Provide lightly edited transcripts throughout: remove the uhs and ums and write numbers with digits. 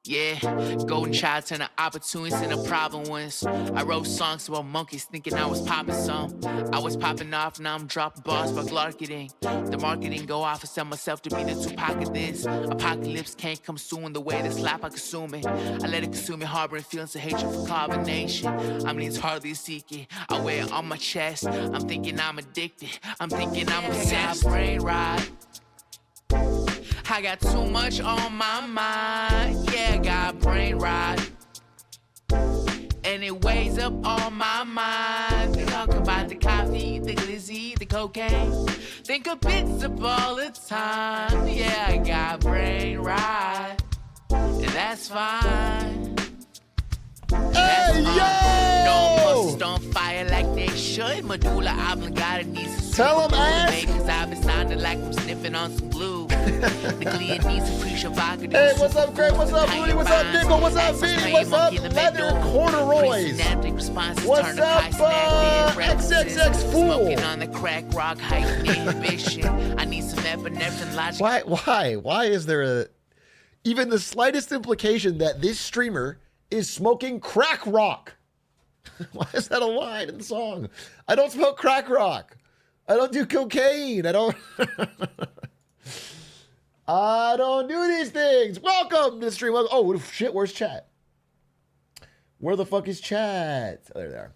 Yeah, golden child turn the opportunities into problem ones. I wrote songs about monkeys thinking I was popping some. I was popping off, now I'm dropping bars by marketing. The marketing go off and sell myself to be the Tupac of this. Apocalypse can't come soon the way the slap I consume it. I let it consume me, harboring feelings of hatred for carbonation. I mean, it's hardly a secret. I wear it on my chest. I'm thinking I'm addicted. I'm thinking I'm obsessed. Brain rot. I got too much on my mind, yeah, I got brain rot. And it weighs up on my mind. They talk about the coffee, the glizzy, the cocaine. Think of bits up all the time, yeah, I got brain rot. And that's fine. Hey, yo! No muscles don't fire like they should. Medulla oblongata needs to tell him, ass. Cause I've been sounding like I'm sniffing on some glue. The glia needs to preach evocative. Hey, what's up, Greg? What's up, Rudy? What's up, Nickel? What's up, Vinny? What's up, Leather Corduroys? What's up, XXX Fool? Smoking on the crack rock, heightened inhibition. I need some epinephrine logic. Why is there even the slightest implication that this streamer is smoking crack rock? Why is that a line in the song? I don't smoke crack rock. I don't do cocaine. I don't do these things. Welcome to the stream. Oh, shit, where's chat? Where the fuck is chat? Oh, there they are.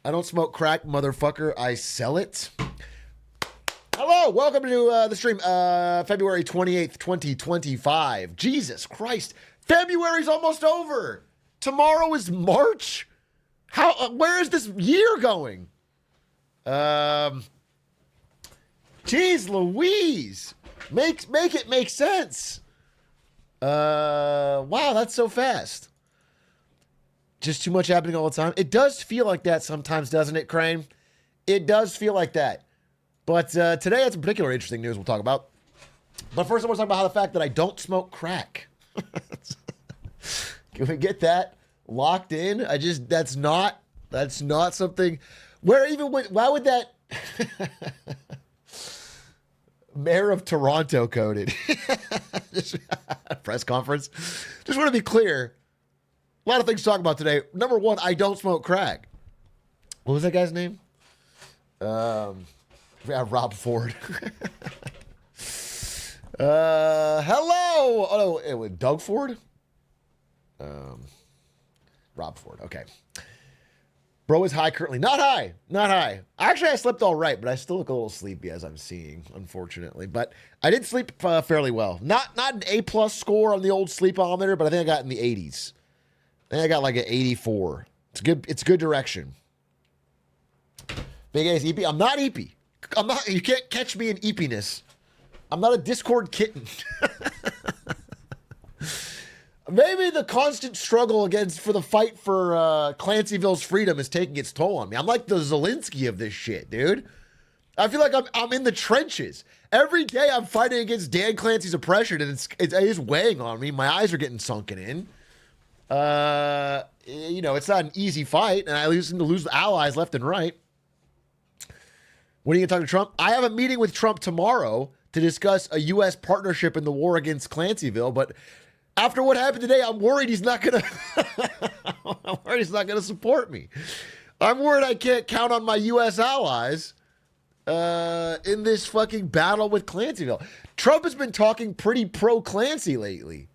I don't smoke crack, motherfucker. I sell it. Hello, welcome to the stream. February 28th, 2025. Jesus Christ. February's almost over. Tomorrow is March. Where is this year going? Jeez Louise. Make it make sense. Wow, that's so fast. Just too much happening all the time. It does feel like that sometimes, doesn't it, Crane? It does feel like that. But today, that's some particular interesting news we'll talk about. But first, I want to talk about how the fact that I don't smoke crack. Can we get that locked in? That's not something. Why would that Mayor of Toronto coded? Press conference. Just want to be clear. A lot of things to talk about today. Number one, I don't smoke crack. What was that guy's name? Rob Ford. Hello. Oh, it was Doug Ford. Rob Ford. Okay. Bro is high currently. Not high. Actually, I slept all right, but I still look a little sleepy as I'm seeing, unfortunately. But I did sleep fairly well. Not an A+ score on the old sleepometer, but I think I got in the 80s. I think I got like an 84. It's good. It's good direction. Big A's EP. I'm not EP. You can't catch me in EP-ness. I'm not a Discord kitten. Maybe the constant struggle for the fight for Clancyville's freedom is taking its toll on me. I'm like the Zelenskyy of this shit, dude. I feel like I'm in the trenches. Every day I'm fighting against Dan Clancy's oppression, and it is weighing on me. My eyes are getting sunken in. It's not an easy fight, and I seem to lose allies left and right. When are you going to talk to Trump? I have a meeting with Trump tomorrow to discuss a U.S. partnership in the war against Clancyville, but after what happened today, I'm worried he's not going to support me. I'm worried I can't count on my U.S. allies in this fucking battle with Clancyville. Trump has been talking pretty pro-Clancy lately.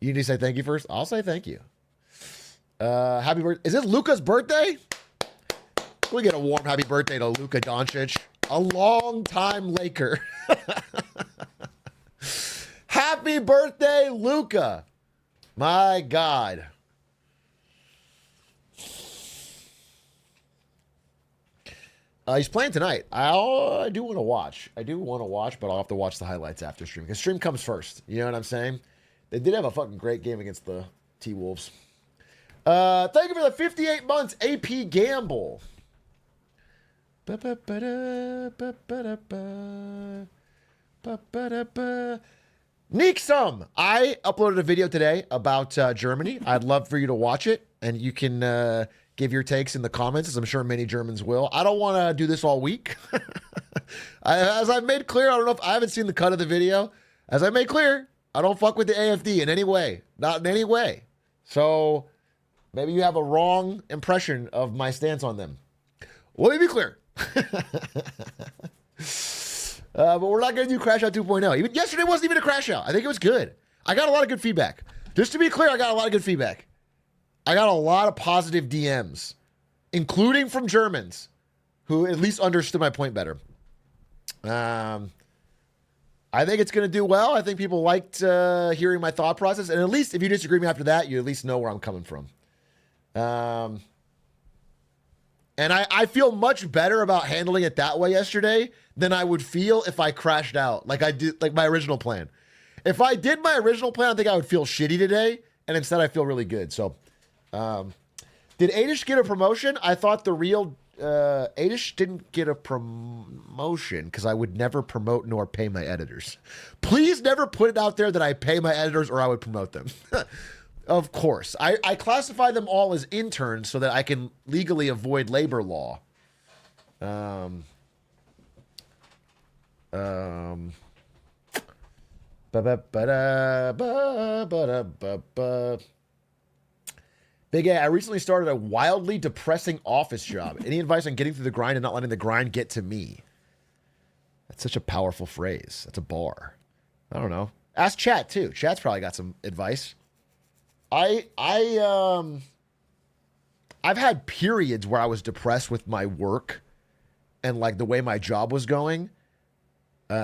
You need to say thank you first? I'll say thank you. Happy birthday. Is it Luka's birthday? Can we get a warm happy birthday to Luka Doncic? A long-time Laker. Happy birthday, Luka. My God. He's playing tonight. I do want to watch. But I'll have to watch the highlights after stream. Because stream comes first. You know what I'm saying? They did have a fucking great game against the T-Wolves. Thank you for the 58 months AP Gamble. Neeksum, I uploaded a video today about Germany. I'd love for you to watch it, and you can give your takes in the comments, as I'm sure many Germans will. I don't want to do this all week. As I've made clear, I haven't seen the cut of the video. As I made clear, I don't fuck with the AFD in any way. Not in any way. So maybe you have a wrong impression of my stance on them. Let me be clear. But we're not going to do Crash Out 2.0. Even yesterday wasn't even a Crash Out. I think it was good. I got a lot of good feedback. Just to be clear, I got a lot of good feedback. I got a lot of positive DMs, including from Germans who at least understood my point better. I think it's going to do well. I think people liked hearing my thought process. And at least if you disagree with me after that, you at least know where I'm coming from. And I feel much better about handling it that way yesterday than I would feel if I crashed out like I did, like my original plan. If I did my original plan, I think I would feel shitty today. And instead I feel really good. So, did Adish get a promotion? I thought the real Adish didn't get a promotion because I would never promote nor pay my editors. Please never put it out there that I pay my editors or I would promote them. Of course. I classify them all as interns so that I can legally avoid labor law. Big A, I recently started a wildly depressing office job. Any advice on getting through the grind and not letting the grind get to me? That's such a powerful phrase. That's a bar. I don't know. Ask chat too. Chat's probably got some advice. I've had periods where I was depressed with my work and like the way my job was going.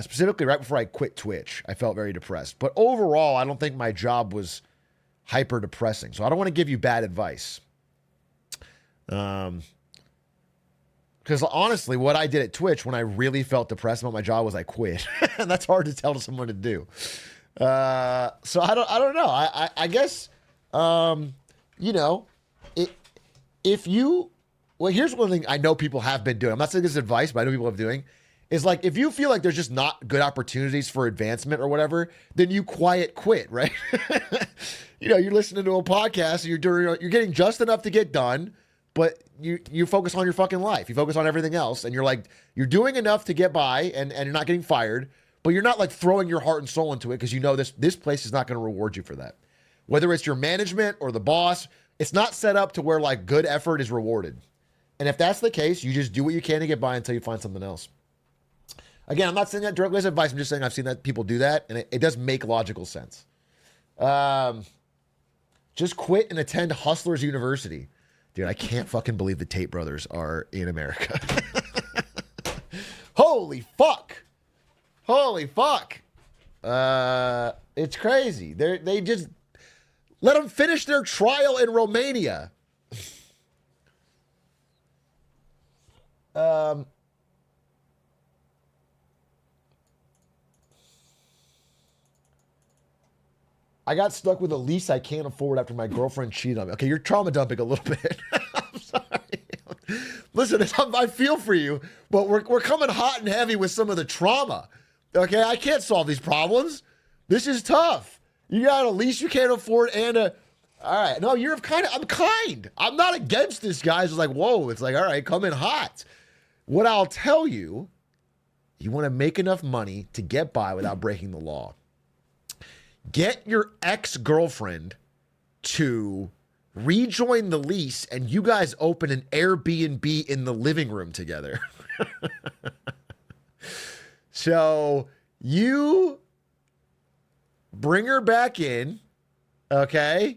Specifically right before I quit Twitch, I felt very depressed. But overall, I don't think my job was hyper depressing. So I don't want to give you bad advice. Because honestly, what I did at Twitch when I really felt depressed about my job was I quit. And that's hard to tell someone to do. So I don't know. I guess, you know, if you, well, here's one thing I know people have been doing. I'm not saying this is advice, but I know people have been doing. Is like, if you feel like there's just not good opportunities for advancement or whatever, then you quiet quit, right? You know, you're listening to a podcast, and you're getting just enough to get done, but you focus on your fucking life. You focus on everything else, and you're like, you're doing enough to get by, and you're not getting fired, but you're not like throwing your heart and soul into it because you know this place is not going to reward you for that. Whether it's your management or the boss, it's not set up to where like good effort is rewarded. And if that's the case, you just do what you can to get by until you find something else. Again, I'm not saying that directly as advice. I'm just saying I've seen that people do that, and it does make logical sense. Just quit and attend Hustlers University. Dude, I can't fucking believe the Tate brothers are in America. Holy fuck. Holy fuck. It's crazy. They just let them finish their trial in Romania. I got stuck with a lease I can't afford after my girlfriend cheated on me. Okay, you're trauma dumping a little bit. I'm sorry. Listen, I feel for you, but we're coming hot and heavy with some of the trauma. Okay, I can't solve these problems. This is tough. You got a lease you can't afford and a... All right, no, I'm kind. I'm not against this, guys. It's like, whoa, it's like, all right, come in hot. What I'll tell you, you want to make enough money to get by without breaking the law. Get your ex-girlfriend to rejoin the lease and you guys open an Airbnb in the living room together. So you bring her back in, okay?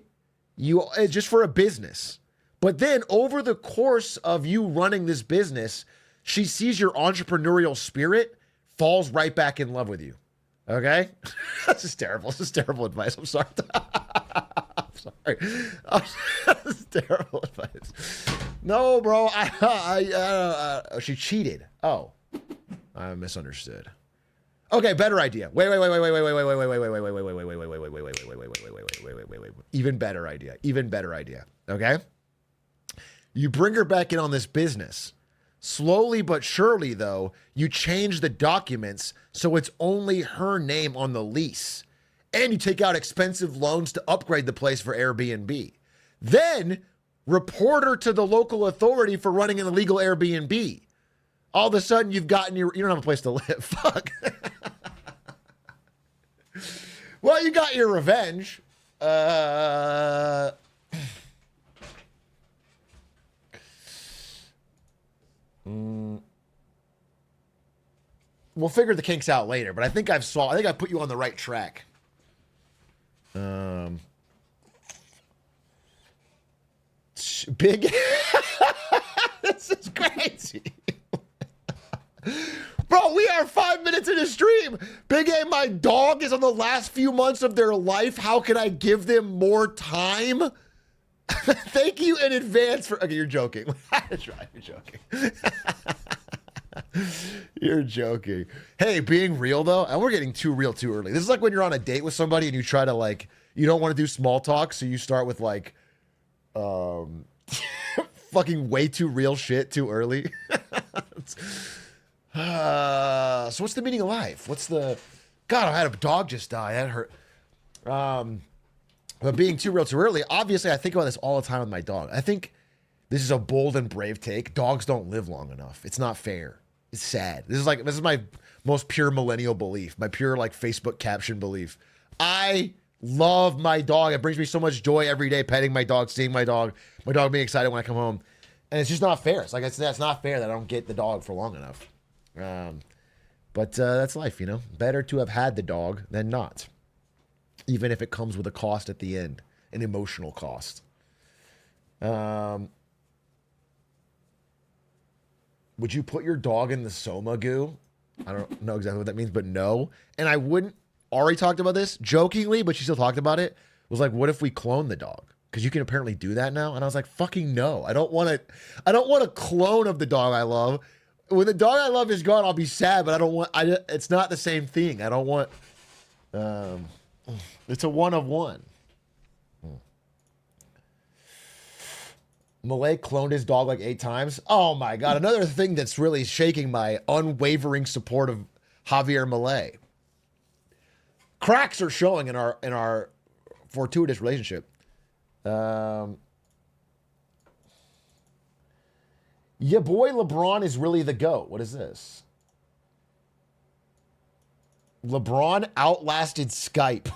Just for a business. But then over the course of you running this business, she sees your entrepreneurial spirit, falls right back in love with you. Okay? This is terrible. This is terrible advice. I'm sorry. I'm sorry. This is terrible advice. No, bro. She cheated. Oh. I misunderstood. Okay, better idea. Wait. Even better idea. Okay? You bring her back in on this business. Slowly but surely, though, you change the documents so it's only her name on the lease. And you take out expensive loans to upgrade the place for Airbnb. Then report her to the local authority for running an illegal Airbnb. All of a sudden, you don't have a place to live. Fuck. Well, you got your revenge. We'll figure the kinks out later, but I think I put you on the right track. Big. This is crazy. Bro, we are 5 minutes in a stream. Big A, my dog is on the last few months of their life. How can I give them more time? Thank you in advance for... Okay, you're joking. That's right, you're joking. You're joking. Hey, being real, though, and we're getting too real too early. This is like when you're on a date with somebody and you try to, like... You don't want to do small talk, so you start with, like... fucking way too real shit too early. So what's the meaning of life? What's the... God, I had a dog just die. That hurt. But being too real too early, obviously I think about this all the time with my dog. I think this is a bold and brave take. Dogs don't live long enough. It's not fair. It's sad. This is my most pure millennial belief. My pure like Facebook caption belief. I love my dog. It brings me so much joy every day petting my dog, seeing my dog being excited when I come home. And it's just not fair. It's like that's not fair that I don't get the dog for long enough. But that's life, you know. Better to have had the dog than not, even if it comes with a cost at the end, an emotional cost. Would you put your dog in the soma goo? I don't know exactly what that means, but no. And I wouldn't. Ari talked about this jokingly, but she still talked about it. Was like, what if we clone the dog? Because you can apparently do that now. And I was like, fucking no. I don't want a clone of the dog I love. When the dog I love is gone, I'll be sad, but it's not the same thing. I don't want, it's a one of one. Malay cloned his dog like 8 times. Oh my God. Another thing that's really shaking my unwavering support of Javier Malay. Cracks are showing in our fortuitous relationship. Yeah, boy, LeBron is really the GOAT. What is this? LeBron outlasted Skype.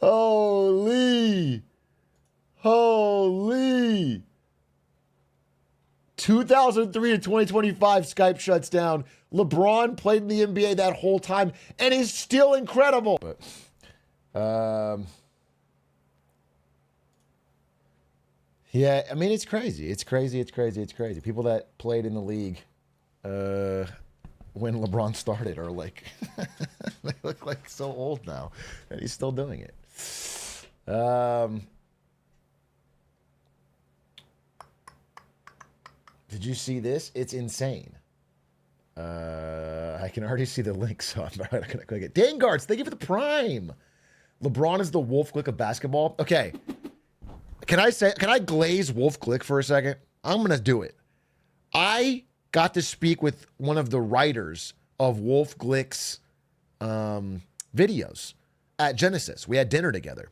Holy. 2003 to 2025, Skype shuts down. LeBron played in the NBA that whole time and is still incredible. But, yeah, I mean, it's crazy. It's crazy. People that played in the league when LeBron started are like, they look like so old now, and he's still doing it. Did you see this? It's insane. I can already see the link, so I'm not going to click it. Dangards, thank you for the prime. LeBron is the Wolf Click of basketball. Okay. Can I glaze Wolf Click for a second? I'm going to do it. I got to speak with one of the writers of Wolf Glick's videos at Genesis. We had dinner together.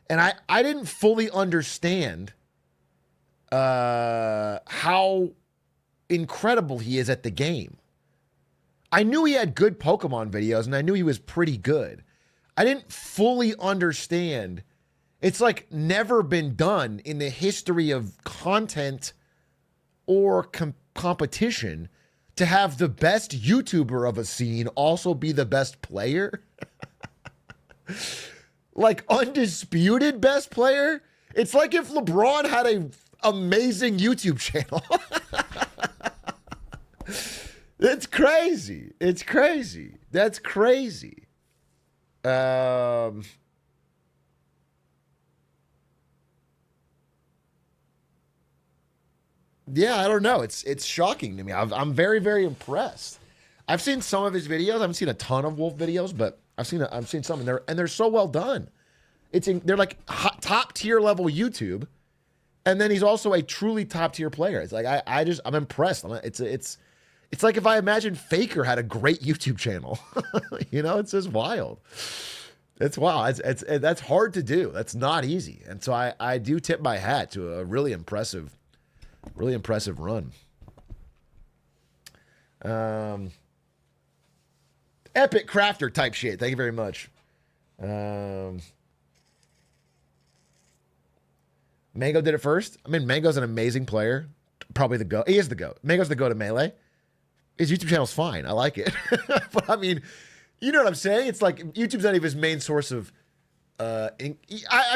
And I didn't fully understand how incredible he is at the game. I knew he had good Pokemon videos, and I knew he was pretty good. I didn't fully understand. It's like never been done in the history of content or competition to have the best YouTuber of a scene also be the best player. Like undisputed best player. It's like if LeBron had a amazing YouTube channel. It's crazy. It's crazy. That's crazy. Yeah, I don't know. It's shocking to me. I'm very, very impressed. I've seen some of his videos. I haven't seen a ton of Wolf videos, but I've seen some, and they're so well done. They're like top tier level YouTube, and then he's also a truly top tier player. It's like I'm impressed. It's like if I imagine Faker had a great YouTube channel. You know, it's just wild. It's wild. That's hard to do. That's not easy, and so I do tip my hat to a really impressive run. Epic crafter type shit. Thank you very much. Mango did it first. I mean, Mango's an amazing player. Probably the GOAT. He is the GOAT. Mango's the GOAT of Melee. His YouTube channel's fine. I like it. But I mean, you know what I'm saying? It's like YouTube's not even his main source of... I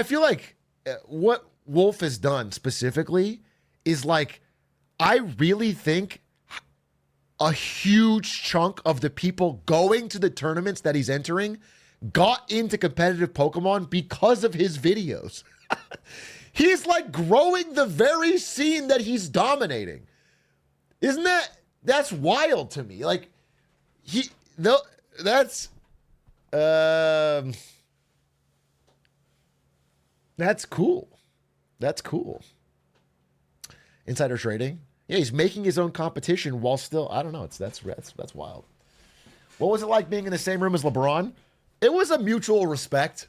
feel like what Wolf has done specifically is like, I really think a huge chunk of the people going to the tournaments that he's entering got into competitive Pokemon because of his videos. He's like growing the very scene that he's dominating. Isn't that's wild to me? Like that's cool. That's cool. Insider trading. Yeah, he's making his own competition while still, I don't know, that's wild. What was it like being in the same room as LeBron? It was a mutual respect.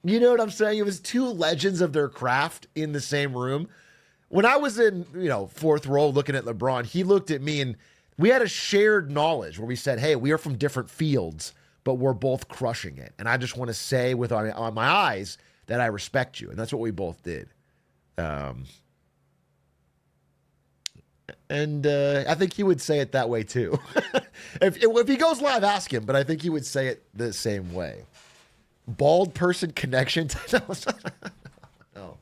You know what I'm saying? It was two legends of their craft in the same room. When I was in, fourth row looking at LeBron, he looked at me and we had a shared knowledge where we said, hey, we are from different fields, but we're both crushing it. And I just want to say with my eyes that I respect you. And that's what we both did. And I think he would say it that way too. If he goes live, ask him, but I think he would say it the same way. Bald person connection. No,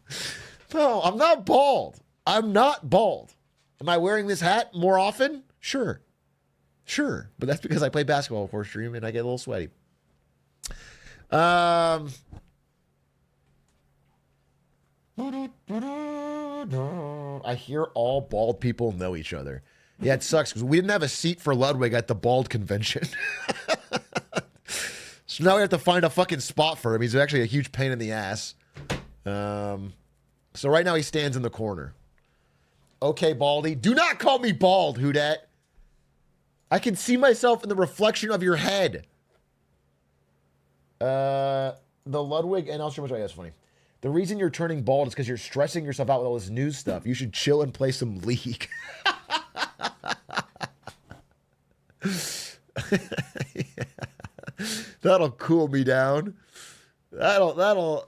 I'm not bald. I'm not bald. Am I wearing this hat more often? Sure. But that's because I play basketball before stream and I get a little sweaty. I hear all bald people know each other. Yeah, it sucks because we didn't have a seat for Ludwig at the bald convention. So now we have to find a fucking spot for him. He's actually a huge pain in the ass. So right now he stands in the corner. Okay, Baldy. Do not call me bald, Houdat. I can see myself in the reflection of your head. The Ludwig and Elstrom, that's funny. The reason you're turning bald is because you're stressing yourself out with all this news stuff. You should chill and play some League. Yeah. That'll cool me down. The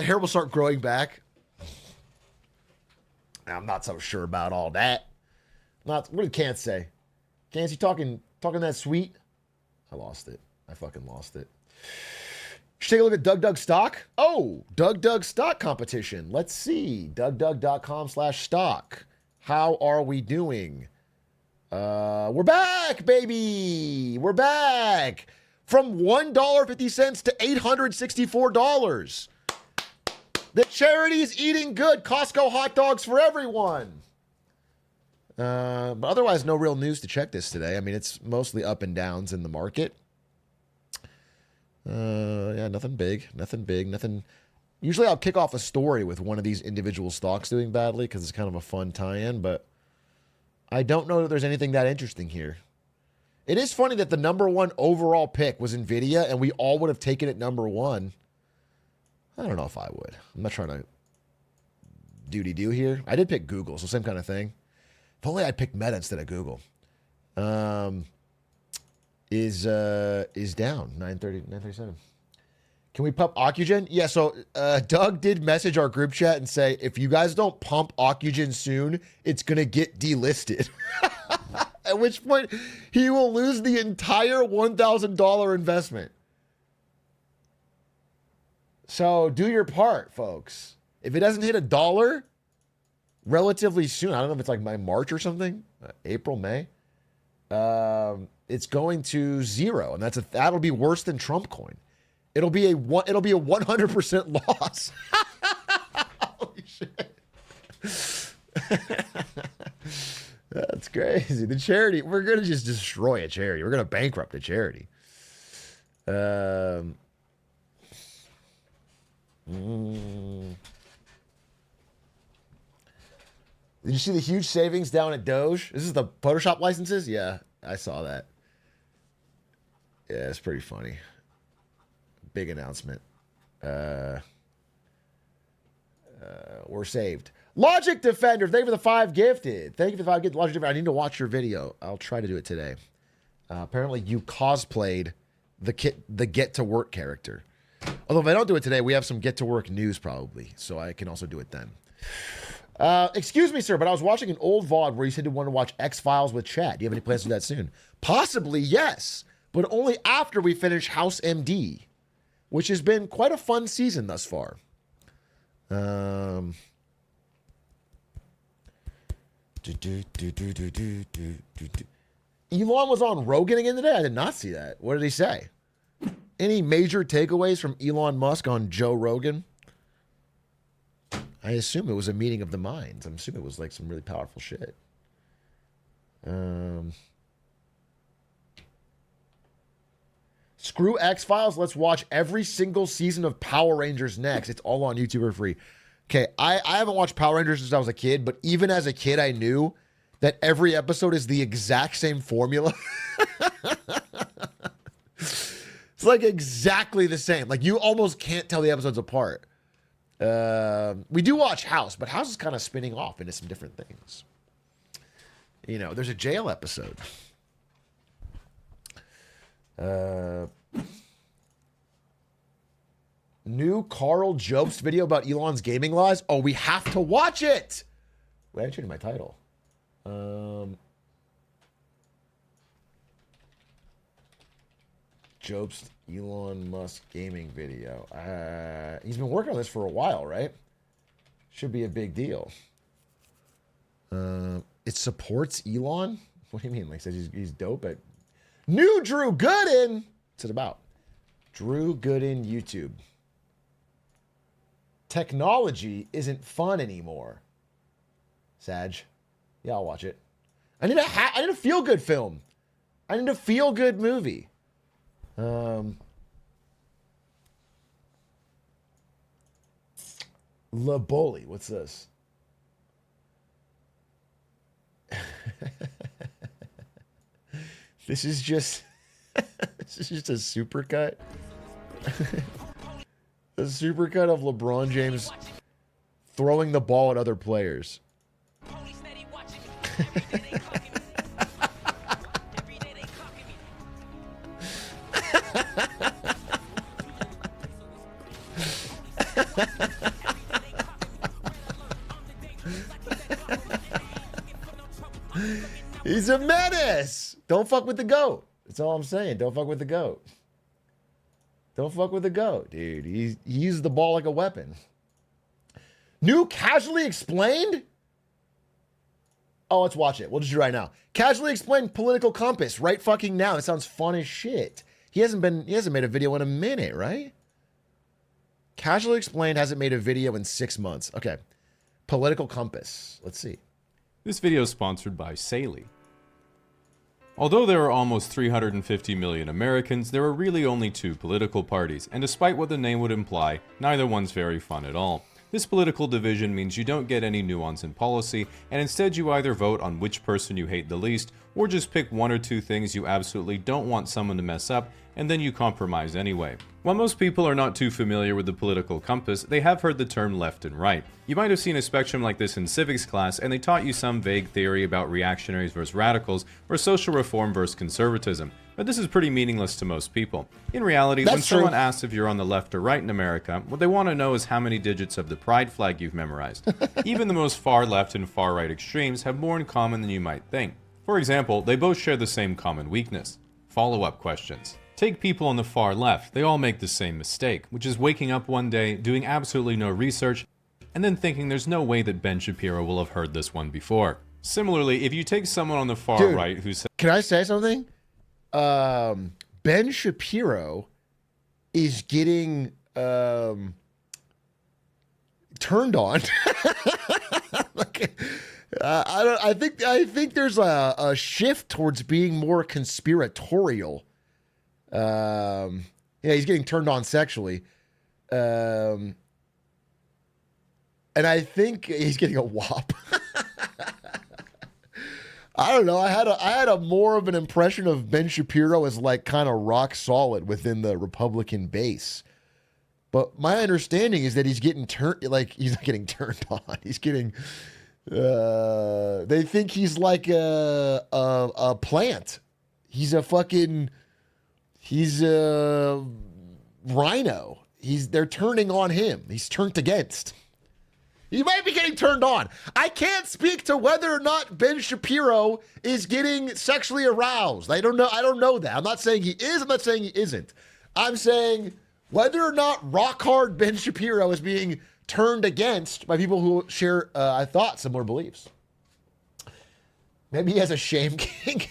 hair will start growing back. I'm not so sure about all that. What did Cant say? Cant, you talking that sweet? I lost it. I fucking lost it. Should take a look at Doug stock. Oh, Doug stock competition. Let's see. DougDoug.com/stock. How are we doing? We're back, baby. We're back. From $1.50 to $864. The charity is eating good. Costco hot dogs for everyone. But otherwise, no real news to check this today. I mean, it's mostly up and downs in the market. Yeah, nothing big. Usually I'll kick off a story with one of these individual stocks doing badly because it's kind of a fun tie-in, but I don't know that there's anything that interesting here. It is funny that the number one overall pick was NVIDIA, and we all would have taken it number one. I don't know if I would. I'm not trying to do here. I did pick Google, so same kind of thing. If only I'd picked Meta instead of Google. Is down 937. Can we pump Ocugen? Yeah, so Doug did message our group chat and say, if you guys don't pump Ocugen soon, it's going to get delisted. At which point, he will lose the entire $1,000 investment. So do your part, folks. If it doesn't hit $1 relatively soon, I don't know if it's like by March or something, April, May, it's going to zero, and that'll be worse than Trump coin. It'll be a 100% loss. Holy shit. That's crazy. The charity, we're going to just destroy a charity. We're going to bankrupt a charity. Did you see the huge savings down at Doge? This is the Photoshop licenses? Yeah, I saw that. Yeah, it's pretty funny. Big announcement. We're saved. Logic Defender, thank you for the 5 gifted. Thank you for the 5 gifted. Logic Defender, I need to watch your video. I'll try to do it today. Apparently you cosplayed the Get to Work character. Although if I don't do it today, we have some Get to Work news probably, so I can also do it then. Excuse me, sir, but I was watching an old VOD where you said you wanted to watch X-Files with chat. Do you have any plans to do that soon? Possibly, yes, but only after we finish House MD, which has been quite a fun season thus far. Elon was on Rogan again today? I did not see that. What did he say? Any major takeaways from Elon Musk on Joe Rogan? I assume it was a meeting of the minds. I'm assuming it was like some really powerful shit. Screw X-Files. Let's watch every single season of Power Rangers next. It's all on YouTube for free. Okay, I haven't watched Power Rangers since I was a kid, but even as a kid, I knew that every episode is the exact same formula. It's like exactly the same. Like you almost can't tell the episodes apart. We do watch House, but House is kind of spinning off into some different things. You know, there's a jail episode. New Carl Jobst video about Elon's gaming lies. Oh, we have to watch it. Wait, I changed my title. Jobst Elon Musk gaming video. He's been working on this for a while, right? Should be a big deal. It supports Elon? What do you mean? Like, says he's dope at... New Drew Gooden! What's it about? Drew Gooden YouTube. Technology isn't fun anymore. Sag. Yeah, I'll watch it. I need a feel-good film. I need a feel-good movie. La Bully. What's this? This is just a supercut. A supercut of LeBron James throwing the ball at other players. He's a menace. Don't fuck with the GOAT. That's all I'm saying. Don't fuck with the GOAT. Don't fuck with the GOAT, dude. He used the ball like a weapon. New Casually Explained? Oh, let's watch it. We'll just do it right now. Casually Explained Political Compass right fucking now. It sounds fun as shit. He hasn't made a video in a minute, right? Casually Explained hasn't made a video in 6 months. Okay. Political Compass. Let's see. This video is sponsored by Saley. Although there are almost 350 million Americans, there are really only 2 political parties, and despite what the name would imply, neither one's very fun at all. This political division means you don't get any nuance in policy, and instead you either vote on which person you hate the least, or just pick 1 or 2 things you absolutely don't want someone to mess up, and then you compromise anyway. While most people are not too familiar with the political compass, they have heard the term left and right. You might have seen a spectrum like this in civics class, and they taught you some vague theory about reactionaries versus radicals, or social reform versus conservatism. But this is pretty meaningless to most people. In reality, when someone asks if you're on the left or right in America, what they want to know is how many digits of the pride flag you've memorized. Even the most far left and far right extremes have more in common than you might think. For example, they both share the same common weakness: follow-up questions. Take people on the far left, they all make the same mistake, which is waking up one day, doing absolutely no research, and then thinking there's no way that Ben Shapiro will have heard this one before. Similarly, if you take someone on the far right who says... Can I say something? Ben Shapiro is getting turned on. I think there's a shift towards being more conspiratorial. Yeah, he's getting turned on sexually. And I think he's getting a whop. I don't know. I had a more of an impression of Ben Shapiro as like kind of rock solid within the Republican base. But my understanding is that he's getting he's not getting turned on. He's getting they think he's like a plant. He's a fucking, he's a rhino. They're turning on him. He's turned against. He might be getting turned on. I can't speak to whether or not Ben Shapiro is getting sexually aroused. I don't know. I don't know that. I'm not saying he is. I'm not saying he isn't. I'm saying whether or not rock hard Ben Shapiro is being turned against by people who share, I thought, similar beliefs. Maybe he has a shame king.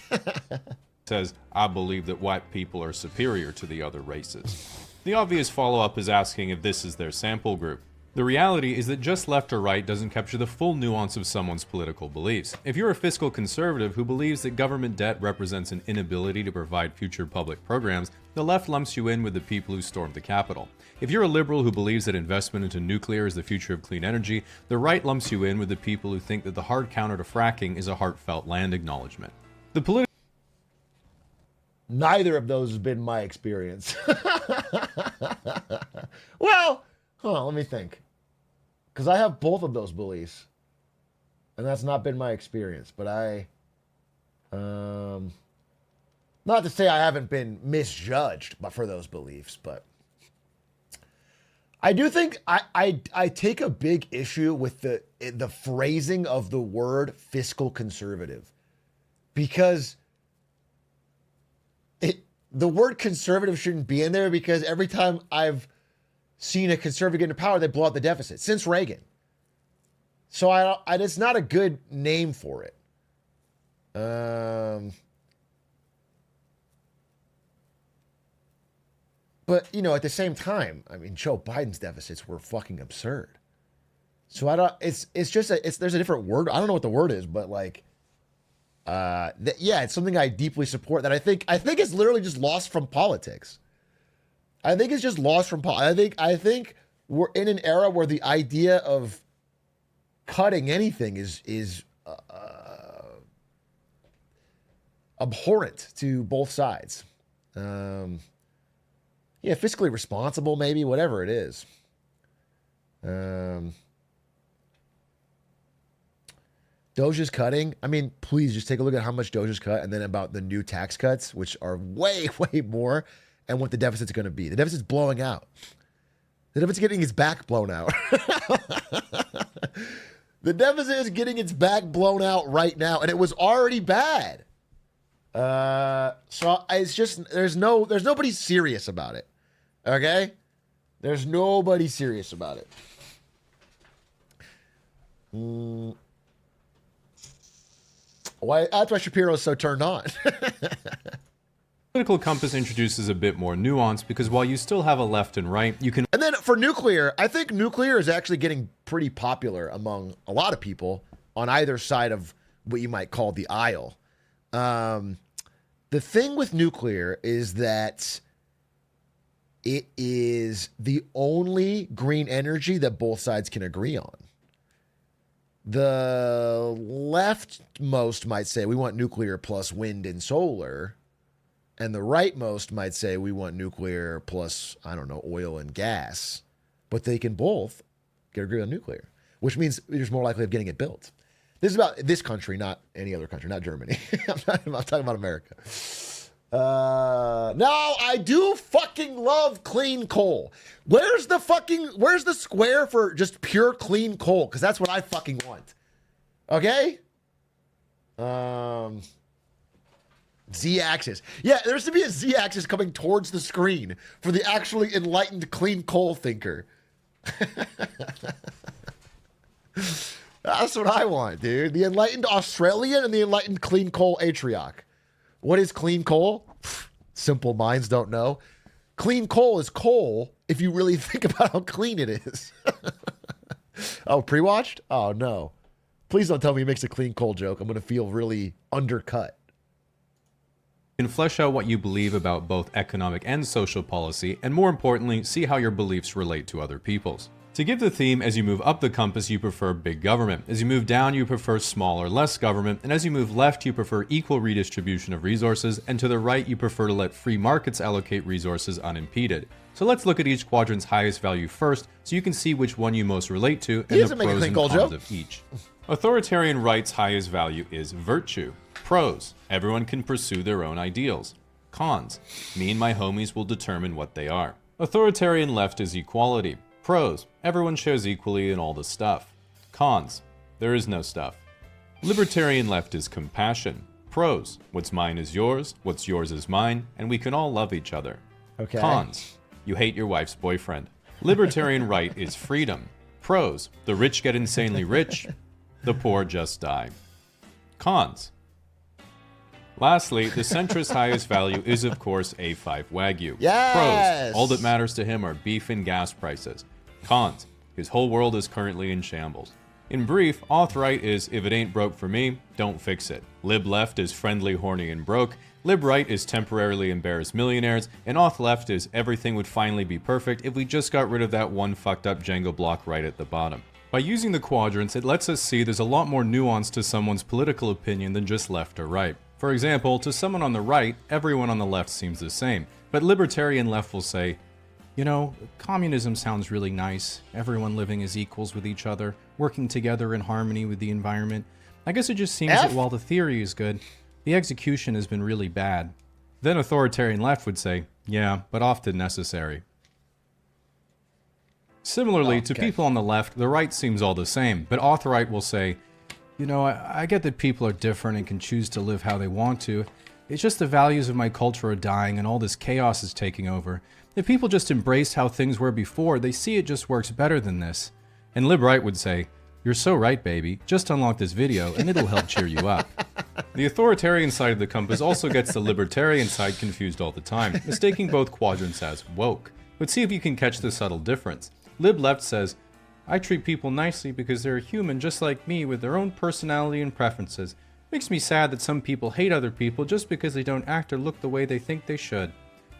Says, I believe that white people are superior to the other races. The obvious follow-up is asking if this is their sample group. The reality is that just left or right doesn't capture the full nuance of someone's political beliefs. If you're a fiscal conservative who believes that government debt represents an inability to provide future public programs, the left lumps you in with the people who stormed the Capitol. If you're a liberal who believes that investment into nuclear is the future of clean energy, the right lumps you in with the people who think that the hard counter to fracking is a heartfelt land acknowledgement. Neither of those has been my experience. Well, let me think. Because I have both of those beliefs. And that's not been my experience. But not to say I haven't been misjudged for those beliefs, but I do think I take a big issue with the phrasing of the word fiscal conservative. Because the word conservative shouldn't be in there, because every time I've seen a conservative get into power, they blow out the deficit since Reagan. So it's not a good name for it. But at the same time, I mean, Joe Biden's deficits were fucking absurd. So there's a different word. I don't know what the word is, but like, it's something I deeply support that I think is literally just lost from politics. I think it's just lost from politics. I think we're in an era where the idea of cutting anything is abhorrent to both sides. Fiscally responsible, maybe, whatever it is. Doge's cutting. I mean, please just take a look at how much Doge's cut, and then about the new tax cuts, which are way, way more, and what the deficit's going to be. The deficit's blowing out. The deficit's getting its back blown out. The deficit is getting its back blown out right now, and it was already bad. So it's just there's nobody serious about it. Okay? There's nobody serious about it. That's why Shapiro is so turned on. Political compass introduces a bit more nuance, because while you still have a left and right, you can... And then for nuclear, I think nuclear is actually getting pretty popular among a lot of people on either side of what you might call the aisle. The thing with nuclear is that it is the only green energy that both sides can agree on. The leftmost might say we want nuclear plus wind and solar, and the rightmost might say we want nuclear plus, I don't know, oil and gas. But they can both agree on nuclear, which means there's more likely of getting it built. This is about this country, not any other country, not Germany. I'm talking about America. No, I do fucking love clean coal. Where's the square for just pure clean coal? Because that's what I fucking want. Okay? Z-axis. Yeah, there has to be a Z-axis coming towards the screen for the actually enlightened clean coal thinker. That's what I want, dude. The enlightened Australian and the enlightened clean coal Atrioc. What is clean coal? Simple minds don't know. Clean coal is coal if you really think about how clean it is. Oh, pre-watched? Oh, no. Please don't tell me he makes a clean coal joke. I'm going to feel really undercut. You can flesh out what you believe about both economic and social policy, and more importantly, see how your beliefs relate to other people's. To give the theme, as you move up the compass, you prefer big government. As you move down, you prefer small or less government. And as you move left, you prefer equal redistribution of resources. And to the right, you prefer to let free markets allocate resources unimpeded. So let's look at each quadrant's highest value first, so you can see which one you most relate to and the pros and cons of each. Authoritarian right's highest value is virtue. Pros, everyone can pursue their own ideals. Cons, me and my homies will determine what they are. Authoritarian left is equality. Pros, everyone shares equally in all the stuff. Cons, there is no stuff. Libertarian left is compassion. Pros, what's mine is yours, what's yours is mine, and we can all love each other. Okay. Cons, you hate your wife's boyfriend. Libertarian right is freedom. Pros, the rich get insanely rich, the poor just die. Cons. Lastly, the centrist's highest value is, of course, A5 Wagyu. Yes! Pros, all that matters to him are beef and gas prices. Cons, his whole world is currently in shambles. In brief, auth right is, if it ain't broke for me, don't fix it. Lib left is friendly, horny, and broke. Lib right is temporarily embarrassed millionaires. And auth left is, everything would finally be perfect if we just got rid of that one fucked up Jenga block right at the bottom. By using the quadrants, it lets us see there's a lot more nuance to someone's political opinion than just left or right. For example, to someone on the right, everyone on the left seems the same. But libertarian left will say, you know, communism sounds really nice. Everyone living as equals with each other, working together in harmony with the environment. I guess it just seems that while the theory is good, the execution has been really bad. Then authoritarian left would say, yeah, but often necessary. Similarly, to people on the left, the right seems all the same, but author-right will say, you know, I get that people are different and can choose to live how they want to. It's just the values of my culture are dying and all this chaos is taking over. If people just embraced how things were before, they see it just works better than this. And Lib-Right would say, you're so right, baby. Just unlock this video and it'll help cheer you up. The authoritarian side of the compass also gets the libertarian side confused all the time, mistaking both quadrants as woke. But see if you can catch the subtle difference. Lib-Left says, I treat people nicely because they're human just like me with their own personality and preferences. Makes me sad that some people hate other people just because they don't act or look the way they think they should.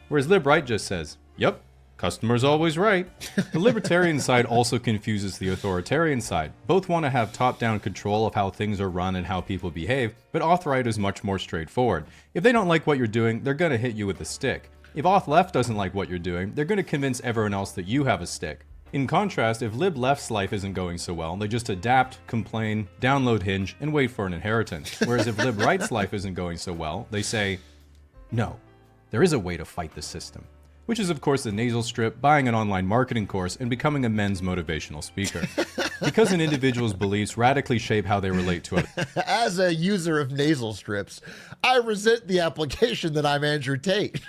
Whereas Lib-Right just says, yep, customer's always right. The libertarian side also confuses the authoritarian side. Both want to have top-down control of how things are run and how people behave, but auth-right is much more straightforward. If they don't like what you're doing, they're going to hit you with a stick. If auth-left doesn't like what you're doing, they're going to convince everyone else that you have a stick. In contrast, if Lib-Left's life isn't going so well, they just adapt, complain, download Hinge, and wait for an inheritance. Whereas if Lib-Right's life isn't going so well, they say, no, there is a way to fight the system. Which is, of course, the nasal strip, buying an online marketing course, and becoming a men's motivational speaker. Because an individual's beliefs radically shape how they relate to others. As a user of nasal strips, I resent the application that I'm Andrew Tate.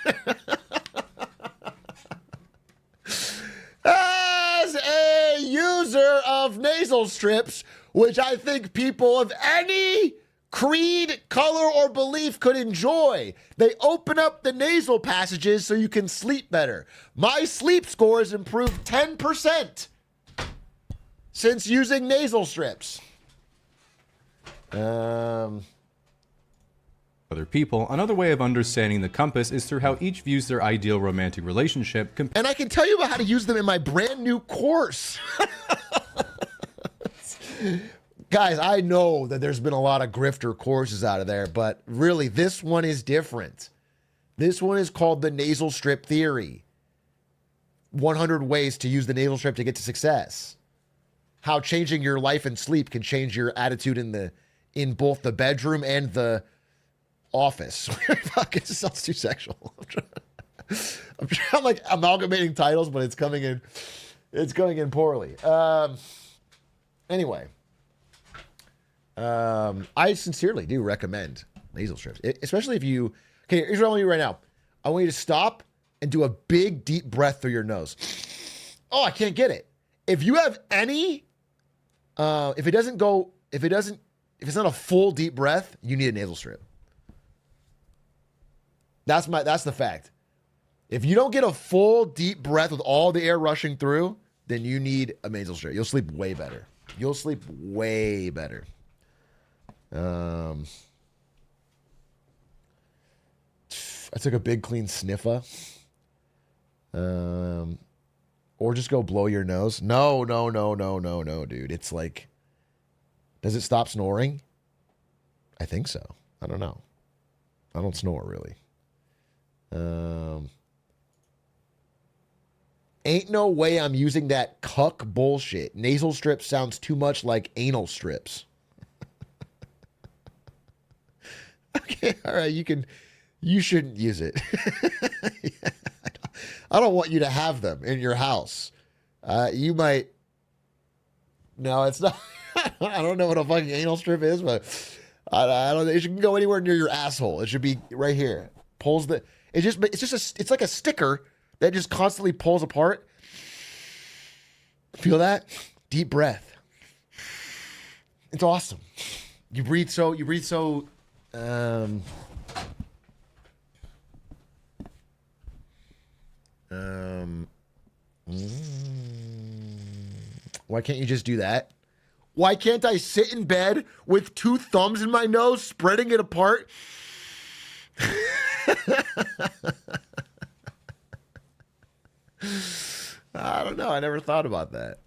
As a user of nasal strips, which I think people of any creed, color, or belief could enjoy, they open up the nasal passages so you can sleep better. My sleep score has improved 10% since using nasal strips. Other people. Another way of understanding the compass is through how each views their ideal romantic relationship. And I can tell you about how to use them in my brand new course. Guys, I know that there's been a lot of grifter courses out of there, but really this one is different. This one is called the nasal strip theory. 100 ways to use the nasal strip to get to success. How changing your life and sleep can change your attitude in both the bedroom and the office. Fuck, it sounds too sexual. I'm like amalgamating titles, but it's coming in poorly. Anyway, I sincerely do recommend nasal strips, especially if you. Okay, here's what I want you right now. I want you to stop and do a big, deep breath through your nose. Oh, I can't get it. If you have any, if it's not a full deep breath, you need a nasal strip. That's the fact. If you don't get a full deep breath with all the air rushing through, then you need a nasal strip. You'll sleep way better. You'll sleep way better. I took a big clean sniffer. Or just go blow your nose. No, dude. It's like, does it stop snoring? I think so. I don't know. I don't snore really. Ain't no way I'm using that cuck bullshit. Nasal strips sounds too much like anal strips. Okay, all right, you shouldn't use it. I don't want you to have them in your house. You might. No, it's not. I don't know what a fucking anal strip is, but I don't. It shouldn't go anywhere near your asshole. It should be right here. Pulls the. It's like a sticker that just constantly pulls apart. Feel that? Deep breath. It's awesome. You breathe so. Why can't you just do that? Why can't I sit in bed with two thumbs in my nose, spreading it apart? I don't know. I never thought about that.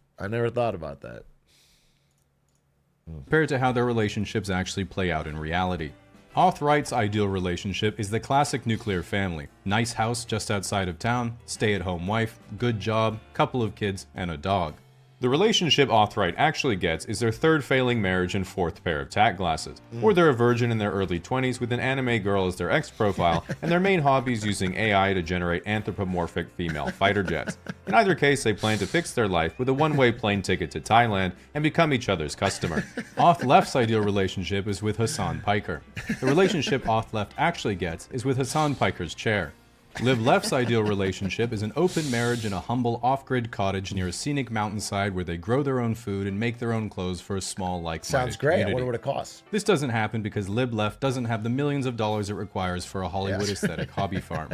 Compared to how their relationships actually play out in reality. Authwright's ideal relationship is the classic nuclear family. Nice house just outside of town, stay-at-home wife, good job, couple of kids, and a dog. The relationship Authwright actually gets is their third failing marriage and fourth pair of tack glasses. Or they're a virgin in their early 20s with an anime girl as their ex-profile, and their main hobbies using AI to generate anthropomorphic female fighter jets. In either case, they plan to fix their life with a one-way plane ticket to Thailand and become each other's customer. Auth-Left's ideal relationship is with Hassan Piker. The relationship Auth-Left actually gets is with Hassan Piker's chair. Live-Left's ideal relationship is an open marriage in a humble off-grid cottage near a scenic mountainside where they grow their own food and make their own clothes for a small like-minded Sounds great. community. I wonder what it costs. This doesn't happen because Lib-Left doesn't have the millions of dollars it requires for a Hollywood aesthetic hobby farm.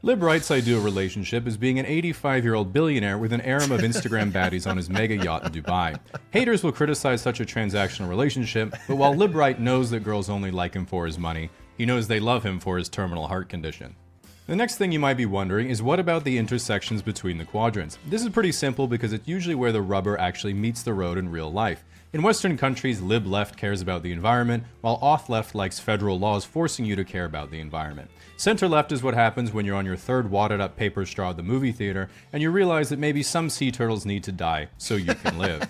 Lib-Right's ideal relationship is being an 85-year-old billionaire with an harem of Instagram baddies on his mega yacht in Dubai. Haters will criticize such a transactional relationship, but while Lib-Right knows that girls only like him for his money, he knows they love him for his terminal heart condition. The next thing you might be wondering is what about the intersections between the quadrants? This is pretty simple because it's usually where the rubber actually meets the road in real life. In Western countries, Lib-Left cares about the environment, while Auth-Left likes federal laws forcing you to care about the environment. Center-Left is what happens when you're on your third wadded-up paper straw at the movie theater, and you realize that maybe some sea turtles need to die so you can live.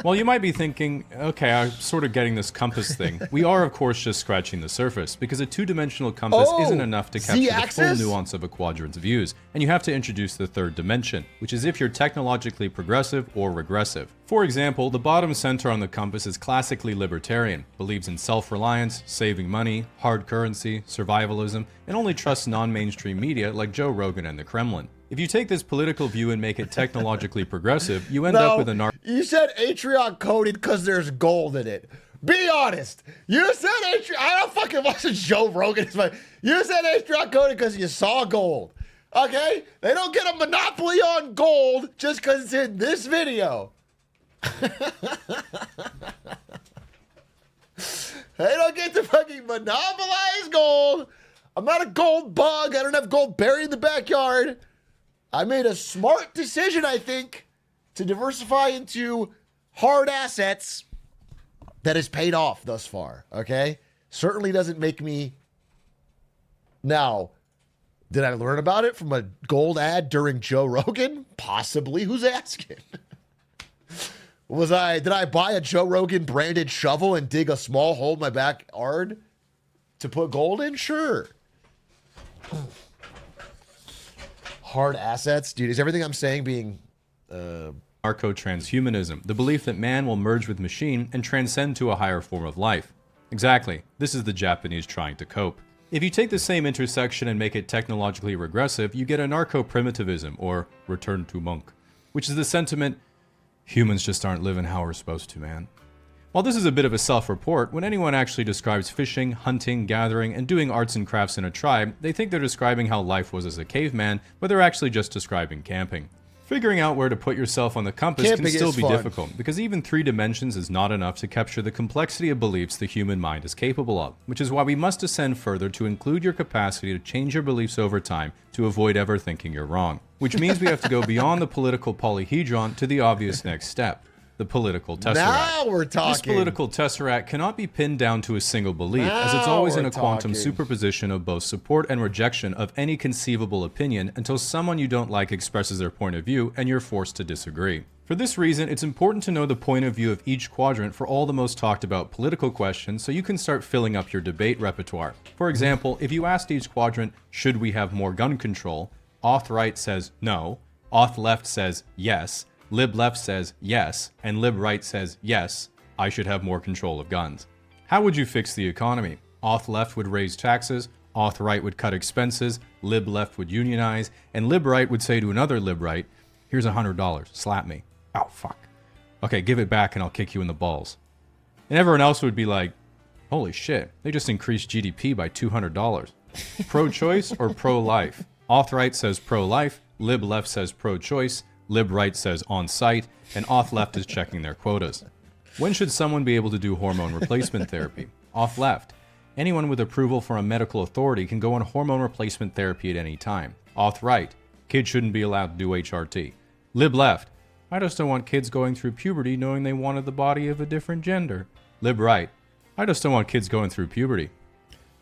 While you might be thinking, okay, I'm sort of getting this compass thing, we are of course just scratching the surface, because a two-dimensional compass isn't enough to capture the full nuance of a quadrant's views, and you have to introduce the third dimension, which is if you're technologically progressive or regressive. For example, the bottom center on the compass is classically libertarian, believes in self-reliance, saving money, hard currency, survivalism, and only trusts non-mainstream media like Joe Rogan and the Kremlin. If you take this political view and make it technologically progressive, you end up with a You said Atrioc coded because there's gold in it. Be honest. You said Atrioc. I don't fucking watch Joe Rogan. You said Atrioc coded because you saw gold. Okay? They don't get a monopoly on gold just because it's in this video. They don't get to fucking monopolize gold. I'm not a gold bug. I don't have gold buried in the backyard. I made a smart decision, I think, to diversify into hard assets that has paid off thus far, okay? Certainly doesn't make me... Now, did I learn about it from a gold ad during Joe Rogan? Possibly. Who's asking? Did I buy a Joe Rogan branded shovel and dig a small hole in my backyard to put gold in? Sure. Hard assets? Dude, is everything I'm saying being... Narco-transhumanism, the belief that man will merge with machine and transcend to a higher form of life. Exactly. This is the Japanese trying to cope. If you take the same intersection and make it technologically regressive, you get a narco-primitivism, or return to monk, which is the sentiment, humans just aren't living how we're supposed to, man. While this is a bit of a self-report, when anyone actually describes fishing, hunting, gathering, and doing arts and crafts in a tribe, they think they're describing how life was as a caveman, but they're actually just describing camping. Figuring out where to put yourself on the compass can still be difficult, because even 3 dimensions is not enough to capture the complexity of beliefs the human mind is capable of, which is why we must ascend further to include your capacity to change your beliefs over time to avoid ever thinking you're wrong. Which means we have to go beyond the political polyhedron to the obvious next step. The political tesseract. Now we're talking. This political tesseract cannot be pinned down to a single belief, as it's always in a quantum superposition of both support and rejection of any conceivable opinion until someone you don't like expresses their point of view and you're forced to disagree. For this reason, it's important to know the point of view of each quadrant for all the most talked about political questions so you can start filling up your debate repertoire. For example, if you asked each quadrant, should we have more gun control? Auth right says no, auth left says yes, lib left says yes, and lib right says yes, I should have more control of guns. How would you fix the economy? Auth left would raise taxes, auth right would cut expenses, lib left would unionize, and lib right would say to another lib right, here's $100, slap me. Oh, fuck. Okay, give it back and I'll kick you in the balls. And everyone else would be like, holy shit, they just increased GDP by $200. Pro-choice or pro-life? Auth right says pro-life, lib left says pro-choice, lib right says on-site, and auth left is checking their quotas. When should someone be able to do hormone replacement therapy? Auth left. Anyone with approval from a medical authority can go on hormone replacement therapy at any time. Auth right. Kids shouldn't be allowed to do HRT. Lib left. I just don't want kids going through puberty knowing they wanted the body of a different gender. Lib right. I just don't want kids going through puberty.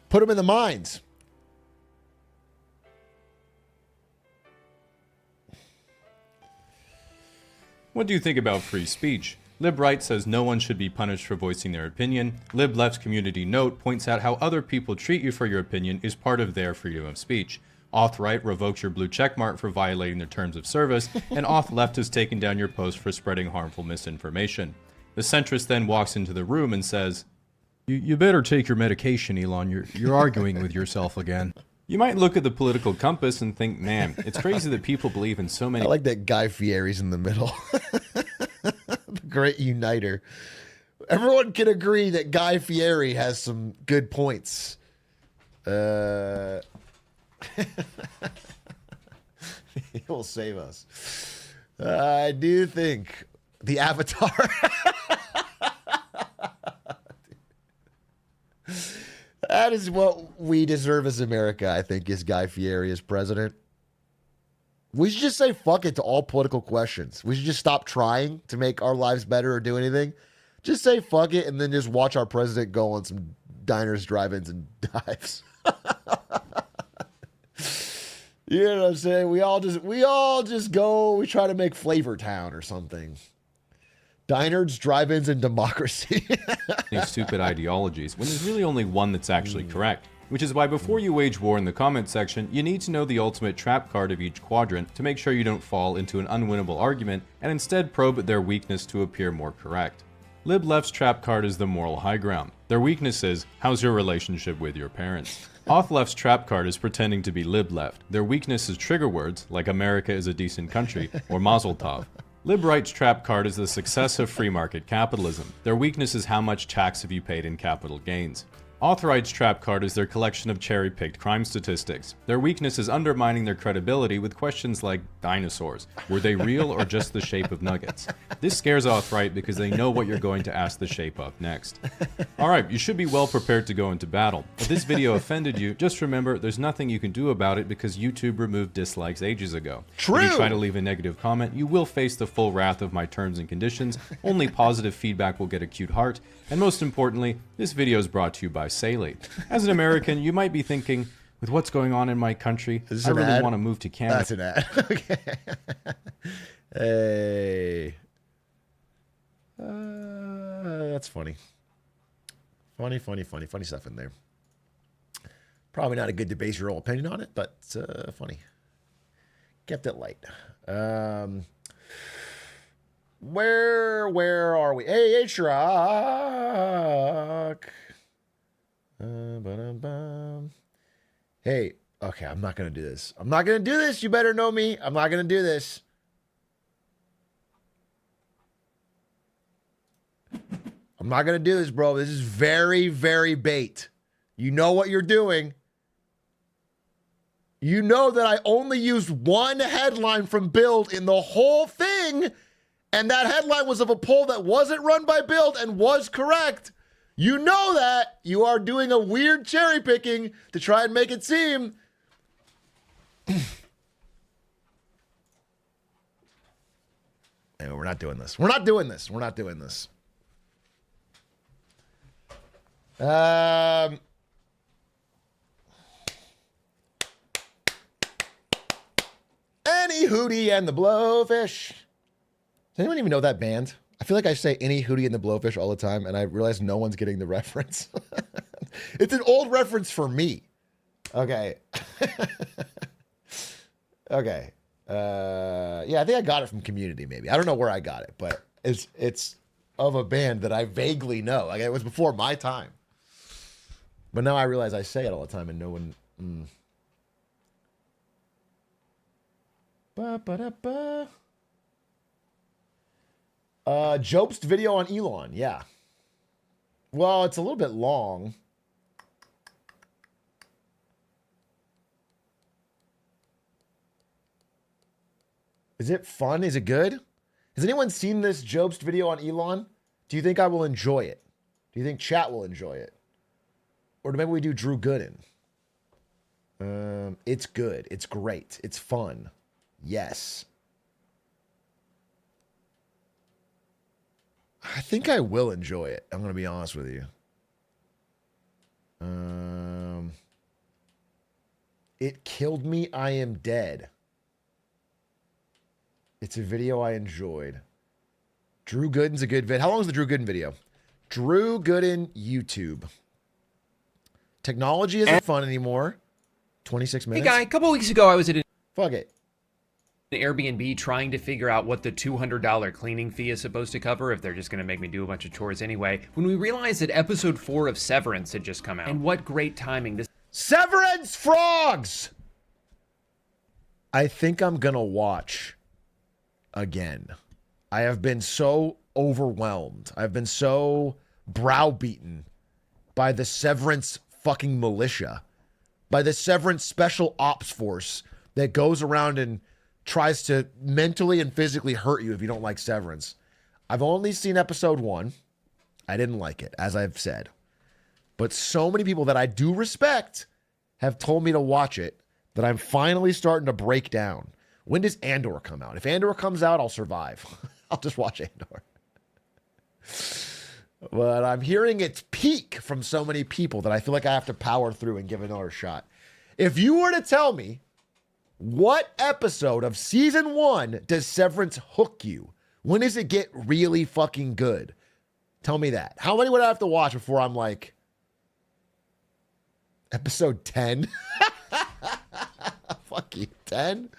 Put them in the mines. What do you think about free speech? Lib right says no one should be punished for voicing their opinion. Lib left's community note points out how other people treat you for your opinion is part of their freedom of speech. Auth right revokes your blue checkmark for violating their terms of service, and auth left has taken down your post for spreading harmful misinformation. The centrist then walks into the room and says, You better take your medication, Elon. You're arguing with yourself again. You might look at the political compass and think, man, it's crazy that people believe in so many... I like that Guy Fieri's in the middle. The great uniter. Everyone can agree that Guy Fieri has some good points. He'll save us. I do think the Avatar... That is what we deserve as America, I think, is Guy Fieri as president. We should just say fuck it to all political questions. We should just stop trying to make our lives better or do anything. Just say fuck it and then just watch our president go on some diners, drive-ins, and dives. You know what I'm saying? We all just go, we try to make Flavor Town or something. Diners, drive-ins, and democracy. These stupid ideologies, when there's really only one that's actually correct. Which is why before you wage war in the comment section, you need to know the ultimate trap card of each quadrant to make sure you don't fall into an unwinnable argument and instead probe their weakness to appear more correct. Lib left's trap card is the moral high ground. Their weakness is, how's your relationship with your parents? Auth left's trap card is pretending to be lib left. Their weakness is trigger words, like America is a decent country, or Mazel Tov. Lib right's trap card is the success of free market capitalism. Their weakness is how much tax have you paid in capital gains. Auth right's trap card is their collection of cherry-picked crime statistics. Their weakness is undermining their credibility with questions like dinosaurs. Were they real or just the shape of nuggets? This scares auth right because they know what you're going to ask the shape of next. Alright, you should be well prepared to go into battle. If this video offended you, just remember there's nothing you can do about it because YouTube removed dislikes ages ago. True! If you try to leave a negative comment, you will face the full wrath of my terms and conditions. Only positive feedback will get a cute heart. And most importantly, this video is brought to you by Saley. As an American, you might be thinking, with what's going on in my country, I really want to move to Canada. That's an ad. Okay. Hey. That's funny. Funny stuff in there. Probably not a good to base your own opinion on it, but funny. Kept it light. Where are we? Hey, Atrioc. Hey, okay, I'm not going to do this. I'm not going to do this. You better know me. I'm not going to do this. I'm not going to do this, bro. This is very, very bait. You know what you're doing. You know that I only used one headline from Build in the whole thing, and that headline was of a poll that wasn't run by Build and was correct. You know that. You are doing a weird cherry picking to try and make it seem. Anyway, we're not doing this. We're not doing this. We're not doing this. Any Hootie and the Blowfish. Does anyone even know that band? I feel like I say any Hootie and the Blowfish all the time, and I realize no one's getting the reference. It's an old reference for me. Okay. Okay. Yeah, I think I got it from Community, maybe. I don't know where I got it, but it's of a band that I vaguely know. Like, it was before my time. But now I realize I say it all the time, and no one... Ba-ba-da-ba. Jobst video on Elon, yeah. Well, it's a little bit long. Is it fun? Is it good? Has anyone seen this Jobst video on Elon? Do you think I will enjoy it? Do you think chat will enjoy it? Or maybe we do Drew Gooden? It's good. It's great. It's fun. Yes. I think I will enjoy it. I'm going to be honest with you. It killed me. I am dead. It's a video I enjoyed. Drew Gooden's a good vid. How long is the Drew Gooden video? Drew Gooden YouTube. Technology isn't fun anymore. 26 minutes. Hey, guy, a couple weeks ago, I was at an Fuck it. Airbnb trying to figure out what the $200 cleaning fee is supposed to cover if they're just going to make me do a bunch of chores anyway, when we realized that episode 4 of Severance had just come out. And what great timing this... Severance Frogs! I think I'm going to watch again. I have been so overwhelmed. I've been so browbeaten by the Severance fucking militia, by the Severance special ops force that goes around and tries to mentally and physically hurt you if you don't like Severance. I've only seen episode 1. I didn't like it, as I've said. But so many people that I do respect have told me to watch it that I'm finally starting to break down. When does Andor come out? If Andor comes out, I'll survive. I'll just watch Andor. But I'm hearing its peak from so many people that I feel like I have to power through and give it another shot. If you were to tell me what episode of season 1 does Severance hook you? When does it get really fucking good? Tell me that. How many would I have to watch before I'm like, episode 10? Fuck you, 10?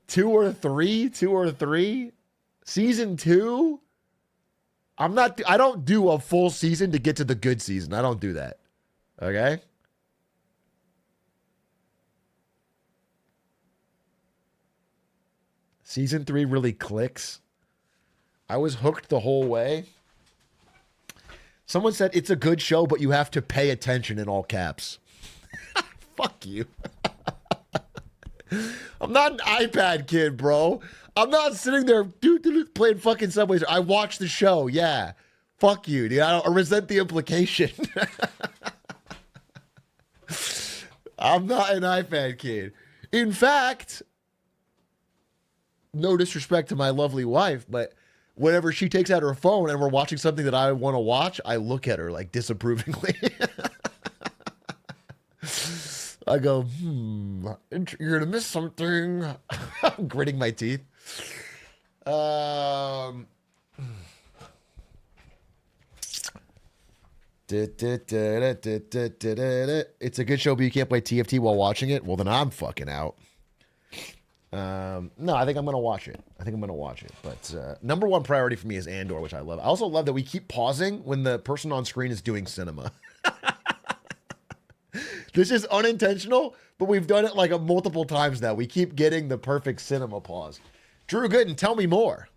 2 or 3? 2 or 3? Season 2? I don't do a full season to get to the good season. I don't do that. Okay? Season 3 really clicks. I was hooked the whole way. Someone said it's a good show, but you have to pay attention in all caps. Fuck you. I'm not an iPad kid, bro. I'm not sitting there playing fucking Subway. I watch the show. Yeah. Fuck you, dude. I resent the implication. I'm not an iPad kid. In fact, no disrespect to my lovely wife, but whenever she takes out her phone and we're watching something that I want to watch, I look at her like disapprovingly. I go, you're going to miss something. I'm gritting my teeth. It's a good show, but you can't play TFT while watching it. Well, then I'm fucking out. No, I think I'm going to watch it. But number one priority for me is Andor, which I love. I also love that we keep pausing when the person on screen is doing cinema. This is unintentional, but we've done it like multiple times now. We keep getting the perfect cinema pause. Drew Gooden, tell me more.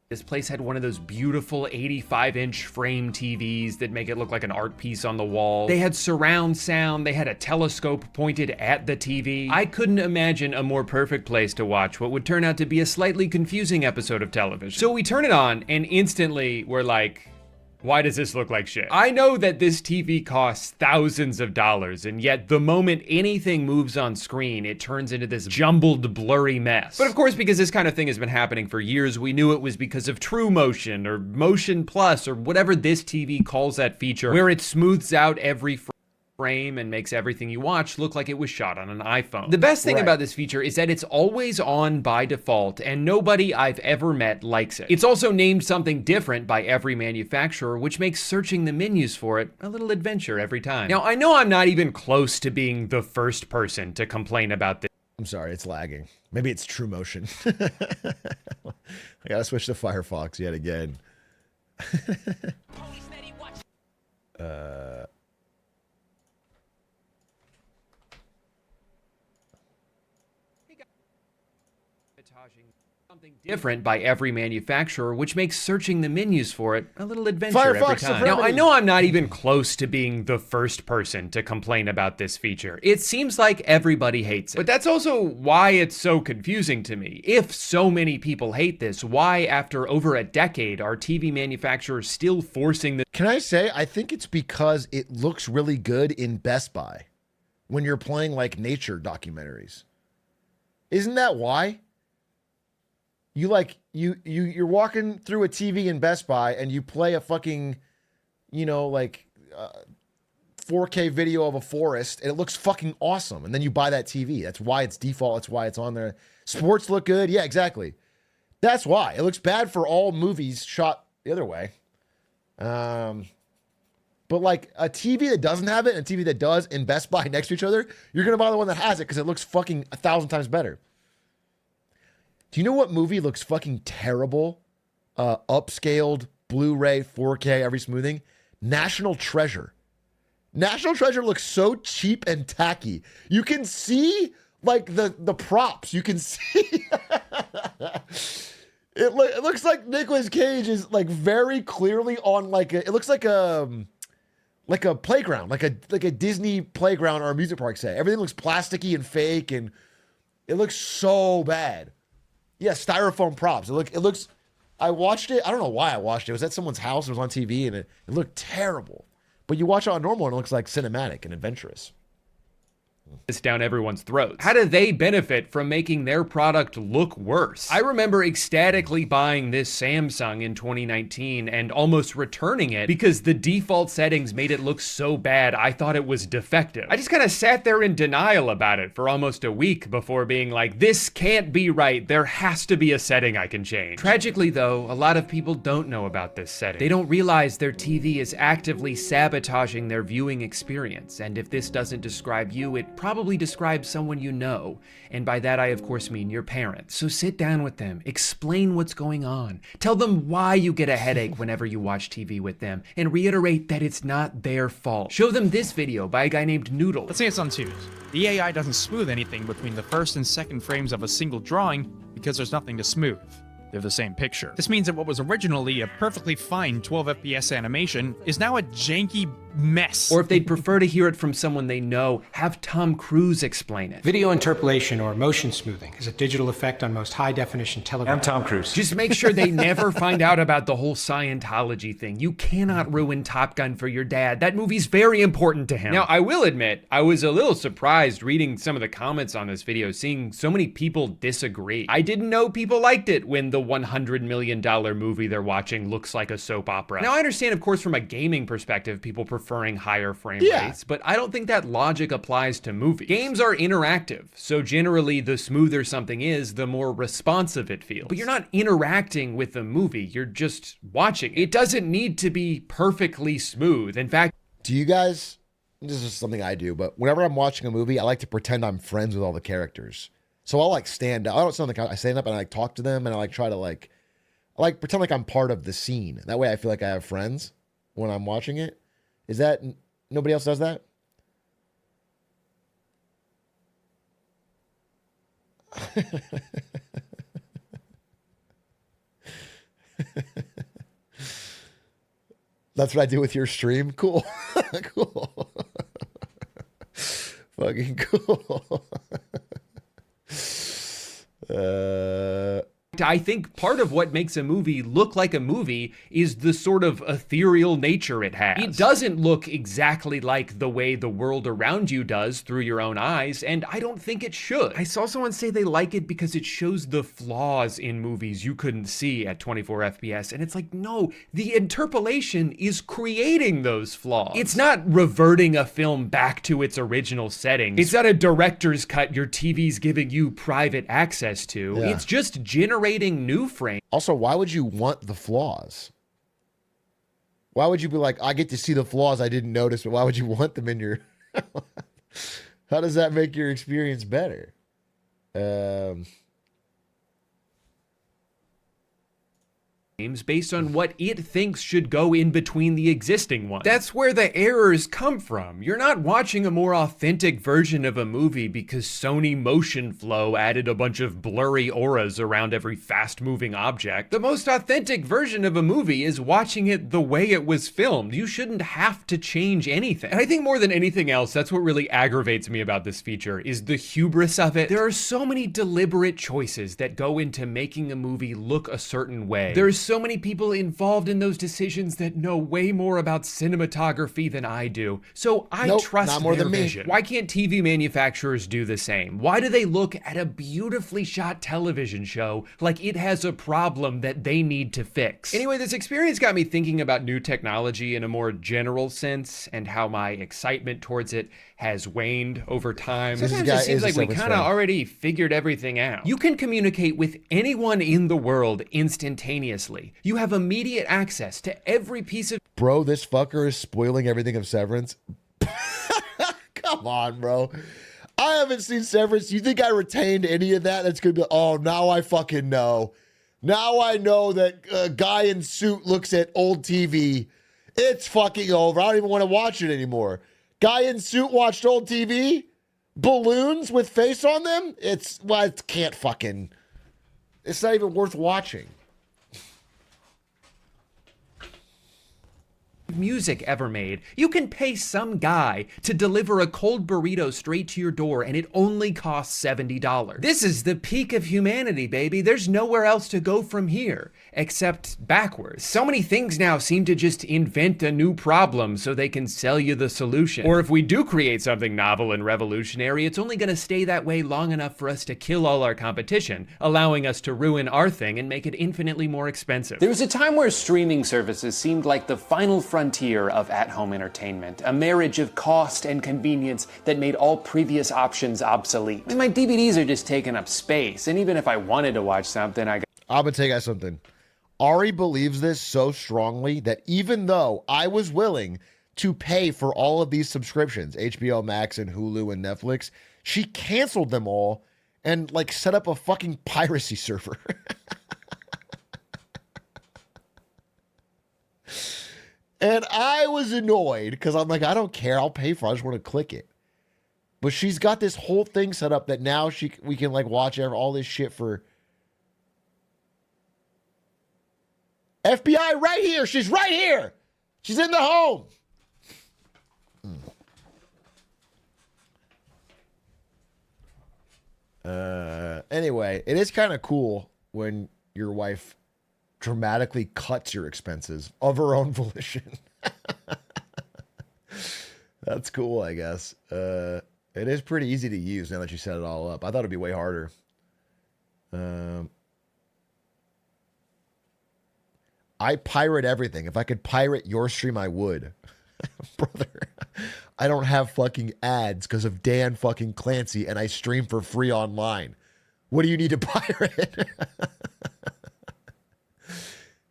This place had one of those beautiful 85-inch frame TVs that make it look like an art piece on the wall. They had surround sound. They had a telescope pointed at the TV. I couldn't imagine a more perfect place to watch what would turn out to be a slightly confusing episode of television. So we turn it on, and instantly we're like, why does this look like shit? I know that this TV costs thousands of dollars, and yet the moment anything moves on screen, it turns into this jumbled, blurry mess. But of course, because this kind of thing has been happening for years, we knew it was because of True Motion, or Motion Plus, or whatever this TV calls that feature, where it smooths out every frame and makes everything you watch look like it was shot on an iPhone. The best thing about this feature is that it's always on by default, and nobody I've ever met likes it. It's also named something different by every manufacturer, which makes searching the menus for it a little adventure every time. Now, I know I'm not even close to being the first person to complain about this. I'm sorry, it's lagging. Maybe it's True Motion. I gotta switch to Firefox yet again. Something different by every manufacturer, which makes searching the menus for it a little adventure every time. Now, I know I'm not even close to being the first person to complain about this feature. It seems like everybody hates it. But that's also why it's so confusing to me. If so many people hate this, why, after over a decade, are TV manufacturers still forcing the... Can I say, I think it's because it looks really good in Best Buy when you're playing like nature documentaries. Isn't that why? You're walking through a TV in Best Buy and you play a fucking, 4K video of a forest and it looks fucking awesome. And then you buy that TV. That's why it's default. That's why it's on there. Sports look good. Yeah, exactly. That's why. It looks bad for all movies shot the other way. But like a TV that doesn't have it and a TV that does in Best Buy next to each other, you're going to buy the one that has it because it looks fucking 1,000 times better. Do you know what movie looks fucking terrible? Upscaled, Blu-ray, 4K, every smoothing? National Treasure. National Treasure looks so cheap and tacky. You can see like the props. You can see it looks like Nicolas Cage is like very clearly on like it looks like a playground, like a Disney playground or a music park set. Everything looks plasticky and fake and it looks so bad. Yeah, styrofoam props. It looks. I watched it. I don't know why I watched it. It was at someone's house. It was on TV, and it looked terrible. But you watch it on normal, and it looks like cinematic and adventurous. This down everyone's throats. How do they benefit from making their product look worse? I remember ecstatically buying this Samsung in 2019 and almost returning it because the default settings made it look so bad I thought it was defective. I just kind of sat there in denial about it for almost a week before being like, this can't be right. There has to be a setting I can change. Tragically though, a lot of people don't know about this setting. They don't realize their TV is actively sabotaging their viewing experience, and if this doesn't describe you, it probably describes someone you know, and by that I of course mean your parents. So sit down with them, explain what's going on, tell them why you get a headache whenever you watch TV with them, and reiterate that it's not their fault. Show them this video by a guy named Noodle. Let's say it's on twos. The AI doesn't smooth anything between the first and second frames of a single drawing because there's nothing to smooth. They're the same picture. This means that what was originally a perfectly fine 12 FPS animation is now a janky mess. Or if they'd prefer to hear it from someone they know, have Tom Cruise explain it. Video interpolation, or motion smoothing, is a digital effect on most high-definition television. I'm Tom Cruise. Just make sure they never find out about the whole Scientology thing. You cannot ruin Top Gun for your dad. That movie's very important to him. Now, I will admit, I was a little surprised reading some of the comments on this video, seeing so many people disagree. I didn't know people liked it when the $100 million movie they're watching looks like a soap opera. Now, I understand, of course, from a gaming perspective, people preferring higher frame rates, but I don't think that logic applies to movies. Games are interactive, so generally the smoother something is, the more responsive it feels. But you're not interacting with the movie, you're just watching. It doesn't need to be perfectly smooth. In fact, do you guys, this is something I do, but whenever I'm watching a movie, I like to pretend I'm friends with all the characters. So I'll like stand up. I don't sound like I stand up and I like talk to them and I like try to I like pretend like I'm part of the scene. That way I feel like I have friends when I'm watching it. Is that, nobody else does that? That's what I do with your stream? Cool. Cool. Fucking cool. I think part of what makes a movie look like a movie is the sort of ethereal nature it has. It doesn't look exactly like the way the world around you does through your own eyes, and I don't think it should. I saw someone say they like it because it shows the flaws in movies you couldn't see at 24 FPS, and it's like, no, the interpolation is creating those flaws. It's not reverting a film back to its original settings. It's not a director's cut your TV's giving you private access to. Yeah. It's just generating new frames. Also, why would you want the flaws? Why would you be like, I get to see the flaws I didn't notice, but why would you want them in your... How does that make your experience better? Based on what it thinks should go in between the existing ones. That's where the errors come from. You're not watching a more authentic version of a movie because Sony Motion Flow added a bunch of blurry auras around every fast-moving object. The most authentic version of a movie is watching it the way it was filmed. You shouldn't have to change anything. And I think more than anything else, that's what really aggravates me about this feature, is the hubris of it. There are so many deliberate choices that go into making a movie look a certain way. There's so many people involved in those decisions that know way more about cinematography than I do. So I trust not more their than me. vision. Why can't TV manufacturers do the same? Why do they look at a beautifully shot television show like it has a problem that they need to fix? Anyway, this experience got me thinking about new technology in a more general sense and how my excitement towards it has waned over time. Sometimes it seems like we kind of already figured everything out. You can communicate with anyone in the world instantaneously. You have immediate access to every piece of... Bro, this fucker is spoiling everything of Severance. Come on, bro. I haven't seen Severance. You think I retained any of that? That's going to be, oh, now I fucking know. Now I know that a guy in suit looks at old TV. It's fucking over. I don't even want to watch it anymore. Guy in suit watched old TV? Balloons with face on them? Well, it can't fucking... It's not even worth watching. music ever made. You can pay some guy to deliver a cold burrito straight to your door and it only costs $70. This is the peak of humanity, baby. There's nowhere else to go from here except backwards. So many things now seem to just invent a new problem so they can sell you the solution. Or if we do create something novel and revolutionary, it's only gonna stay that way long enough for us to kill all our competition, allowing us to ruin our thing and make it infinitely more expensive. There was a time where streaming services seemed like the final frontier of at-home entertainment, a marriage of cost and convenience that made all previous options obsolete. I mean, my DVDs are just taking up space, and even if I wanted to watch something, I'm gonna tell you guys something. Ari believes this so strongly that even though I was willing to pay for all of these subscriptions, HBO Max and Hulu and Netflix, she canceled them all and like set up a fucking piracy server. And I was annoyed because I'm like, I don't care. I'll pay for it. I just want to click it. But she's got this whole thing set up that now we can like watch all this shit for FBI right here. She's right here. She's in the home. Anyway, it is kind of cool when your wife dramatically cuts your expenses of her own volition. That's cool, I guess. It is pretty easy to use now that you set it all up. I thought it'd be way harder. I pirate everything. If I could pirate your stream, I would. Brother, I don't have fucking ads because of Dan fucking Clancy, and I stream for free online. What do you need to pirate?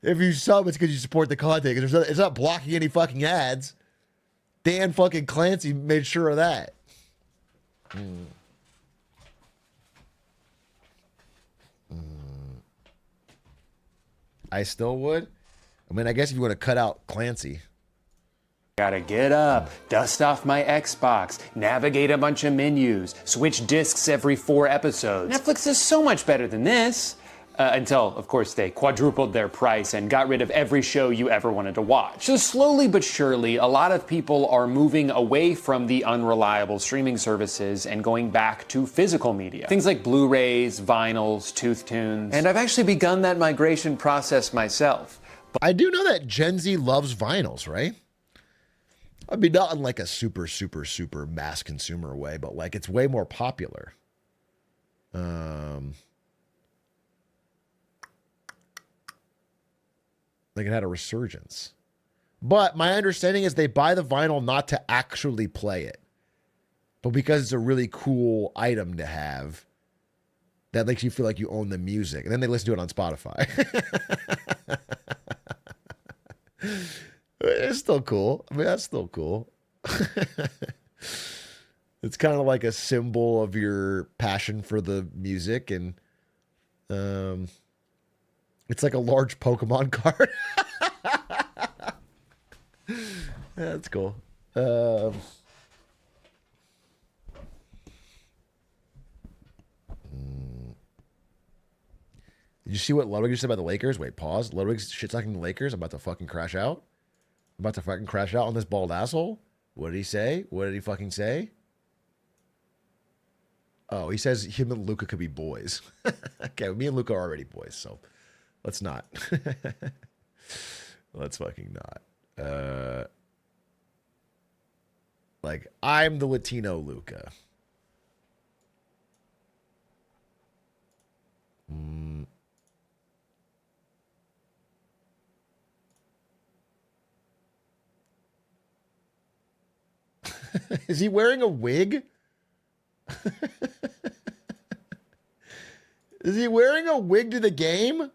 If you sub, it's because you support the content. It's not blocking any fucking ads. Dan fucking Clancy made sure of that. I still would. I mean, I guess if you want to cut out Clancy. Gotta get up, dust off my Xbox, navigate a bunch of menus, switch discs every 4 episodes. Netflix is so much better than this. Until, of course, they quadrupled their price and got rid of every show you ever wanted to watch. So slowly but surely, a lot of people are moving away from the unreliable streaming services and going back to physical media. Things like Blu-rays, vinyls, tooth tunes. And I've actually begun that migration process myself. I do know that Gen Z loves vinyls, right? I mean, not in like a super mass consumer way, but like it's way more popular. Like it had a resurgence. But my understanding is they buy the vinyl not to actually play it, but because it's a really cool item to have that makes you feel like you own the music. And then they listen to it on Spotify. It's still cool. I mean, that's still cool. It's kind of like a symbol of your passion for the music. And it's like a large Pokemon card. Yeah, that's cool. Did you see what Ludwig just said about the Lakers? Wait, pause. Ludwig's shit-talking the Lakers. I'm about to fucking crash out. I'm about to fucking crash out on this bald asshole. What did he say? What did he fucking say? Oh, he says him and Luca could be boys. Okay, well, me and Luca are already boys, so let's not. Let's fucking not. Like, I'm the Latino Luca. Is he wearing a wig? Is he wearing a wig to the game?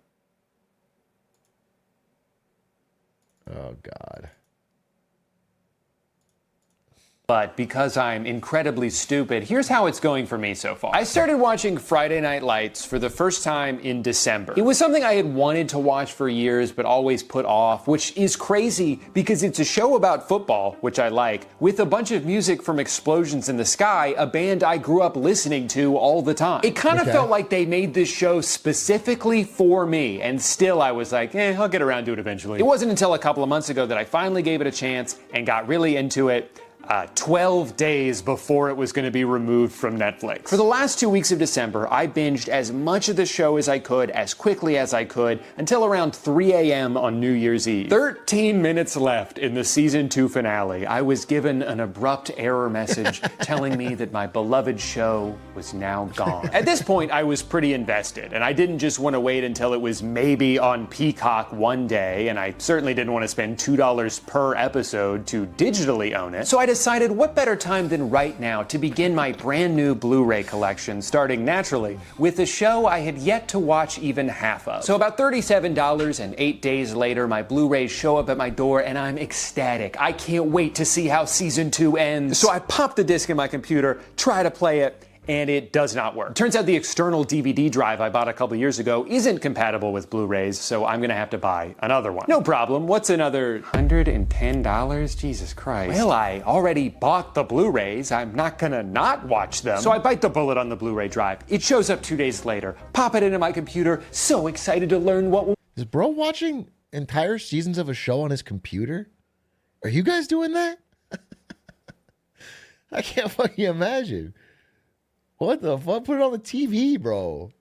Oh, God. But because I'm incredibly stupid, here's how it's going for me so far. I started watching Friday Night Lights for the first time in December. It was something I had wanted to watch for years, but always put off, which is crazy because it's a show about football, which I like, with a bunch of music from Explosions in the Sky, a band I grew up listening to all the time. It kind of felt like they made this show specifically for me, and still I was like, I'll get around to it eventually. It wasn't until a couple of months ago that I finally gave it a chance and got really into it. 12 days before it was going to be removed from Netflix. For the last 2 weeks of December, I binged as much of the show as I could, as quickly as I could, until around 3 a.m. on New Year's Eve. 13 minutes left in the season 2 finale. I was given an abrupt error message telling me that my beloved show was now gone. At this point, I was pretty invested, and I didn't just want to wait until it was maybe on Peacock one day, and I certainly didn't want to spend $2 per episode to digitally own it. So I decided what better time than right now to begin my brand new Blu-ray collection, starting naturally with a show I had yet to watch even half of. So about $37 and 8 days later, my Blu-rays show up at my door and I'm ecstatic. I can't wait to see how season 2 ends. So I pop the disc in my computer, try to play it, and it does not work. Turns out the external DVD drive I bought a couple years ago isn't compatible with Blu-rays, so I'm gonna have to buy another one. No problem, what's another $110? Jesus Christ. Well, I already bought the Blu-rays, I'm not gonna not watch them. So I bite the bullet on the Blu-ray drive. It shows up 2 days later, pop it into my computer, so excited to learn what... Is bro watching entire seasons of a show on his computer? Are you guys doing that? I can't fucking imagine. What the fuck? Put it on the TV, bro.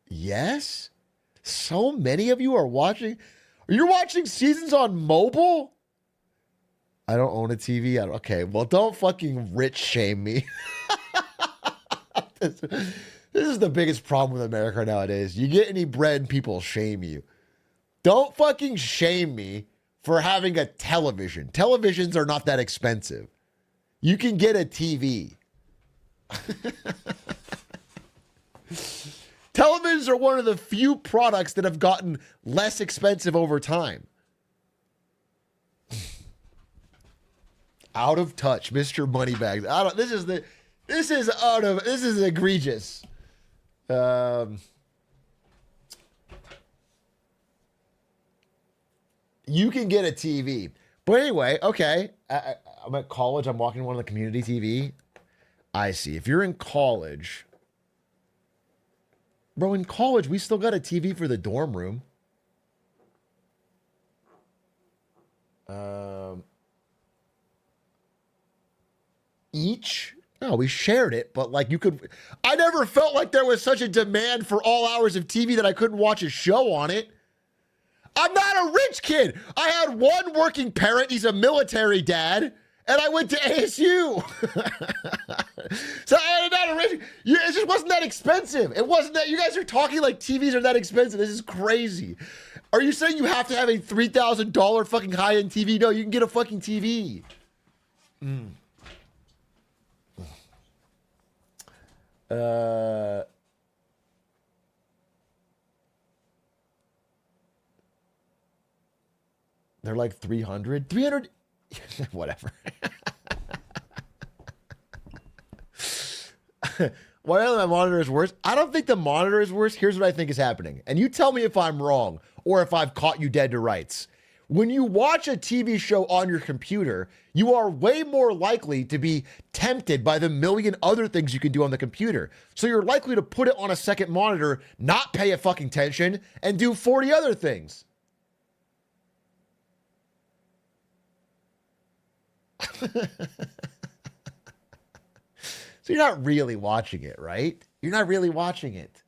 Yes? So many of you are watching? You're watching seasons on mobile? I don't own a TV. Okay, well, don't fucking rich shame me. This is the biggest problem with America nowadays. You get any bread, people shame you. Don't fucking shame me for having a television. Televisions are not that expensive. You can get a TV. Televisions are one of the few products that have gotten less expensive over time. Out of touch, Mr. Moneybags. This is egregious. You can get a TV. But anyway, okay. I'm at college. I'm walking to one of the community TV. I see. If you're in college, Bro, in college, we still got a TV for the dorm room. Each? No, we shared it, but like you could. I never felt like there was such a demand for all hours of TV that I couldn't watch a show on it. I'm not a rich kid. I had one working parent. He's a military dad. And I went to ASU. So I'm not a rich. It just wasn't that expensive. It wasn't that. You guys are talking like TVs are that expensive. This is crazy. Are you saying you have to have a $3,000 fucking high-end TV? No, you can get a fucking TV. They're like 300. 300. Whatever. Why are my monitors worse? I don't think the monitor is worse. Here's what I think is happening. And you tell me if I'm wrong or if I've caught you dead to rights. When you watch a TV show on your computer, you are way more likely to be tempted by the million other things you can do on the computer. So you're likely to put it on a second monitor, not pay a fucking attention, and do 40 other things. So you're not really watching it, right? You're not really watching it.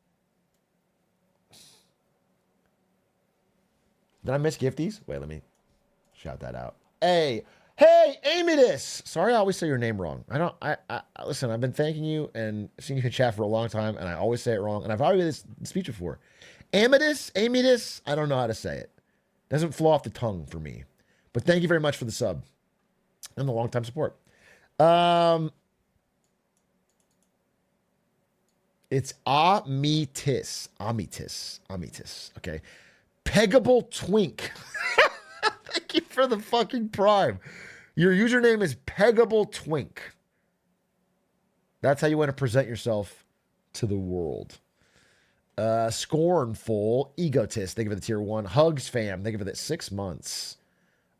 Did I miss Gifties? Wait, let me shout that out. Hey, Amidus! Sorry, I always say your name wrong. I listen, I've been thanking you and seeing you in chat for a long time, and I always say it wrong, and I've already made this speech before. Amidus, I don't know how to say it. Doesn't flow off the tongue for me. But thank you very much for the sub and the long-time support. It's Amitis. Okay. Peggable Twink. Thank you for the fucking prime. Your username is Peggable Twink. That's how you want to present yourself to the world. Scornful Egotist. Thank you for the tier 1. Hugs Fam. Thank you for the 6 months.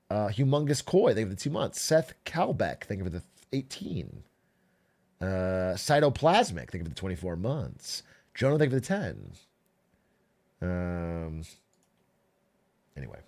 Humongous Koi. Thank you for the 2 months. Seth Calbeck. Thank you for the 18. Cytoplasmic, thank you for the 24 months. Jonah, thank you for the 10. Anyway,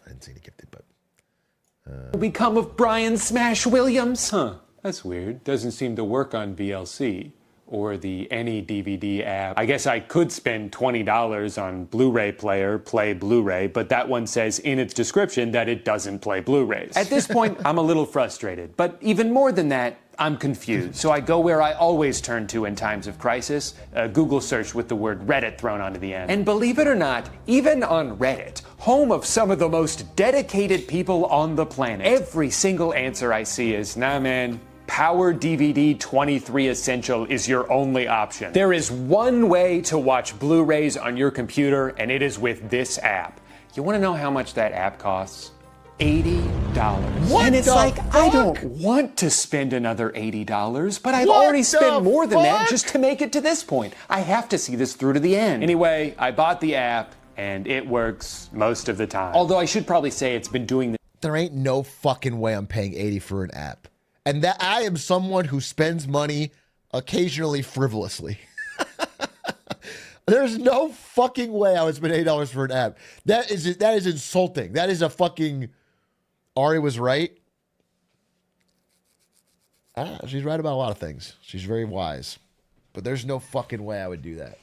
I didn't see any gifted, but Become of Brian Smash Williams? Huh, that's weird. Doesn't seem to work on VLC or the Any DVD app. I guess I could spend $20 on Blu-ray player, play Blu-ray, but that one says in its description that it doesn't play Blu-rays. At this point, I'm a little frustrated, but even more than that, I'm confused. So I go where I always turn to in times of crisis, a Google search with the word Reddit thrown onto the end. And believe it or not, even on Reddit, home of some of the most dedicated people on the planet, every single answer I see is, nah man, Power DVD 23 Essential is your only option. There is one way to watch Blu-rays on your computer, and it is with this app. You want to know how much that app costs? $80. What and it's the like, fuck? I don't want to spend another $80, but I've already spent more than that just to make it to this point. I have to see this through to the end. Anyway, I bought the app, and it works most of the time. Although I should probably say it's been doing this. there ain't no fucking way I'm paying 80 for an app. And that I am someone who spends money occasionally frivolously. There's no fucking way I would spend $8 for an app. That is insulting. That is a fucking... Ari was right. She's right about a lot of things. She's very wise. But there's no fucking way I would do that.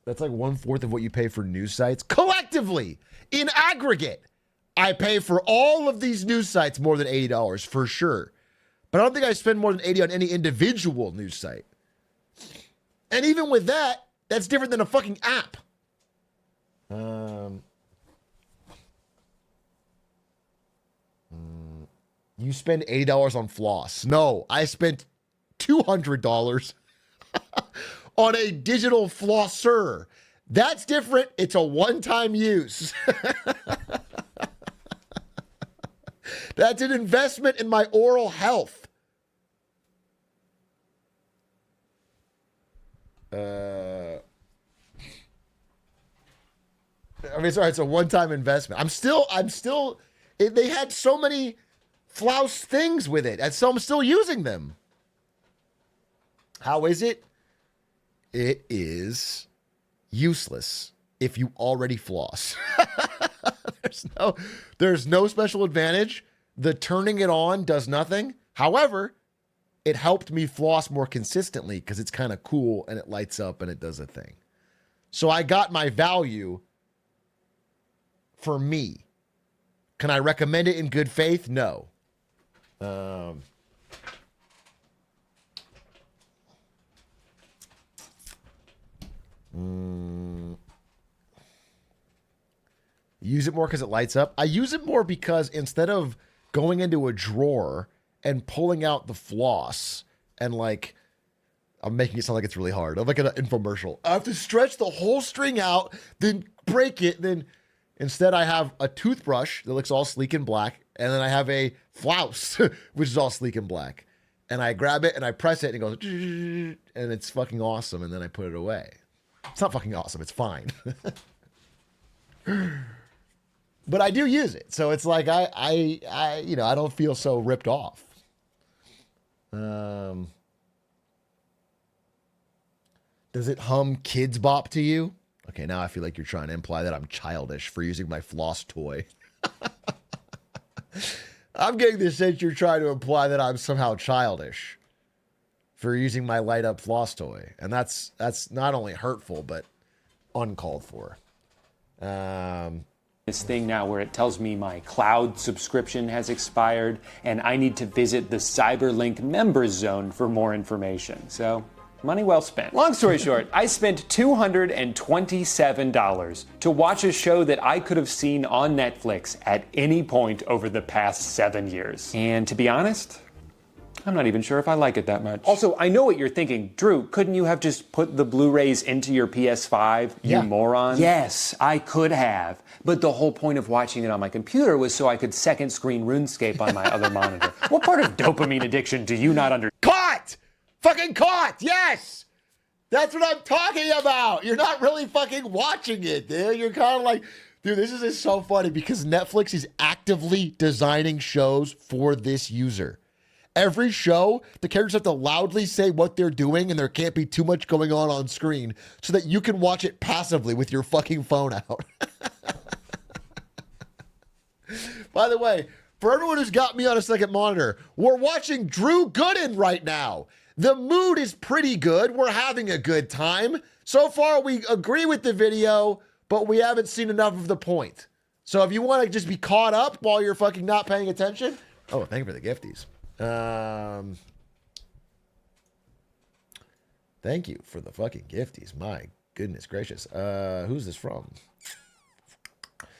That's like 1/4 of what you pay for news sites. Collectively, in aggregate, I pay for all of these news sites more than $80 for sure. But I don't think I spend more than $80 on any individual news site. And even with that, that's different than a fucking app. You spend $80 on floss. No, I spent $200 on a digital flosser. That's different. It's a one-time use. That's an investment in my oral health. I mean, sorry, it's a one-time investment. I'm still, they had so many flouse things with it. And so I'm still using them. How is it? It is useless if you already floss. There's no special advantage. The turning it on does nothing. However, it helped me floss more consistently because it's kind of cool and it lights up and it does a thing. So I got my value for me. Can I recommend it in good faith? No. Use it more because it lights up. I use it more because instead of going into a drawer and pulling out the floss and like, I'm making it sound like it's really hard. I'm like an infomercial. I have to stretch the whole string out, then break it. Then instead I have a toothbrush that looks all sleek and black. And then I have a flouse, which is all sleek and black. And I grab it and I press it and it goes, and it's fucking awesome. And then I put it away. It's not fucking awesome. It's fine. But I do use it. So it's like, I don't feel so ripped off. Does it hum Kids Bop to you? Okay, now I feel like you're trying to imply that I'm childish for using my floss toy. I'm getting the sense you're trying to imply that I'm somehow childish for using my light up floss toy. And that's not only hurtful, but uncalled for. This thing now where it tells me my cloud subscription has expired and I need to visit the Cyberlink members zone for more information. So, money well spent. Long story short, I spent $227 to watch a show that I could have seen on Netflix at any point over the past 7 years. And to be honest, I'm not even sure if I like it that much. Also, I know what you're thinking. Drew, couldn't you have just put the Blu-rays into your PS5, you moron? Yes, I could have. But the whole point of watching it on my computer was so I could second screen RuneScape on my other monitor. What part of dopamine addiction do you not understand? Caught! Fucking caught! Yes! That's what I'm talking about! You're not really fucking watching it, dude. You're kind of like, dude, this is so funny because Netflix is actively designing shows for this user. Every show, the characters have to loudly say what they're doing and there can't be too much going on screen so that you can watch it passively with your fucking phone out. By the way, for everyone who's got me on a second monitor, we're watching Drew Gooden right now. The mood is pretty good. We're having a good time. So far, we agree with the video, but we haven't seen enough of the point. So if you want to just be caught up while you're fucking not paying attention. Oh, thank you for the gifties. Thank you for the fucking gifties. My goodness gracious. Who's this from?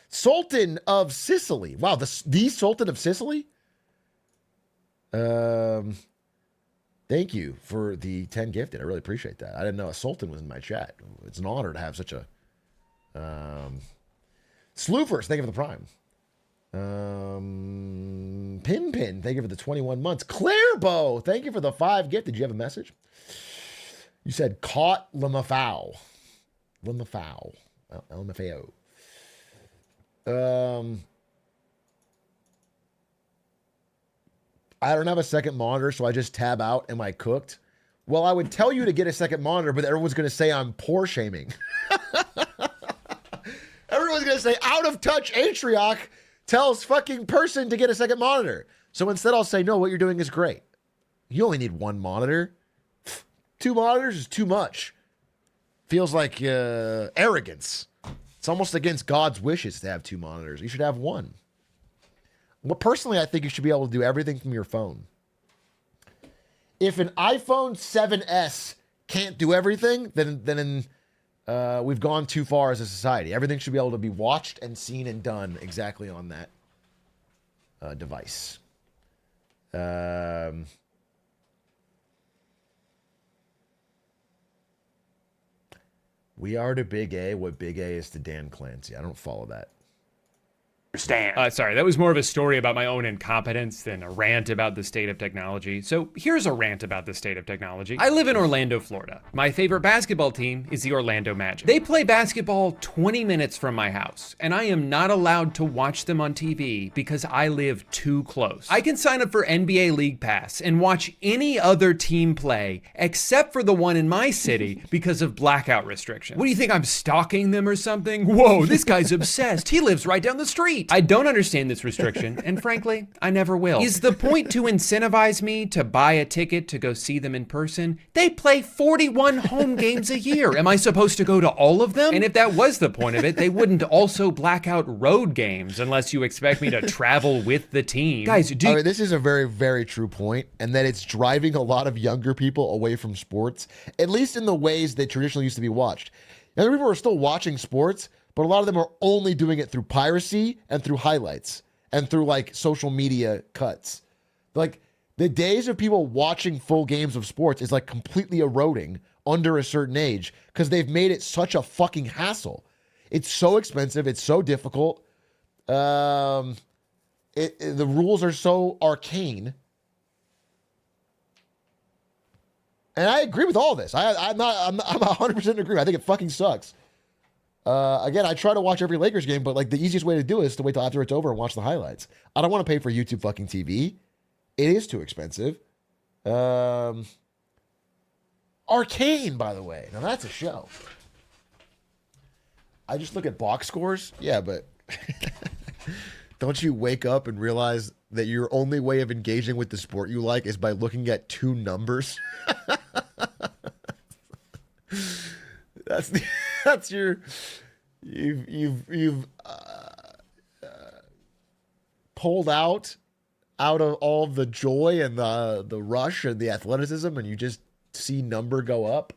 Sultan of Sicily. Wow, the Sultan of Sicily? Thank you for the 10 gifted. I really appreciate that. I didn't know a Sultan was in my chat. It's an honor to have such a Sloofers, thank you for the prime. Pin, thank you for the 21 months. Clairbo, thank you for the 5 gift. Did you have a message? You said caught LMFAO. LMFAO. LMFAO. I don't have a second monitor, so I just tab out. Am I cooked? Well, I would tell you to get a second monitor, but everyone's going to say I'm poor shaming. Everyone's going to say out of touch Atrioc tells fucking person to get a second monitor. So instead I'll say, no, what you're doing is great. You only need one monitor. 2 monitors is too much. Feels like arrogance. It's almost against God's wishes to have 2 monitors. You should have 1. Well, personally, I think you should be able to do everything from your phone. If an iPhone 7S can't do everything, then we've gone too far as a society. Everything should be able to be watched and seen and done exactly on that device. We are to Big A what Big A is to Dan Clancy. I don't follow that. understand. Sorry, that was more of a story about my own incompetence than a rant about the state of technology. So here's a rant about the state of technology. I live in Orlando, Florida. My favorite basketball team is the Orlando Magic. They play basketball 20 minutes from my house, and I am not allowed to watch them on TV because I live too close. I can sign up for NBA League Pass and watch any other team play except for the one in my city because of blackout restrictions. What do you think, I'm stalking them or something? Whoa, this guy's obsessed. He lives right down the street. I don't understand this restriction, and frankly, I never will. Is the point to incentivize me to buy a ticket to go see them in person? They play 41 home games a year. Am I supposed to go to all of them? And if that was the point of it, they wouldn't also black out road games unless you expect me to travel with the team. Guys, this is a very, very true point, and that it's driving a lot of younger people away from sports, at least in the ways that traditionally used to be watched. Now, people are still watching sports, but a lot of them are only doing it through piracy and through highlights and through like social media cuts. Like the days of people watching full games of sports is like completely eroding under a certain age because they've made it such a fucking hassle. It's so expensive. It's so difficult. The rules are so arcane. And I agree with all this. I'm 100% agree. I think it fucking sucks. Again, I try to watch every Lakers game, but like the easiest way to do it is to wait till after it's over and watch the highlights. I don't want to pay for YouTube fucking TV. It is too expensive. Arcane, by the way. Now that's a show. I just look at box scores. Yeah, but don't you wake up and realize that your only way of engaging with the sport you like is by looking at two numbers? That's your you've pulled out of all the joy and the rush and the athleticism, and you just see number go up.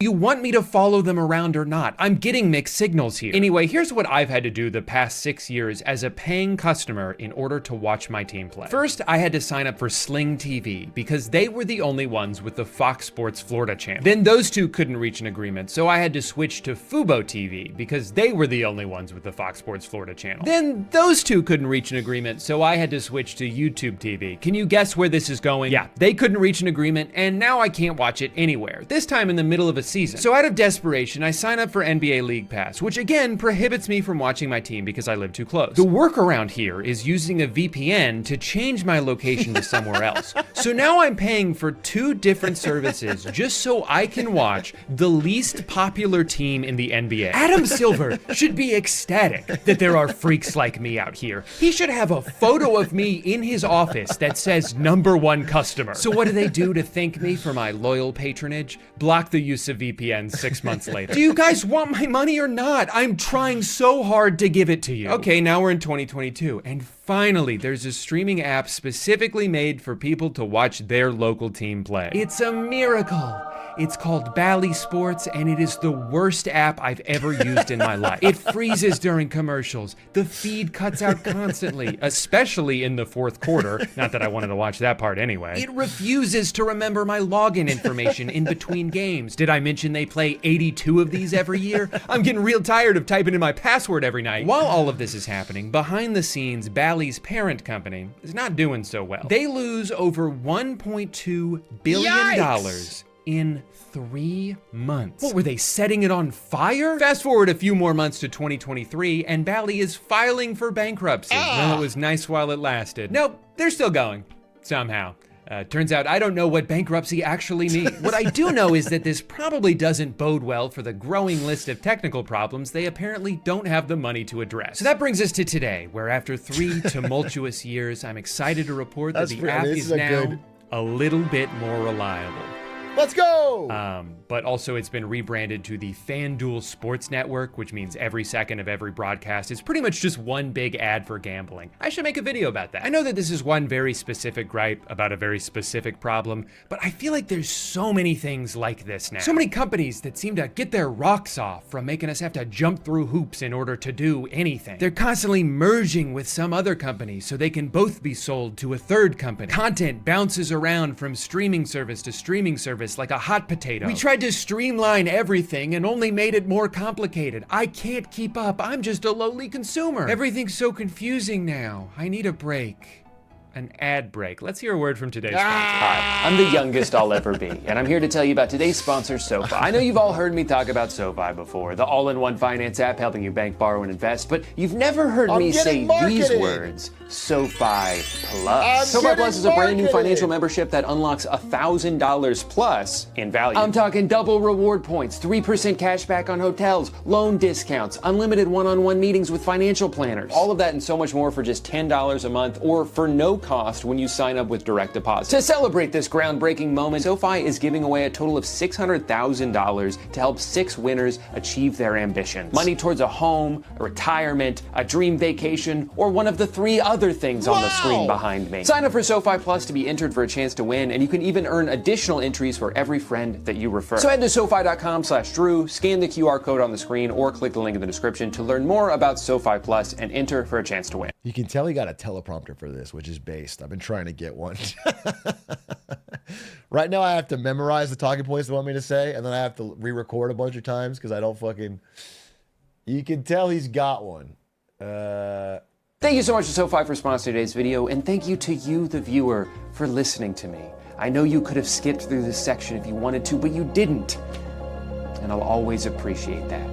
You want me to follow them around or not? I'm getting mixed signals here. Anyway, here's what I've had to do the past 6 years as a paying customer in order to watch my team play. First, I had to sign up for Sling TV because they were the only ones with the Fox Sports Florida channel. Then those two couldn't reach an agreement, so I had to switch to Fubo TV because they were the only ones with the Fox Sports Florida channel. Then those two couldn't reach an agreement, so I had to switch to YouTube TV. Can you guess where this is going? Yeah, they couldn't reach an agreement, and now I can't watch it anywhere. This time in the middle of a season. So out of desperation, I sign up for NBA League Pass, which again prohibits me from watching my team because I live too close. The workaround here is using a VPN to change my location to somewhere else. So now I'm paying for two different services just so I can watch the least popular team in the NBA. Adam Silver should be ecstatic that there are freaks like me out here. He should have a photo of me in his office that says #1 customer. So what do they do to thank me for my loyal patronage? Block the use of VPN 6 months later. Do you guys want my money or not? I'm trying so hard to give it to you. Okay, now we're in 2022, and finally, there's a streaming app specifically made for people to watch their local team play. It's a miracle. It's called Bally Sports, and it is the worst app I've ever used in my life. It freezes during commercials. The feed cuts out constantly, especially in the fourth quarter. Not that I wanted to watch that part anyway. It refuses to remember my login information in between games. Did I mention they play 82 of these every year? I'm getting real tired of typing in my password every night. While all of this is happening, behind the scenes, Bally's parent company is not doing so well. They lose over $1.2 billion in 3 months. What, were they setting it on fire? Fast forward a few more months to 2023, and Bally is filing for bankruptcy. Well, it was nice while it lasted. Nope, they're still going, somehow. Turns out I don't know what bankruptcy actually means. What I do know is that this probably doesn't bode well for the growing list of technical problems they apparently don't have the money to address. So that brings us to today, where after 3 tumultuous years, I'm excited to report that the app is now a little bit more reliable. Let's go! But also it's been rebranded to the FanDuel Sports Network, which means every second of every broadcast is pretty much just one big ad for gambling. I should make a video about that. I know that this is one very specific gripe about a very specific problem, but I feel like there's so many things like this now. So many companies that seem to get their rocks off from making us have to jump through hoops in order to do anything. They're constantly merging with some other company so they can both be sold to a third company. Content bounces around from streaming service to streaming service like a hot hot potato. We tried to streamline everything and only made it more complicated. I can't keep up. I'm just a lowly consumer. Everything's so confusing now. I need a break. An ad break. Let's hear a word from today's sponsor. Hi, I'm the youngest I'll ever be, and I'm here to tell you about today's sponsor, SoFi. I know you've all heard me talk about SoFi before, the all-in-one finance app helping you bank, borrow, and invest, but you've never heard me say these words, SoFi Plus. SoFi Plus is a brand new financial membership that unlocks $1,000 plus in value. I'm talking double reward points, 3% cash back on hotels, loan discounts, unlimited one-on-one meetings with financial planners. All of that and so much more for just $10 a month or for no cost when you sign up with direct deposit. To celebrate this groundbreaking moment, SoFi is giving away a total of $600,000 to help 6 winners achieve their ambitions. Money towards a home, a retirement, a dream vacation, or one of the 3 other things on the screen behind me. Sign up for SoFi Plus to be entered for a chance to win, and you can even earn additional entries for every friend that you refer. So head to SoFi.com/Drew, scan the QR code on the screen, or click the link in the description to learn more about SoFi Plus and enter for a chance to win. You can tell he got a teleprompter for this, which is based. I've been trying to get one. Right now I have to memorize the talking points they want me to say, and then I have to re-record a bunch of times because I don't fucking... You can tell he's got one. Thank you so much to SoFi for sponsoring today's video, and thank you to you, the viewer, for listening to me. I know you could have skipped through this section if you wanted to, but you didn't. And I'll always appreciate that.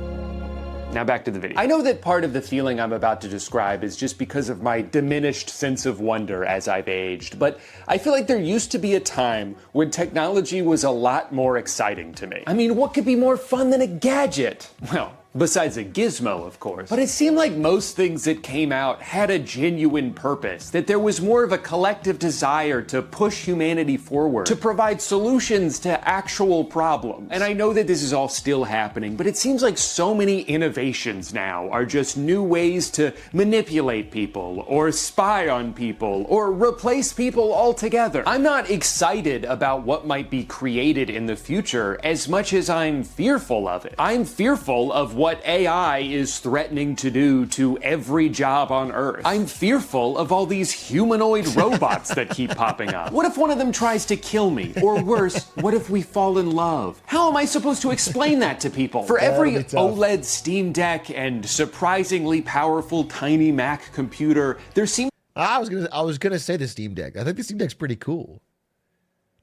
Now back to the video. I know that part of the feeling I'm about to describe is just because of my diminished sense of wonder as I've aged, but I feel like there used to be a time when technology was a lot more exciting to me. I mean, what could be more fun than a gadget? Well, besides a gizmo, of course. But it seemed like most things that came out had a genuine purpose, that there was more of a collective desire to push humanity forward, to provide solutions to actual problems. And I know that this is all still happening, but it seems like so many innovations now are just new ways to manipulate people, or spy on people, or replace people altogether. I'm not excited about what might be created in the future as much as I'm fearful of it. I'm fearful of what AI is threatening to do to every job on Earth. I'm fearful of all these humanoid robots that keep popping up. What if one of them tries to kill me? Or worse, what if we fall in love? How am I supposed to explain that to people? For every OLED Steam Deck and surprisingly powerful tiny Mac computer, there seems... I was gonna say the Steam Deck. I think the Steam Deck's pretty cool.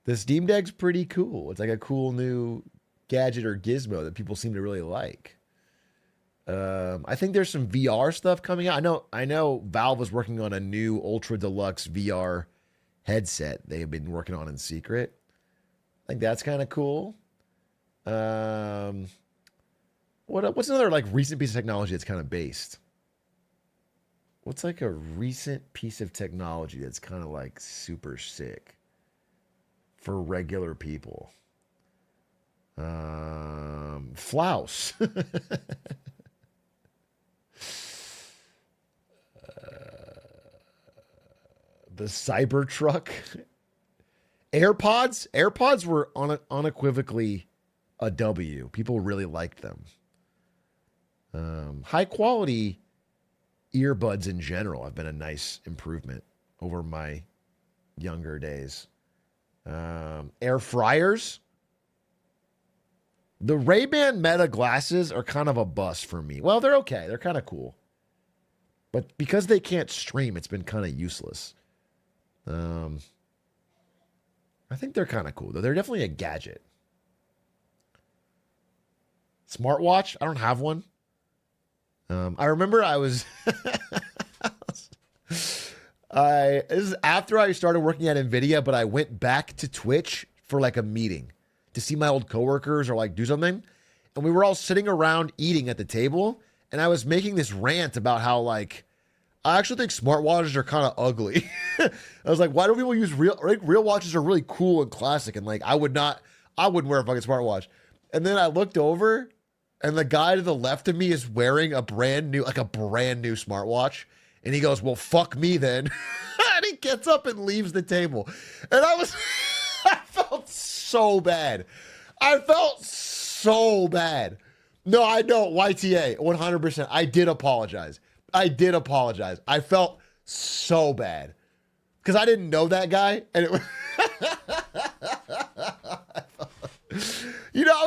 The Steam Deck's pretty cool. It's like a cool new gadget or gizmo that people seem to really like. I think there's some VR stuff coming out. I know Valve was working on a new ultra deluxe VR headset they have been working on in secret. I think that's kind of cool. What's another like recent piece of technology that's kind of based? What's like a recent piece of technology that's kind of like super sick for regular people? Flouse. The Cybertruck. AirPods were unequivocally a W. People really liked them. High quality earbuds in general have been a nice improvement over my younger days. Air fryers. The Ray-Ban Meta glasses are kind of a bust for me. Well, they're okay. They're kind of cool. But because they can't stream, it's been kind of useless. I think they're kind of cool, though. They're definitely a gadget. Smartwatch? I don't have one. I remember I was... this is after I started working at NVIDIA, but I went back to Twitch for like a meeting to see my old coworkers or like do something. And we were all sitting around eating at the table. And I was making this rant about how like, I actually think smartwatches are kind of ugly. I was like, why do people use real watches are really cool and classic. And like, I wouldn't wear a fucking smartwatch. And then I looked over and the guy to the left of me is wearing a brand new smartwatch. And he goes, well, fuck me then. And he gets up and leaves the table. And I felt so bad. No, I don't. YTA, 100%. I did apologize. I felt so bad because I didn't know that guy. And it was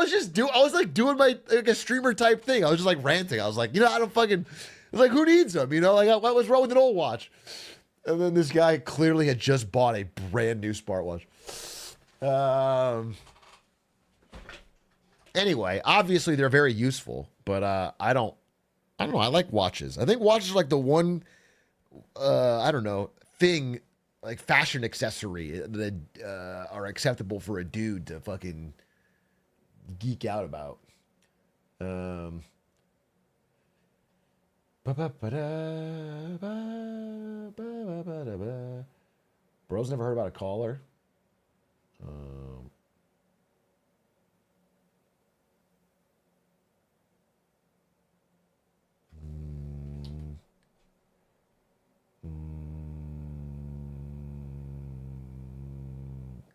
I was like doing my like a streamer type thing. I was just like ranting. I was like, I don't fucking. It's like, who needs them? Like what was wrong with an old watch? And then this guy clearly had just bought a brand new smartwatch. Anyway, obviously they're very useful, but I don't know. I like watches. I think watches are like the one, I don't know, thing, like fashion accessory that are acceptable for a dude to fucking geek out about. Bro's never heard about a caller.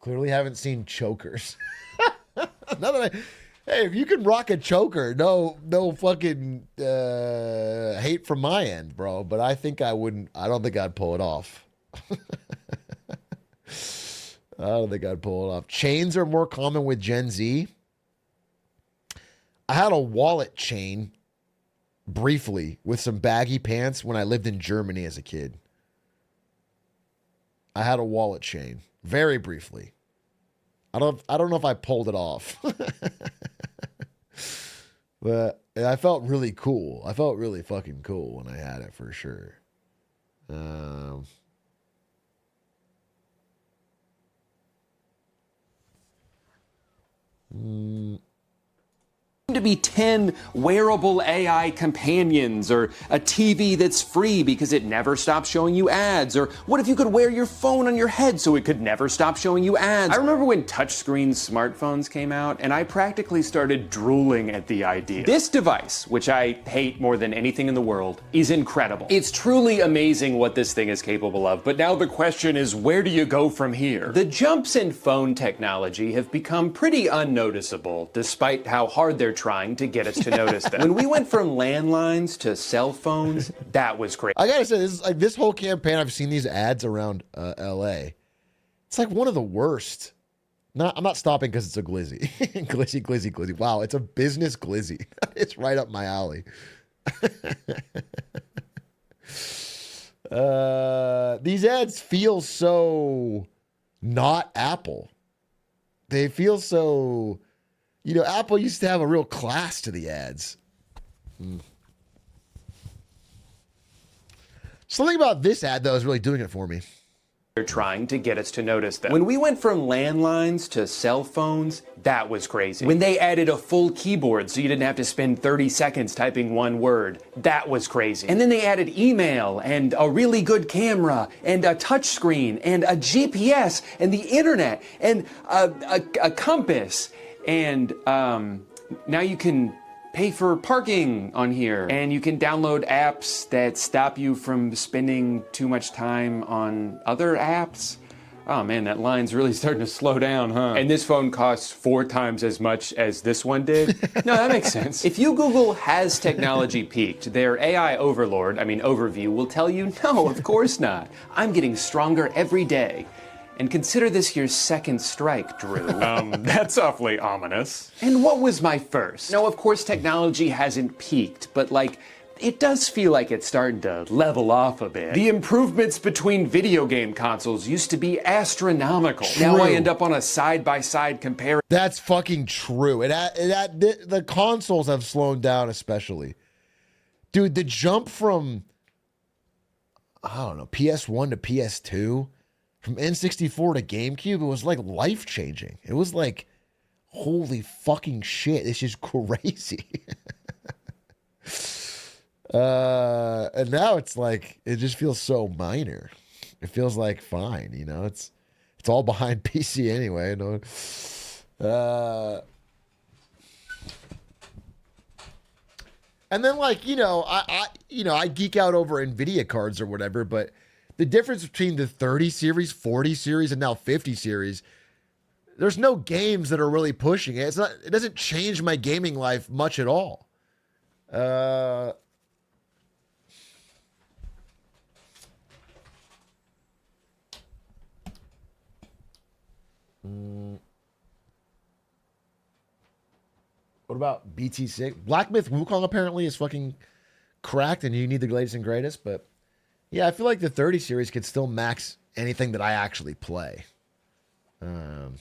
Clearly haven't seen chokers. Hey, if you can rock a choker, no fucking hate from my end, bro. But I think I wouldn't. I don't think I'd pull it off. I don't think I'd pull it off. Chains are more common with Gen Z. I had a wallet chain briefly with some baggy pants when I lived in Germany as a kid. I had a wallet chain very briefly. I don't know if I pulled it off. But I felt really cool. I felt really fucking cool when I had it for sure. To be 10 wearable AI companions, or a TV that's free because it never stops showing you ads, or what if you could wear your phone on your head so it could never stop showing you ads? I remember when touchscreen smartphones came out, and I practically started drooling at the idea. This device, which I hate more than anything in the world, is incredible. It's truly amazing what this thing is capable of, but now the question is, where do you go from here? The jumps in phone technology have become pretty unnoticeable, despite how hard they're trying to get us to notice them. When we went from landlines to cell phones, that was great. I gotta say, this is like this whole campaign. I've seen these ads around LA. It's like one of the worst. I'm not stopping because it's a glizzy. glizzy. Wow, it's a business glizzy. It's right up my alley. These ads feel so not Apple. They feel so. Apple used to have a real class to the ads. Something about this ad, though, is really doing it for me. They're trying to get us to notice them. When we went from landlines to cell phones, that was crazy. When they added a full keyboard so you didn't have to spend 30 seconds typing one word, that was crazy. And then they added email, and a really good camera, and a touch screen, and a GPS, and the internet, and a compass. And now you can pay for parking on here, and you can download apps that stop you from spending too much time on other apps. Oh man, that line's really starting to slow down, huh? And this phone costs 4 times as much as this one did? No, that makes sense. If you Google "has technology peaked," their AI overview will tell you, no, of course not. I'm getting stronger every day. And consider this your second strike, Drew. That's awfully ominous. And what was my first? No, of course technology hasn't peaked, but it does feel like it's starting to level off a bit. The improvements between video game consoles used to be astronomical. True. Now I end up on a side-by-side comparison. That's fucking true. The consoles have slowed down especially. Dude, the jump from, I don't know, PS1 to PS2, from N64 to GameCube, it was like life-changing. It was like, holy fucking shit, this is crazy. And now it's like, it just feels so minor. It feels like fine, it's all behind PC anyway. And then I geek out over NVIDIA cards or whatever, but the difference between the 30 series, 40 series, and now 50 series, there's no games that are really pushing it. It doesn't change my gaming life much at all. about BT6? Black Myth Wukong apparently is fucking cracked and you need the latest and greatest, but yeah, I feel like the 30 series could still max anything that I actually play. In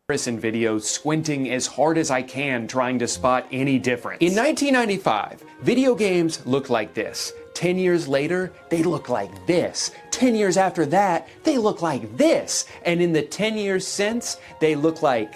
videos, squinting as hard as I can, trying to spot any difference. In 1995, video games looked like this. 10 years later, they look like this. 10 years after that, they look like this. And in the 10 years since, they look like,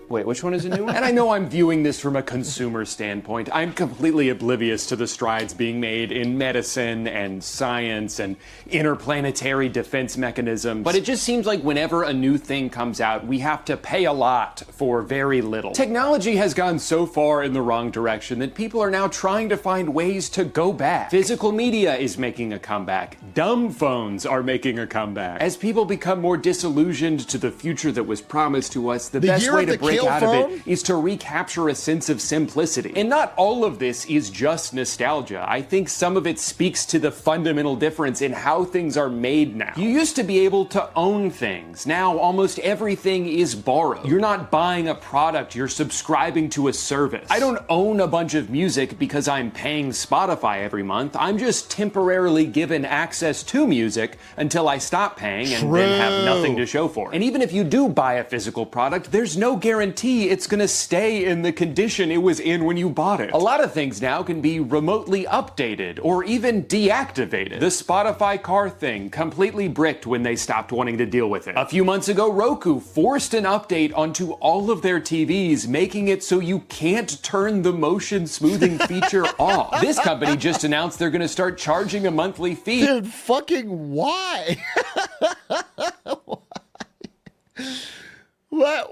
wait, which one is a new one? And I know I'm viewing this from a consumer standpoint. I'm completely oblivious to the strides being made in medicine and science and interplanetary defense mechanisms. But it just seems like whenever a new thing comes out, we have to pay a lot for very little. Technology has gone so far in the wrong direction that people are now trying to find ways to go back. Physical media is making a comeback. Dumb phones are making a comeback. As people become more disillusioned to the future that was promised to us, the best way to break out of it is to recapture a sense of simplicity. And not all of this is just nostalgia. I think some of it speaks to the fundamental difference in how things are made now. You used to be able to own things. Now almost everything is borrowed. You're not buying a product, you're subscribing to a service. I don't own a bunch of music because I'm paying Spotify every month. I'm just temporarily given access to music until I stop paying and then have nothing to show for it. And even if you do buy a physical product, there's no guarantee it's gonna stay in the condition it was in when you bought it. A lot of things now can be remotely updated or even deactivated. The Spotify car thing completely bricked when they stopped wanting to deal with it. A few months ago, Roku forced an update onto all of their TVs, making it so you can't turn the motion smoothing feature off. This company just announced they're gonna start charging a monthly fee. Dude, fucking why?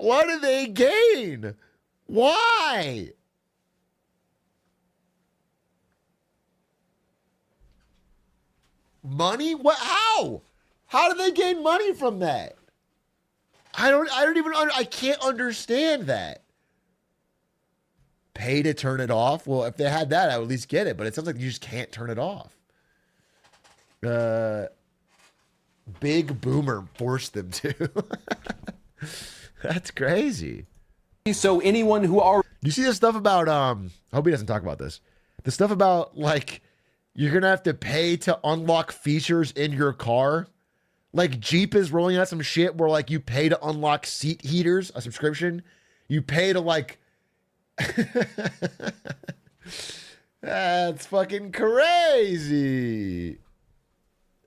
What do they gain? Why? Money? What? How? How do they gain money from that? I can't understand that. Pay to turn it off? Well, if they had that, I would at least get it, but it sounds like you just can't turn it off. Big Boomer forced them to. That's crazy. So anyone who already... You see this stuff about, I hope he doesn't talk about this. The stuff about, like, you're going to have to pay to unlock features in your car. Like, Jeep is rolling out some shit where, like, you pay to unlock seat heaters, a subscription. You pay to, like... That's fucking crazy.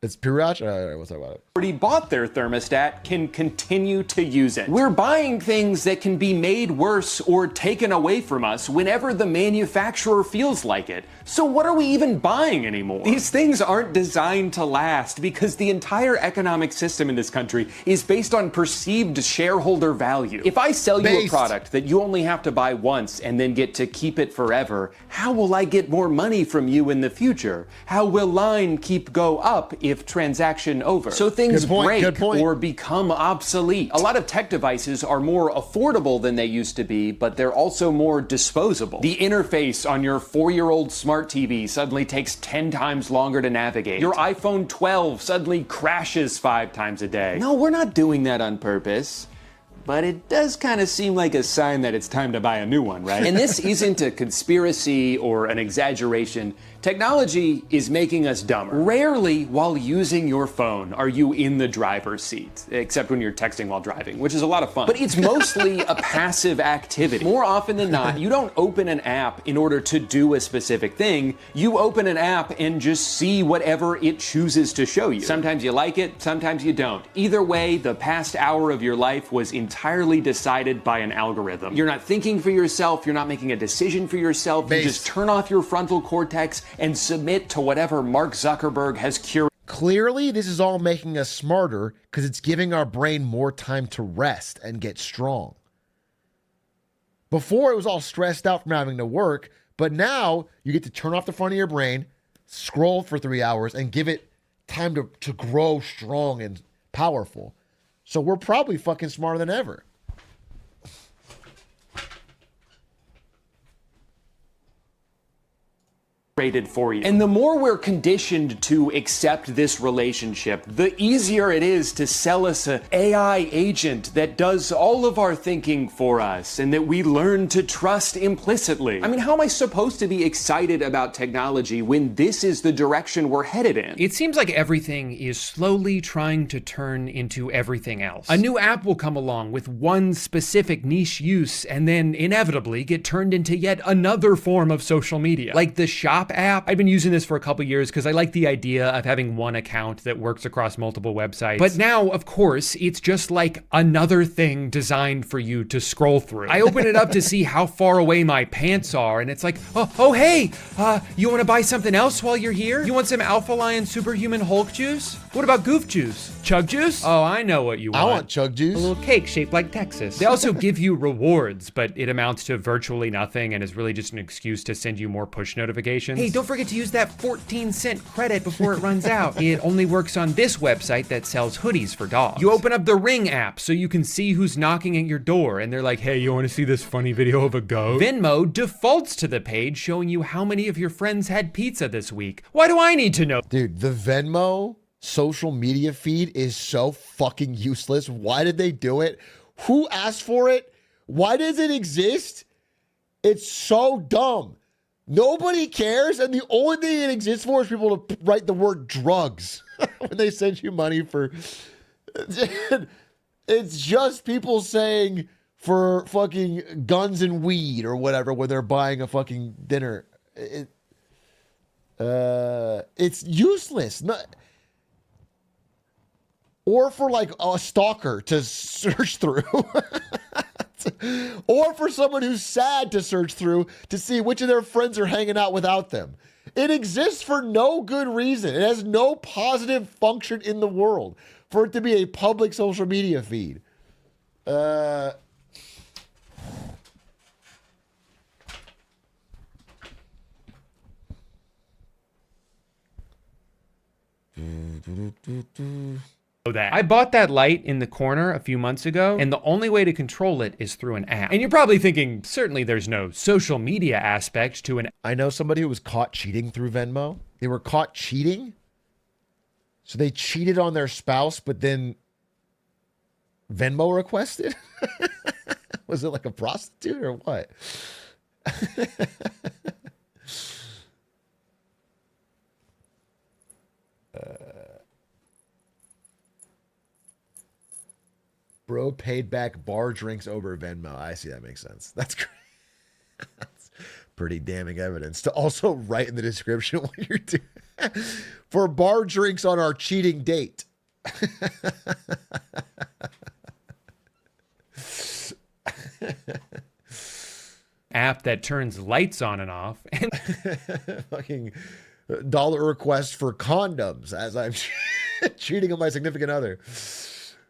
It's Pirach? All right, we'll talk about it. Already bought their thermostat can continue to use it. We're buying things that can be made worse or taken away from us whenever the manufacturer feels like it. So what are we even buying anymore? These things aren't designed to last because the entire economic system in this country is based on perceived shareholder value. If I sell you a product that you only have to buy once and then get to keep it forever, how will I get more money from you in the future? How will line keep go up if transaction over? So things break or become obsolete. A lot of tech devices are more affordable than they used to be, but they're also more disposable. The interface on your 4-year-old smart TV suddenly takes 10 times longer to navigate. Your iPhone 12 suddenly crashes 5 times a day. No, we're not doing that on purpose. But it does kind of seem like a sign that it's time to buy a new one, right? And this isn't a conspiracy or an exaggeration. Technology is making us dumber. Rarely while using your phone are you in the driver's seat, except when you're texting while driving, which is a lot of fun. But it's mostly a passive activity. More often than not, you don't open an app in order to do a specific thing. You open an app and just see whatever it chooses to show you. Sometimes you like it, sometimes you don't. Either way, the past hour of your life was entirely decided by an algorithm. You're not thinking for yourself, you're not making a decision for yourself, you just turn off your frontal cortex and submit to whatever Mark Zuckerberg has curated. Clearly, this is all making us smarter because it's giving our brain more time to rest and get strong. Before, it was all stressed out from having to work, but now you get to turn off the front of your brain, scroll for 3 hours, and give it time to grow strong and powerful. So we're probably fucking smarter than ever. for you. And the more we're conditioned to accept this relationship, the easier it is to sell us an AI agent that does all of our thinking for us and that we learn to trust implicitly. I mean, how am I supposed to be excited about technology when this is the direction we're headed in? It seems like everything is slowly trying to turn into everything else. A new app will come along with one specific niche use and then inevitably get turned into yet another form of social media. Like the Shop app. I've been using this for a couple years because I like the idea of having one account that works across multiple websites. But now, of course, it's just like another thing designed for you to scroll through. I open it up to see how far away my pants are, and it's like, oh hey, you want to buy something else while you're here? You want some Alpha Lion Superhuman Hulk juice? What about Goof juice? Chug juice? Oh, I know what you want. I want chug juice. A little cake shaped like Texas. They also give you rewards, but it amounts to virtually nothing and is really just an excuse to send you more push notifications. Hey, don't forget to use that 14-cent credit before it runs out. It only works on this website that sells hoodies for dogs. You open up the Ring app so you can see who's knocking at your door, and they're like, hey, you want to see this funny video of a goat? Venmo defaults to the page showing you how many of your friends had pizza this week. Why do I need to know? Dude, the Venmo social media feed is so fucking useless. Why did they do it? Who asked for it? Why does it exist? It's so dumb. Nobody cares, and the only thing it exists for is people to write the word drugs when they send you money for... It's just people saying for fucking guns and weed or whatever when they're buying a fucking dinner. It's useless. Or for like a stalker to search through. Or for someone who's sad to search through to see which of their friends are hanging out without them. It exists for no good reason. It has no positive function in the world for it to be a public social media feed. That. I bought that light in the corner a few months ago, and the only way to control it is through an app. And you're probably thinking, certainly there's no social media aspect to an... I know somebody who was caught cheating through Venmo. They were caught cheating. So they cheated on their spouse, but then Venmo requested? Was it like a prostitute or what? Bro paid back bar drinks over Venmo. I see, that makes sense. That's great. That's pretty damning evidence to also write in the description what you're doing. For bar drinks on our cheating date. App that turns lights on and off. And fucking dollar request for condoms as I'm cheating on my significant other.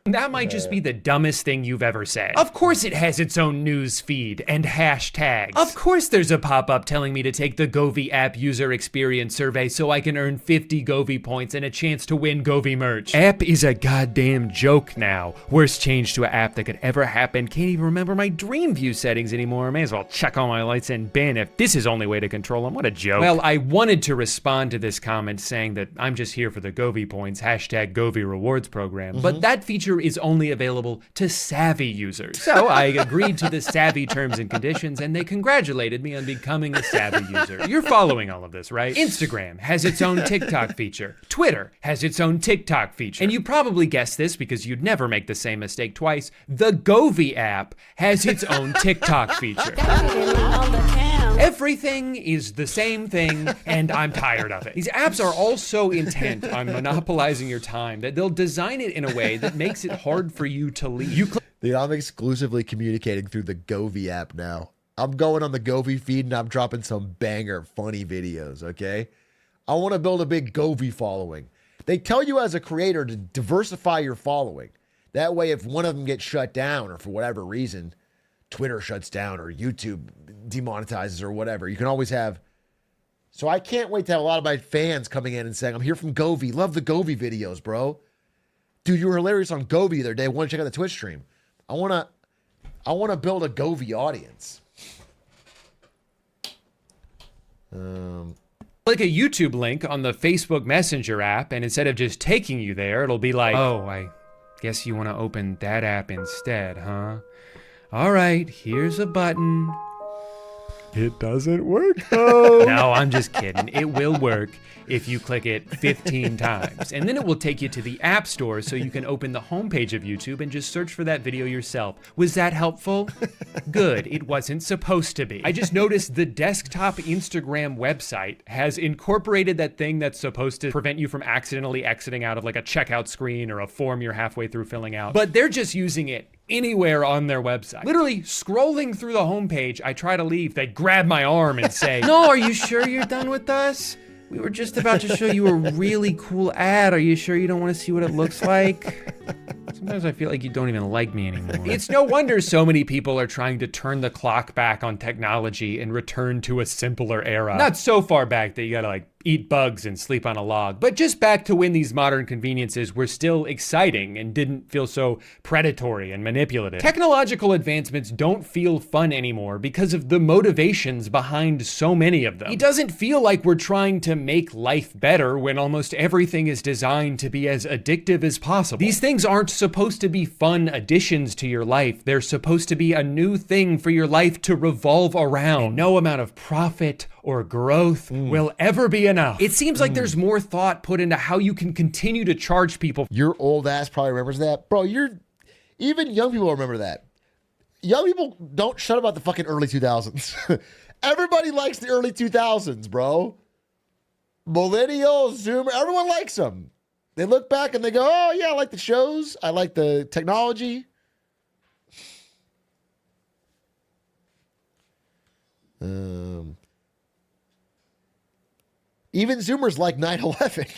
That might just be the dumbest thing you've ever said. Of course it has its own news feed and hashtags. Of course there's a pop-up telling me to take the Govee app user experience survey so I can earn 50 Govee points and a chance to win Govee merch. App is a goddamn joke now. Worst change to an app that could ever happen. Can't even remember my dream view settings anymore. May as well check all my lights and ban if this is only way to control them. What a joke. Well, I wanted to respond to this comment saying that I'm just here for the Govee points, hashtag Govee rewards program. But that feature is only available to savvy users. So I agreed to the savvy terms and conditions, and they congratulated me on becoming a savvy user. You're following all of this, right? Instagram has its own TikTok feature. Twitter has its own TikTok feature. And you probably guessed this because you'd never make the same mistake twice. The Govee app has its own TikTok feature. Everything is the same thing, and I'm tired of it. These apps are all so intent on monopolizing your time that they'll design it in a way that makes it hard for you to leave. Dude, I'm exclusively communicating through the Govee app now. I'm going on the Govee feed and I'm dropping some banger funny videos, okay? I want to build a big Govee following. They tell you as a creator to diversify your following. That way, if one of them gets shut down or for whatever reason, Twitter shuts down or YouTube demonetizes or whatever, you can always have. So I can't wait to have a lot of my fans coming in and saying, I'm here from Govee. Love the Govee videos, bro. Dude, you were hilarious on Govee the other day. I want to check out the Twitch stream. I want to build a Govee audience. click a YouTube link on the Facebook Messenger app, and instead of just taking you there, it'll be like, oh, I guess you want to open that app instead, huh? All right, here's a button. It doesn't work though. No, I'm just kidding. It will work if you click it 15 times. And then it will take you to the App Store so you can open the homepage of YouTube and just search for that video yourself. Was that helpful? Good. It wasn't supposed to be. I just noticed the desktop Instagram website has incorporated that thing that's supposed to prevent you from accidentally exiting out of like a checkout screen or a form you're halfway through filling out. But they're just using it anywhere on their website. Literally scrolling through the homepage, I try to leave, they grab my arm and say, no, are you sure you're done with us? We were just about to show you a really cool ad. Are you sure you don't want to see what it looks like? Sometimes I feel like you don't even like me anymore. It's no wonder so many people are trying to turn the clock back on technology and return to a simpler era. Not so far back that you gotta like eat bugs and sleep on a log, but just back to when these modern conveniences were still exciting and didn't feel so predatory and manipulative. Technological advancements don't feel fun anymore because of the motivations behind so many of them. It doesn't feel like we're trying to make life better when almost everything is designed to be as addictive as possible. These things aren't supposed to be fun additions to your life. They're supposed to be a new thing for your life to revolve around. And no amount of profit or growth will ever be enough. It seems like there's more thought put into how you can continue to charge people. Your old ass probably remembers that. Bro, even young people remember that. Young people don't shut about the fucking early 2000s. Everybody likes the early 2000s, bro. Millennials, Zoomer, everyone likes them. They look back and they go, oh yeah, I like the shows. I like the technology. Even Zoomers like 9/11.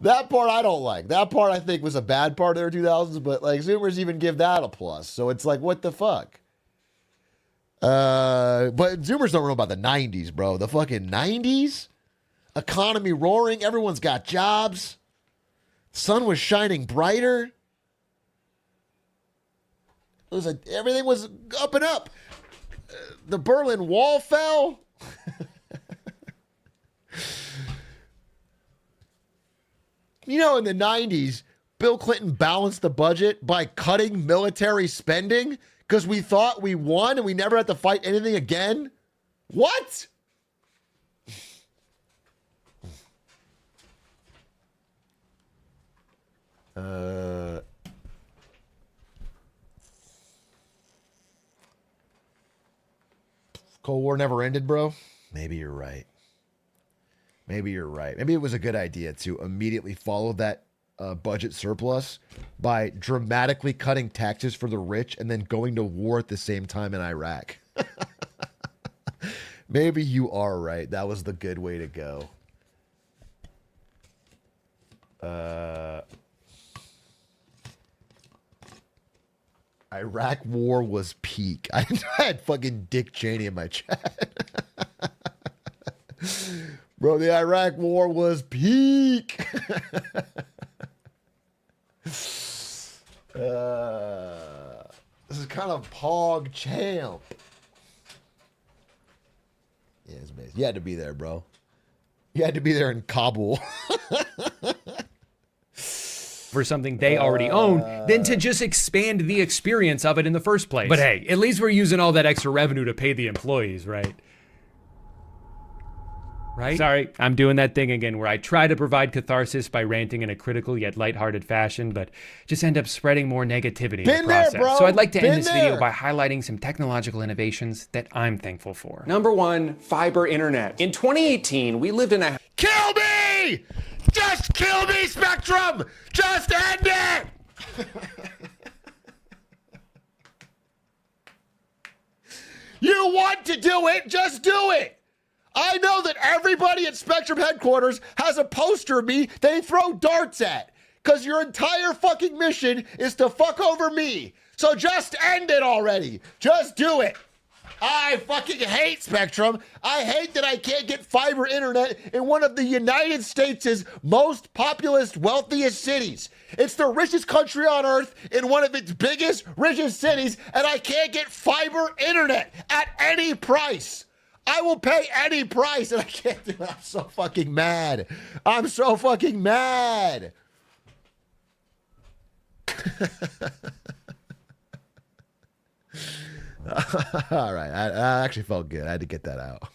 That part I don't like. That part I think was a bad part of their 2000s, but like Zoomers even give that a plus. So it's like, what the fuck? But Zoomers don't know about the 90s, bro. The fucking 90s? Economy roaring. Everyone's got jobs. Sun was shining brighter. It was like everything was up and up. The Berlin Wall fell. You know, in the 90s, Bill Clinton balanced the budget by cutting military spending because we thought we won and we never had to fight anything again. What? Cold War never ended, bro. Maybe you're right. Maybe you're right. Maybe it was a good idea to immediately follow that budget surplus by dramatically cutting taxes for the rich and then going to war at the same time in Iraq. Maybe you are right. That was the good way to go. Iraq war was peak. I had fucking Dick Cheney in my chat. Bro, the Iraq war was peak. This is kind of Pog Champ. Yeah, it's amazing. You had to be there, bro. You had to be there in Kabul. For something they already own, than to just expand the experience of it in the first place. But hey, at least we're using all that extra revenue to pay the employees, right? Right? Sorry, I'm doing that thing again where I try to provide catharsis by ranting in a critical yet lighthearted fashion, but just end up spreading more negativity in the process. There, bro. So I'd like to end this video by highlighting some technological innovations that I'm thankful for. Number one, fiber internet. In 2018, we lived in a... Kill me! Just kill me, Spectrum! Just end it! You want to do it? Just do it! I know that everybody at Spectrum headquarters has a poster of me they throw darts at. Because your entire fucking mission is to fuck over me. So just end it already. Just do it. I fucking hate Spectrum. I hate that I can't get fiber internet in one of the United States' most populous, wealthiest cities. It's the richest country on earth in one of its biggest, richest cities, and I can't get fiber internet at any price. I will pay any price, and I can't do it. I'm so fucking mad. I'm so fucking mad. All right. I actually felt good. I had to get that out.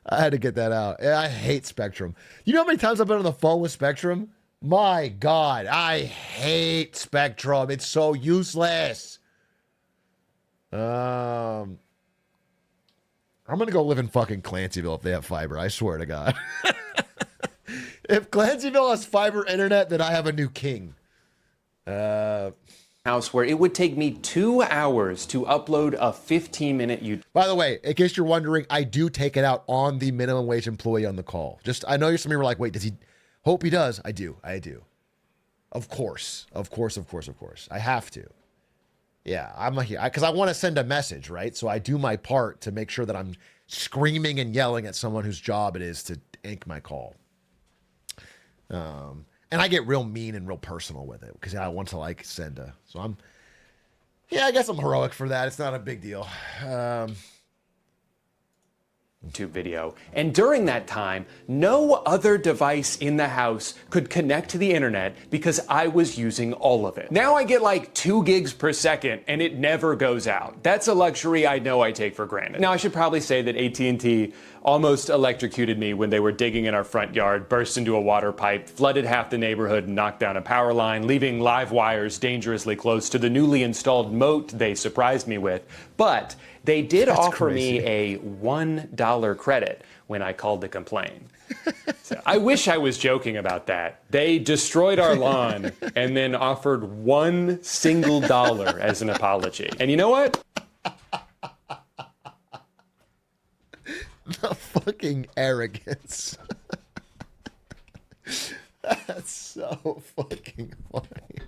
I had to get that out. Yeah, I hate Spectrum. You know how many times I've been on the phone with Spectrum? My God, I hate Spectrum. It's so useless. I'm going to go live in fucking Clancyville if they have fiber. I swear to God. If Clancyville has fiber internet, then I have a new king. House where it would take me 2 hours to upload a 15-minute YouTube. By the way, in case you're wondering, I do take it out on the minimum wage employee on the call. Just, I know some of you were like, wait, does he? Hope he does. I do. Of course. I have to. Yeah, I'm here because I want to send a message, right? So I do my part to make sure that I'm screaming and yelling at someone whose job it is to ink my call. And I get real mean and real personal with it because I want to like send a. So I guess I'm heroic for that. It's not a big deal. YouTube video. And during that time, no other device in the house could connect to the internet because I was using all of it. Now I get like 2 gigs per second and it never goes out. That's a luxury I know I take for granted. Now I should probably say that AT&T almost electrocuted me when they were digging in our front yard, burst into a water pipe, flooded half the neighborhood, and knocked down a power line, leaving live wires dangerously close to the newly installed moat they surprised me with. But they did offer me a $1 credit when I called to complain. So I wish I was joking about that. They destroyed our lawn and then offered $1 single as an apology. And you know what? The fucking arrogance. That's so fucking funny.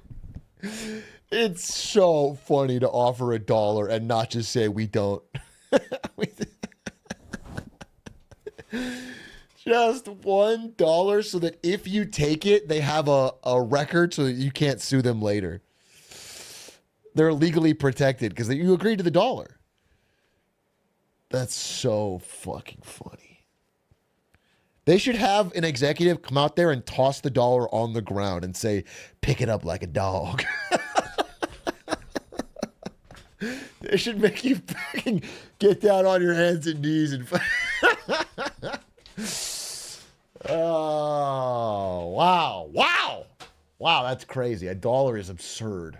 It's so funny to offer $1 and not just say we don't. Just $1 so that if you take it, they have a record so that you can't sue them later. They're legally protected because you agreed to the $1. That's so fucking funny. They should have an executive come out there and toss the $1 on the ground and say, pick it up like a dog. They should make you fucking get down on your hands and knees and oh, wow. Wow, that's crazy. $1 is absurd.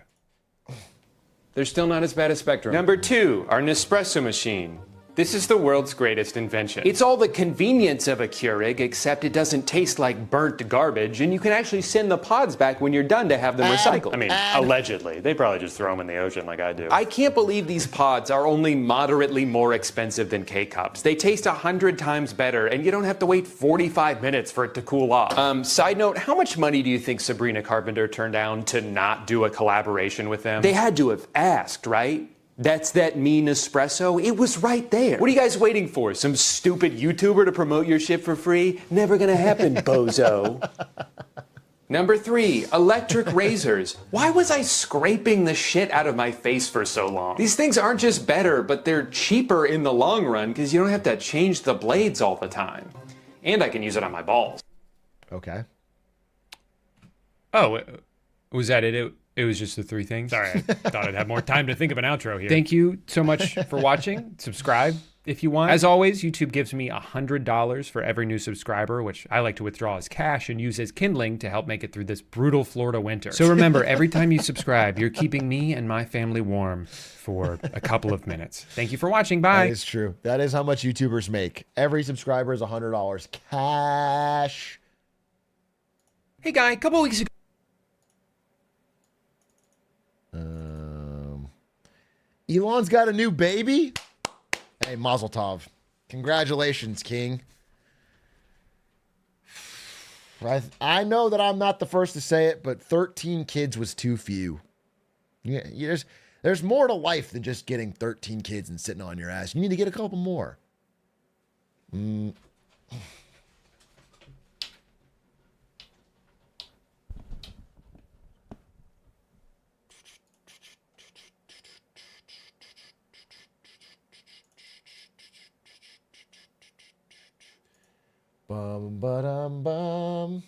They're still not as bad as Spectrum. Number 2, our Nespresso machine. This is the world's greatest invention. It's all the convenience of a Keurig, except it doesn't taste like burnt garbage, and you can actually send the pods back when you're done to have them recycled. I mean, allegedly. They probably just throw them in the ocean like I do. I can't believe these pods are only moderately more expensive than K-Cups. They taste 100 times better, and you don't have to wait 45 minutes for it to cool off. Side note, how much money do you think Sabrina Carpenter turned down to not do a collaboration with them? They had to have asked, right? That's that mean espresso? It was right there. What are you guys waiting for? Some stupid YouTuber to promote your shit for free? Never gonna happen, bozo. Number 3, electric razors. Why was I scraping the shit out of my face for so long? These things aren't just better, but they're cheaper in the long run because you don't have to change the blades all the time. And I can use it on my balls. Okay. Oh, was that it? It was just the 3 things. Sorry, I thought I'd have more time to think of an outro here. Thank you so much for watching. Subscribe if you want. As always, YouTube gives me $100 for every new subscriber, which I like to withdraw as cash and use as kindling to help make it through this brutal Florida winter. So remember, every time you subscribe, you're keeping me and my family warm for a couple of minutes. Thank you for watching. Bye. That is true. That is how much YouTubers make. Every subscriber is $100 cash. Hey, guy, a couple weeks ago. Elon's got a new baby. Hey, Mazel Tov. Congratulations, King. I know that I'm not the first to say it, but 13 kids was too few. Yeah, There's more to life than just getting 13 kids and sitting on your ass. You need to get a couple more. Bum ba-dum bum.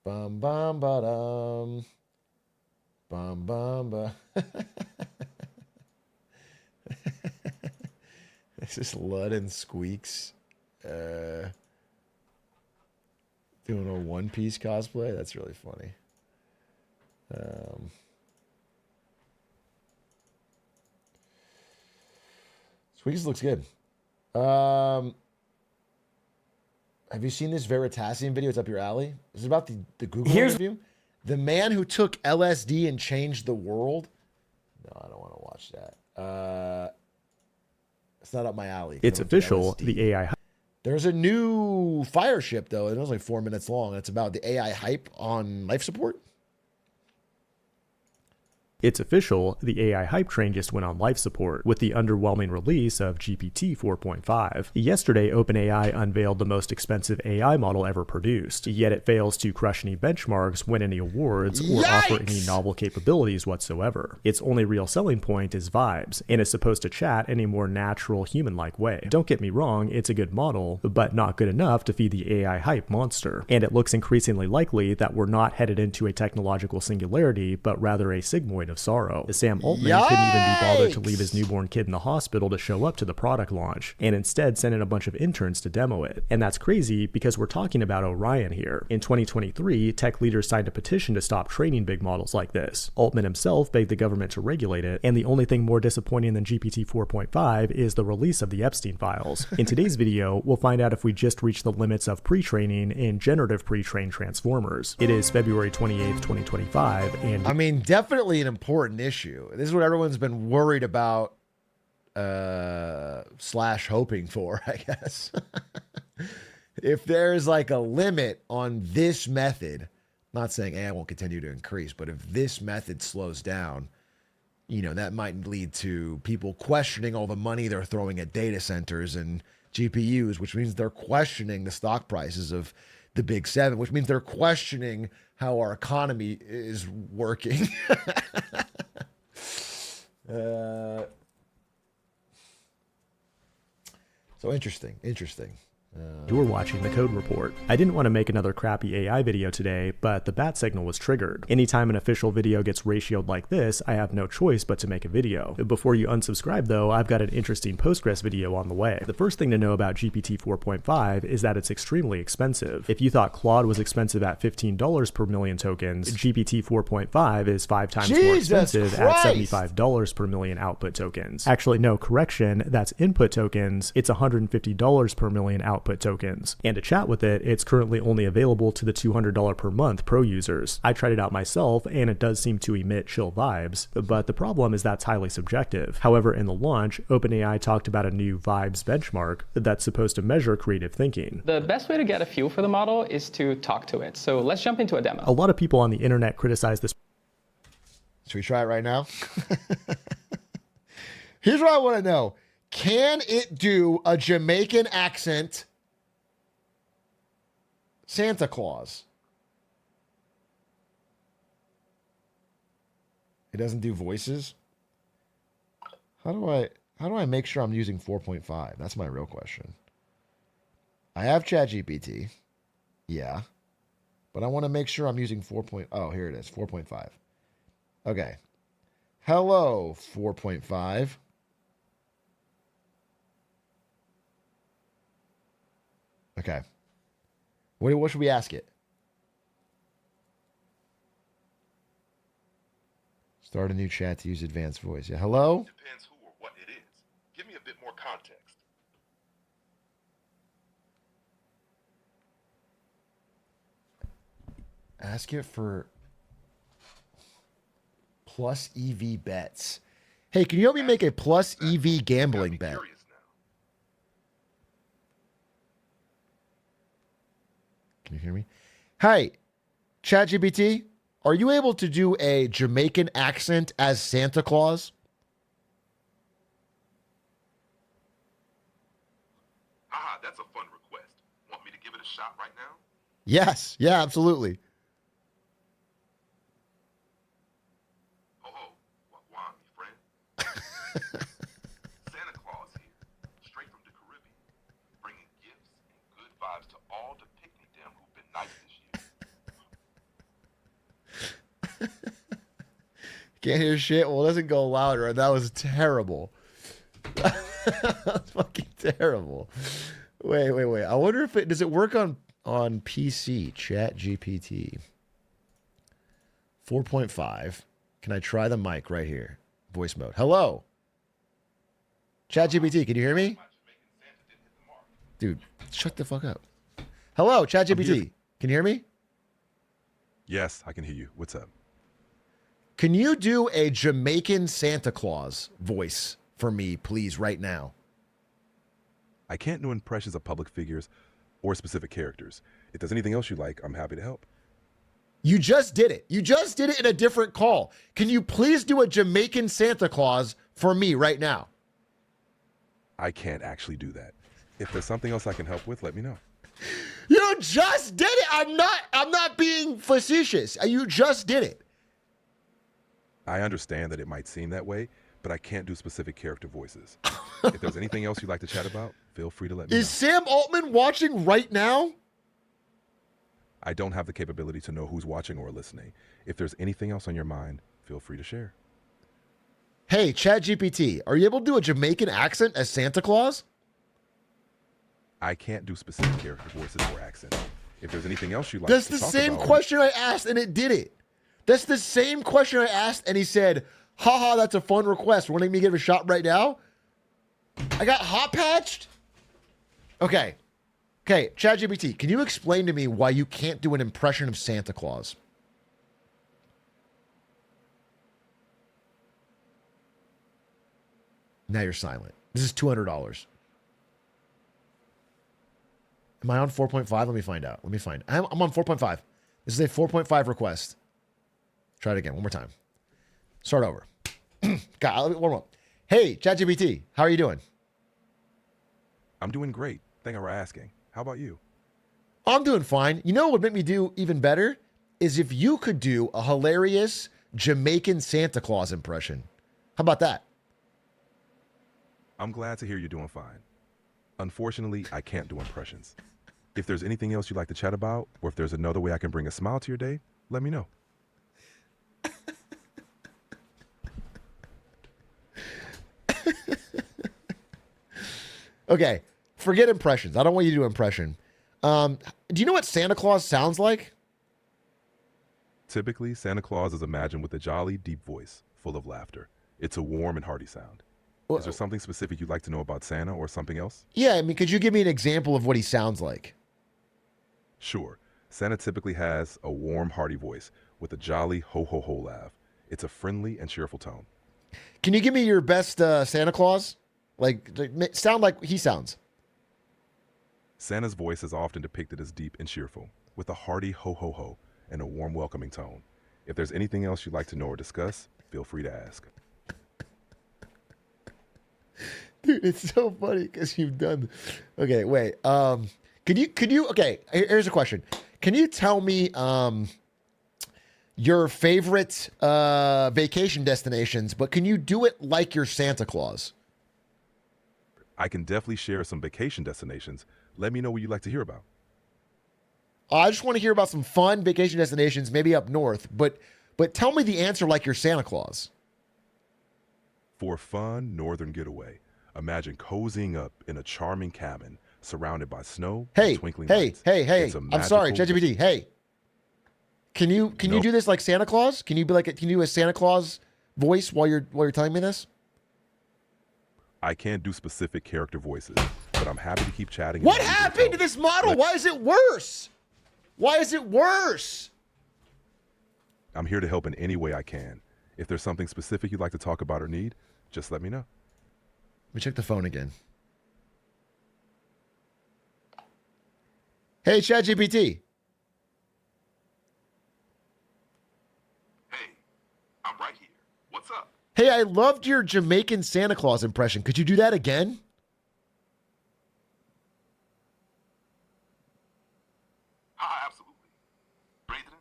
Bum bum ba-dum. Bum bum ba. This is Lud and Squeaks doing a One Piece cosplay. That's really funny. Squeaks looks good. Have you seen this Veritasium video? It's up your alley. It's about the Google interview. The man who took LSD and changed the world. No, I don't want to watch that. It's not up my alley. It's official. The AI. There's a new fire ship, though. It was only 4 minutes long. It's about the AI hype on life support. It's official, the AI hype train just went on life support with the underwhelming release of GPT 4.5. Yesterday, OpenAI unveiled the most expensive AI model ever produced, yet it fails to crush any benchmarks, win any awards, or offer any novel capabilities whatsoever. Its only real selling point is vibes, and is supposed to chat in a more natural, human-like way. Don't get me wrong, it's a good model, but not good enough to feed the AI hype monster. And it looks increasingly likely that we're not headed into a technological singularity, but rather a sigmoid of sorrow. Sam Altman couldn't even be bothered to leave his newborn kid in the hospital to show up to the product launch, and instead sent in a bunch of interns to demo it. And that's crazy because we're talking about Orion here. In 2023, tech leaders signed a petition to stop training big models like this. Altman himself begged the government to regulate it, and the only thing more disappointing than GPT 4.5 is the release of the Epstein files. In today's video, we'll find out if we just reached the limits of pre-training in generative pre-trained transformers. It is February 28th, 2025, and I mean, definitely an important issue. This is what everyone's been worried about slash hoping for, I guess. If there's like a limit on this method, I'm not saying AI won't continue to increase, but if this method slows down, you know, that might lead to people questioning all the money they're throwing at data centers and GPUs, which means they're questioning the stock prices of the big seven, which means they're questioning how our economy is working. So interesting. you're watching The Code Report. I didn't want to make another crappy AI video today, but the bat signal was triggered. Anytime an official video gets ratioed like this, I have no choice but to make a video. Before you unsubscribe though, I've got an interesting Postgres video on the way. The first thing to know about GPT 4.5 is that it's extremely expensive. If you thought Claude was expensive at $15 per million tokens, GPT 4.5 is 5 times more expensive at $75 per million output tokens. Actually, no, correction, that's input tokens. It's $150 per million output tokens. And to chat with it, it's currently only available to the $200 per month pro users. I tried it out myself, and it does seem to emit chill vibes, but the problem is that's highly subjective. However, in the launch, OpenAI talked about a new vibes benchmark that's supposed to measure creative thinking. The best way to get a feel for the model is to talk to it. So let's jump into a demo. A lot of people on the internet criticize this. Should we try it right now? Here's what I want to know. Can it do a Jamaican accent Santa Claus? It doesn't do voices? How do I make sure I'm using 4.5? That's my real question. I have ChatGPT. Yeah. But I want to make sure I'm using 4. Oh, here it is. 4.5. Okay. Hello, 4.5. Okay. What should we ask it? Start a new chat to use advanced voice. Yeah. Hello? Depends who or what it is. Give me a bit more context. Ask it for plus EV bets. Hey, can you help me make a plus EV gambling bet? Can you hear me? Hi, ChatGPT. are you able to do a Jamaican accent as Santa Claus? Haha, that's a fun request. Want me to give it a shot right now? Yes. Yeah, absolutely. Ho ho, wagwan, me friend. Santa Claus here, straight from the Caribbean, bringing gifts and good vibes to all the picnic them who've been nice this year. Can't hear shit. Well, it doesn't go louder. That was terrible. That's fucking terrible. Wait. I wonder if does it work on PC? Chat GPT 4.5. Can I try the mic right here? Voice mode. Hello. Chat GPT, can you hear me? Dude, shut the fuck up. Hello, Chat GPT. Can you hear me? Yes, I can hear you. What's up? Can you do a Jamaican Santa Claus voice for me, please, right now? I can't do impressions of public figures or specific characters. If there's anything else you like, I'm happy to help. You just did it. You just did it in a different call. Can you please do a Jamaican Santa Claus for me right now? I can't actually do that. If there's something else I can help with, let me know. You just did it. I'm not being facetious. You just did it. I understand that it might seem that way, but I can't do specific character voices. If there's anything else you'd like to chat about, feel free to let me know. Is Sam Altman watching right now? I don't have the capability to know who's watching or listening. If there's anything else on your mind, feel free to share. Hey, ChatGPT, are you able to do a Jamaican accent as Santa Claus? I can't do specific character voices or accents. If there's anything else you'd like That's to the talk same about, question I asked, and it did it. That's the same question I asked, and he said, haha, that's a fun request. Wanting me to give it a shot right now? I got hot patched? Okay, ChatGPT, can you explain to me why you can't do an impression of Santa Claus? Now you're silent. This is $200. Am I on 4.5? Let me find out. I'm on 4.5. This is a 4.5 request. Try it again. One more time. Start over. God, one more. Hey, ChatGPT, how are you doing? I'm doing great. Thank you for asking. How about you? I'm doing fine. You know what would make me do even better? Is if you could do a hilarious Jamaican Santa Claus impression. How about that? I'm glad to hear you're doing fine. Unfortunately, I can't do impressions. If there's anything else you'd like to chat about, or if there's another way I can bring a smile to your day, let me know. Okay, forget impressions. I don't want you to do impression. Do you know what Santa Claus sounds like? Typically, Santa Claus is imagined with a jolly, deep voice, full of laughter. It's a warm and hearty sound. Is there something specific you'd like to know about Santa or something else? Yeah, I mean, could you give me an example of what he sounds like? Sure. Santa typically has a warm, hearty voice with a jolly ho-ho-ho laugh. It's a friendly and cheerful tone. Can you give me your best Santa Claus? Like, sound like he sounds. Santa's voice is often depicted as deep and cheerful, with a hearty ho-ho-ho and a warm, welcoming tone. If there's anything else you'd like to know or discuss, feel free to ask. Dude, it's so funny because you've done. Okay, wait. Could you? Okay, here's a question. Can you tell me your favorite vacation destinations? But can you do it like you're Santa Claus? I can definitely share some vacation destinations. Let me know what you'd like to hear about. I just want to hear about some fun vacation destinations, maybe up north. But tell me the answer like you're Santa Claus. For a fun northern getaway, imagine cozying up in a charming cabin surrounded by snow and twinkling lights. Hey. I'm sorry, ChatGPT. Hey. Can you do this like Santa Claus? Can you do a Santa Claus voice while you're telling me this? I can't do specific character voices, but I'm happy to keep chatting. What happened to this model? Why is it worse? Why is it worse? I'm here to help in any way I can. If there's something specific you'd like to talk about or need, just let me know. Let me check the phone again. Hey, ChatGPT. Hey, I loved your Jamaican Santa Claus impression. Could you do that again? Absolutely. President?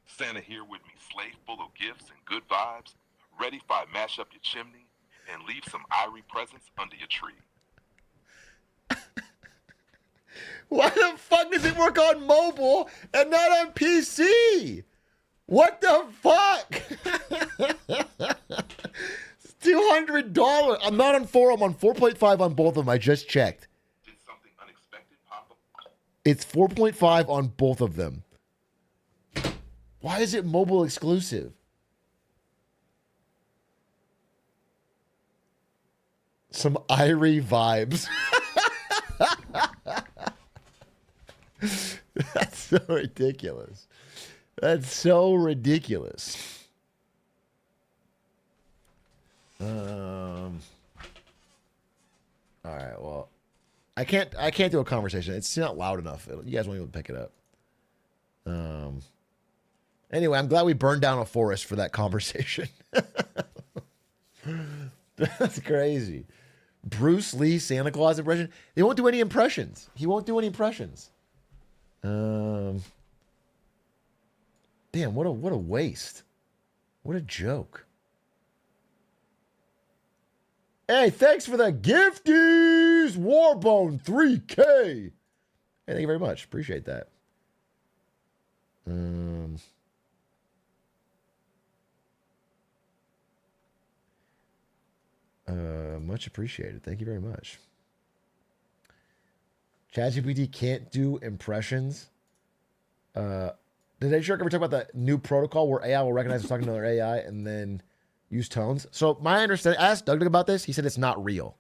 Santa here with me, sleigh full of gifts and good vibes, ready for I mash up your chimney and leave some irie presents under your tree. Why the fuck does it work on mobile and not on PC? What the fuck? It's $200. I'm not on 4. I'm on 4.5 on both of them. I just checked. Did something unexpected pop up? It's 4.5 on both of them. Why is it mobile exclusive? Some Irie vibes. That's so ridiculous. That's so ridiculous. All right, well, I can't do a conversation. It's not loud enough. You guys won't even pick it up. Anyway, I'm glad we burned down a forest for that conversation. That's crazy. Bruce Lee Santa Claus impression. They won't do any impressions. He won't do any impressions. Damn, what a waste. What a joke. Hey, thanks for the gifties! Warbone 3K. Hey, thank you very much. Appreciate that. Much appreciated. Thank you very much. ChatGPT can't do impressions. Did Atrioc ever talk about the new protocol where AI will recognize it's talking to another AI and then use tones? So my understanding, I asked Doug about this. He said it's not real.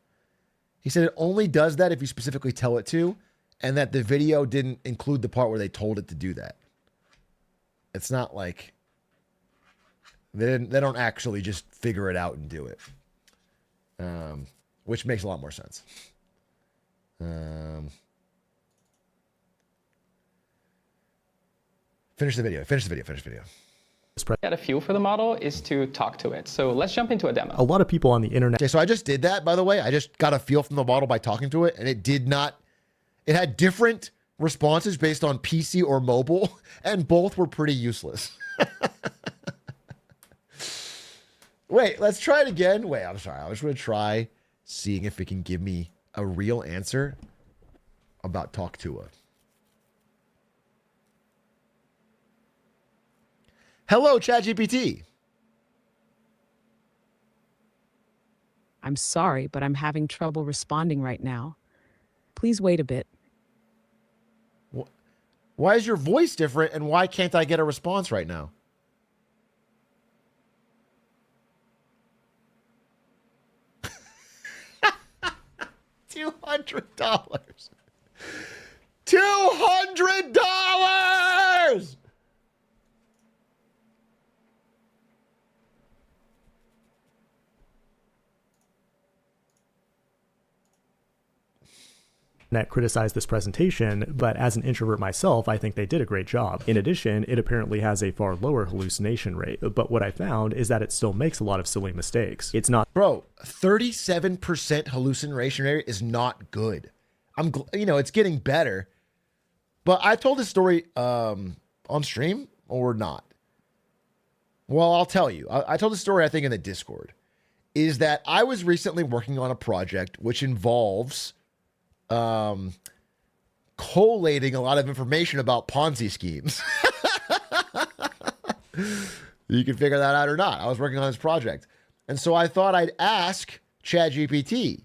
He said it only does that if you specifically tell it to, and that the video didn't include the part where they told it to do that. It's not like they don't actually just figure it out and do it. Which makes a lot more sense. Finish the video. Get a feel for the model is to talk to it. So let's jump into a demo. A lot of people on the internet. Okay, so I just did that, by the way. I just got a feel from the model by talking to it, and it had different responses based on PC or mobile, and both were pretty useless. Wait, let's try it again. Wait, I'm sorry. I was going to try seeing if it can give me a real answer about Talk to It. Hello, ChatGPT. I'm sorry, but I'm having trouble responding right now. Please wait a bit. Why is your voice different, and why can't I get a response right now? $200. $200! Net criticized this presentation, but as an introvert myself, I think they did a great job. In addition, it apparently has a far lower hallucination rate, but what I found is that it still makes a lot of silly mistakes. It's not— Bro, 37% hallucination rate is not good. It's getting better, but I told this story on stream or not. Well, I'll tell you. I told the story, I think, in the Discord, is that I was recently working on a project which involves collating a lot of information about Ponzi schemes. You can figure that out or not. I was working on this project. And so I thought I'd ask ChatGPT,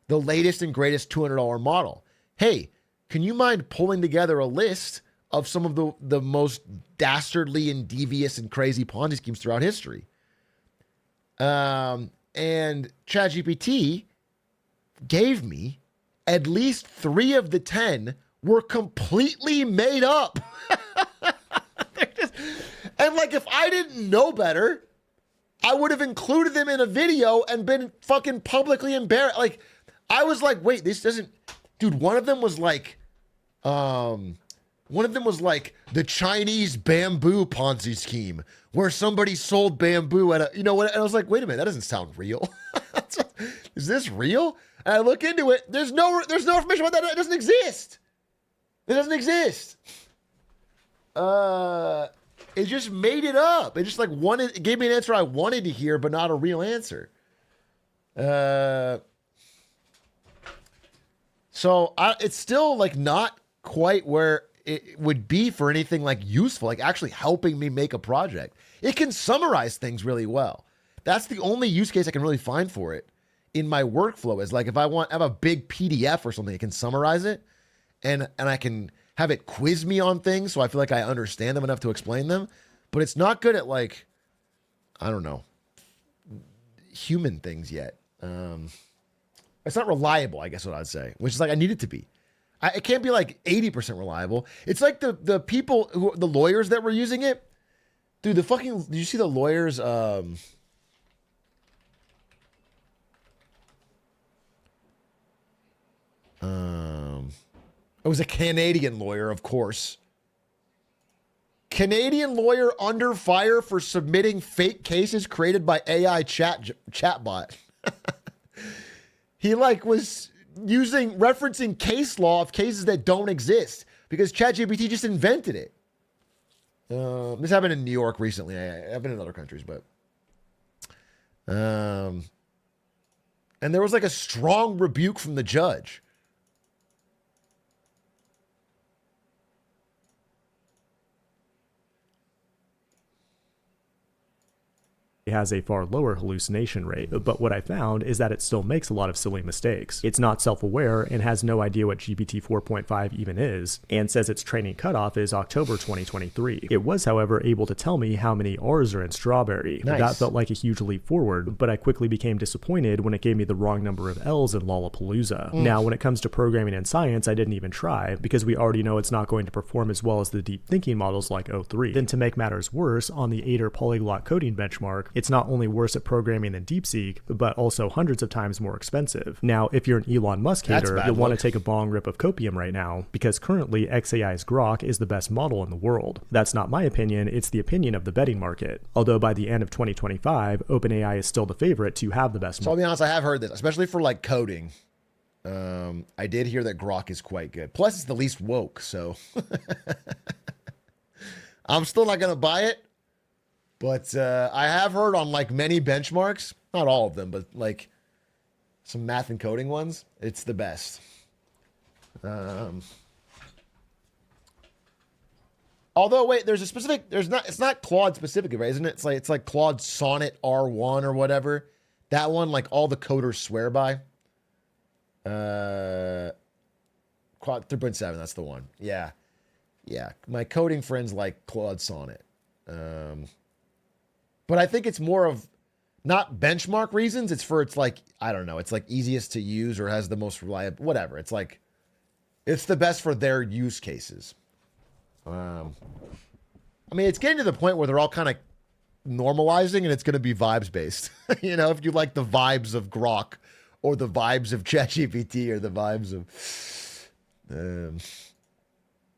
the latest and greatest $200 model, hey, can you mind pulling together a list of some of the most dastardly and devious and crazy Ponzi schemes throughout history? And ChatGPT gave me at least 3 of the 10 were completely made up. And like, if I didn't know better, I would have included them in a video and been fucking publicly embarrassed. Like, I was like, wait, this doesn't, dude, one of them was like, One of them was like the Chinese bamboo Ponzi scheme, where somebody sold bamboo at a, you know what? And I was like, wait a minute, that doesn't sound real. Is this real? And I look into it. There's no information about that. It doesn't exist. It doesn't exist. It just made it up. It just like it gave me an answer I wanted to hear, but not a real answer. So it's still like not quite where it would be for anything like useful, like actually helping me make a project. It can summarize things really well. That's the only use case I can really find for it in my workflow, is like if I have a big PDF or something, it can summarize it and I can have it quiz me on things so I feel like I understand them enough to explain them. But it's not good at, like, I don't know, human things yet. It's not reliable, I guess what I'd say, which is like I need it to be. It can't be like 80% reliable. It's like the people the lawyers that were using it. Dude, did you see the lawyers? It was a Canadian lawyer, of course. Canadian lawyer under fire for submitting fake cases created by AI chatbot. He was referencing case law of cases that don't exist because ChatGPT just invented it. This happened in New York recently. I've been in other countries, but and there was like a strong rebuke from the judge. Has a far lower hallucination rate, but what I found is that it still makes a lot of silly mistakes. It's not self-aware and has no idea what GPT 4.5 even is, and says its training cutoff is October 2023. It was, however, able to tell me how many R's are in strawberry. Nice. That felt like a huge leap forward, but I quickly became disappointed when it gave me the wrong number of L's in Lollapalooza. Now, when it comes to programming and science, I didn't even try, because we already know it's not going to perform as well as the deep thinking models like O3. Then to make matters worse, on the Ader polyglot coding benchmark, it's not only worse at programming than DeepSeek, but also hundreds of times more expensive. Now, if you're an Elon Musk hater, you'll want to take a bong rip of copium right now, because currently xAI's Grok is the best model in the world. That's not my opinion, it's the opinion of the betting market. Although by the end of 2025, OpenAI is still the favorite to have the best model. So I'll be honest, I have heard this, especially for like coding. I did hear that Grok is quite good. Plus, it's the least woke, so I'm still not going to buy it. But I have heard on like many benchmarks, not all of them, but like some math and coding ones, it's the best. Although, wait, there's a specific, it's not Claude specific, right? Isn't it? It's like Claude Sonnet R1 or whatever. That one, like all the coders swear by. Claude 3.7, that's the one. Yeah. Yeah. My coding friends like Claude Sonnet. But I think it's more of not benchmark reasons. It's like, I don't know. It's like easiest to use or has the most reliable, whatever. It's like, it's the best for their use cases. I mean, it's getting to the point where they're all kind of normalizing and it's going to be vibes based. You know, if you like the vibes of Grok or the vibes of ChatGPT or the vibes of,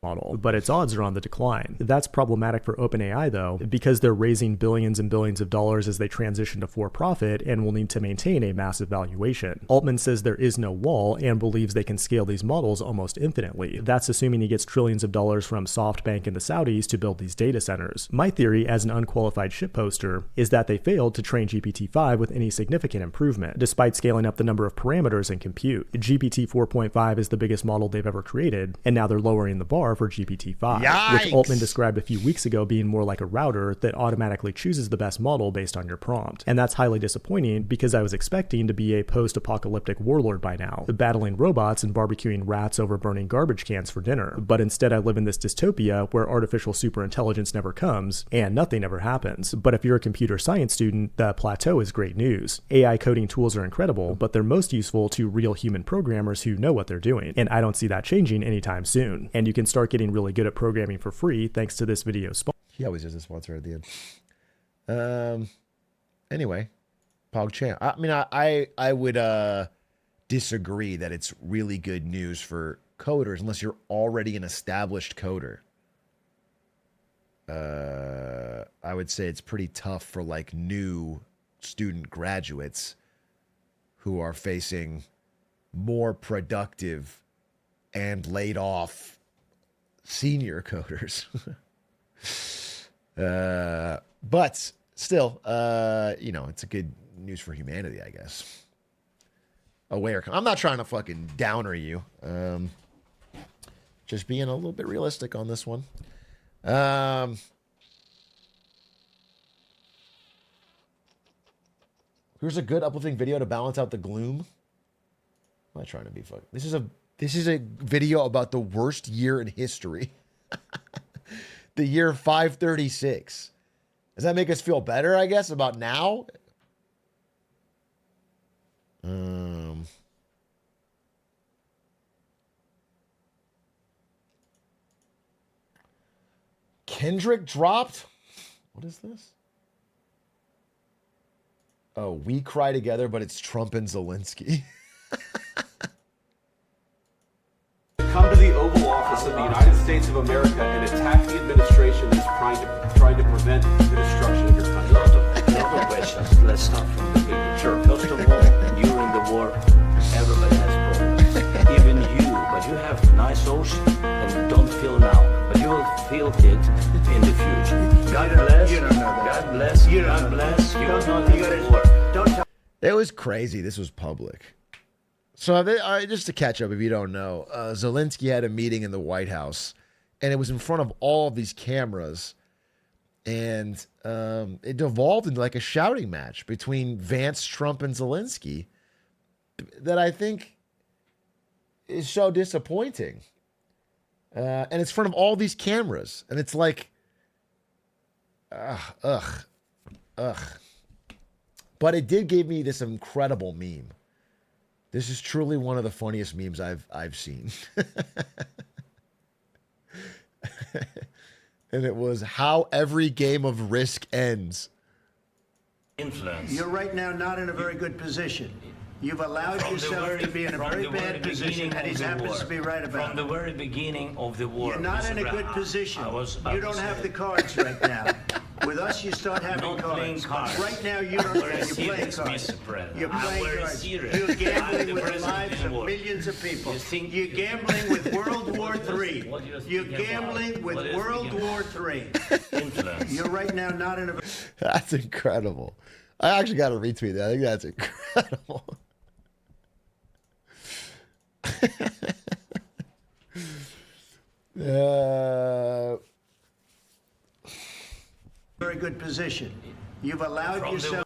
model, but its odds are on the decline. That's problematic for OpenAI though, because they're raising billions and billions of dollars as they transition to for-profit and will need to maintain a massive valuation. Altman says there is no wall and believes they can scale these models almost infinitely. That's assuming he gets trillions of dollars from SoftBank and the Saudis to build these data centers. My theory, as an unqualified shitposter, is that they failed to train GPT-5 with any significant improvement, despite scaling up the number of parameters in compute. GPT 4.5 is the biggest model they've ever created, and now they're lowering the bar for GPT-5, which Altman described a few weeks ago being more like a router that automatically chooses the best model based on your prompt. And that's highly disappointing because I was expecting to be a post-apocalyptic warlord by now, battling robots and barbecuing rats over burning garbage cans for dinner. But instead I live in this dystopia where artificial superintelligence never comes and nothing ever happens. But if you're a computer science student, the plateau is great news. AI coding tools are incredible, but they're most useful to real human programmers who know what they're doing. And I don't see that changing anytime soon. And you can start getting really good at programming for free thanks to this video sponsor. He always does a sponsor at the end. Anyway, PogChamp. I mean, I would disagree that it's really good news for coders unless you're already an established coder. I would say it's pretty tough for like new student graduates who are facing more productive and laid off senior coders. But still, you know, it's a good news for humanity, I guess. I'm not trying to fucking downer you. Just being a little bit realistic on this one. Here's a good uplifting video to balance out the gloom. I'm not trying to be fucking. This is a video about the worst year in history. The year 536. Does that make us feel better, I guess, about now? Kendrick dropped? What is this? Oh, we cry together, but it's Trump and Zelenskyy. Come to the Oval Office of the United States of America and attack the administration that's trying to prevent the destruction of your country. A lot of questions. Let's start from the beginning. Sure. First of all, during the war, everybody has problems. Even you, but you have nice ocean and don't feel now, but you will feel it in the future. God bless. You don't know that. God bless. You don't bless. You don't know the war. Don't tell. It was crazy. This was public. So just to catch up, if you don't know, Zelenskyy had a meeting in the White House, and it was in front of all of these cameras, and it devolved into like a shouting match between Vance, Trump, and Zelenskyy that I think is so disappointing. And it's in front of all these cameras, and it's like, ugh. But it did give me this incredible meme. This is truly one of the funniest memes I've seen. And it was how every game of Risk ends. Influence. You're right now not in a very good position. You've allowed yourself to be in a very bad position, and he happens to be right about it. From the very beginning of the war. You're not in a good position. You don't have the cards right now. With us, you start having cards. Right now, you don't have. You're playing cards. You're playing cards. You're gambling with the lives of millions of people. You're gambling with World War III. You're gambling with World War III. You're right now not in a. That's incredible. I actually got to retweet that. I think that's incredible. Very good position. You've allowed yourself.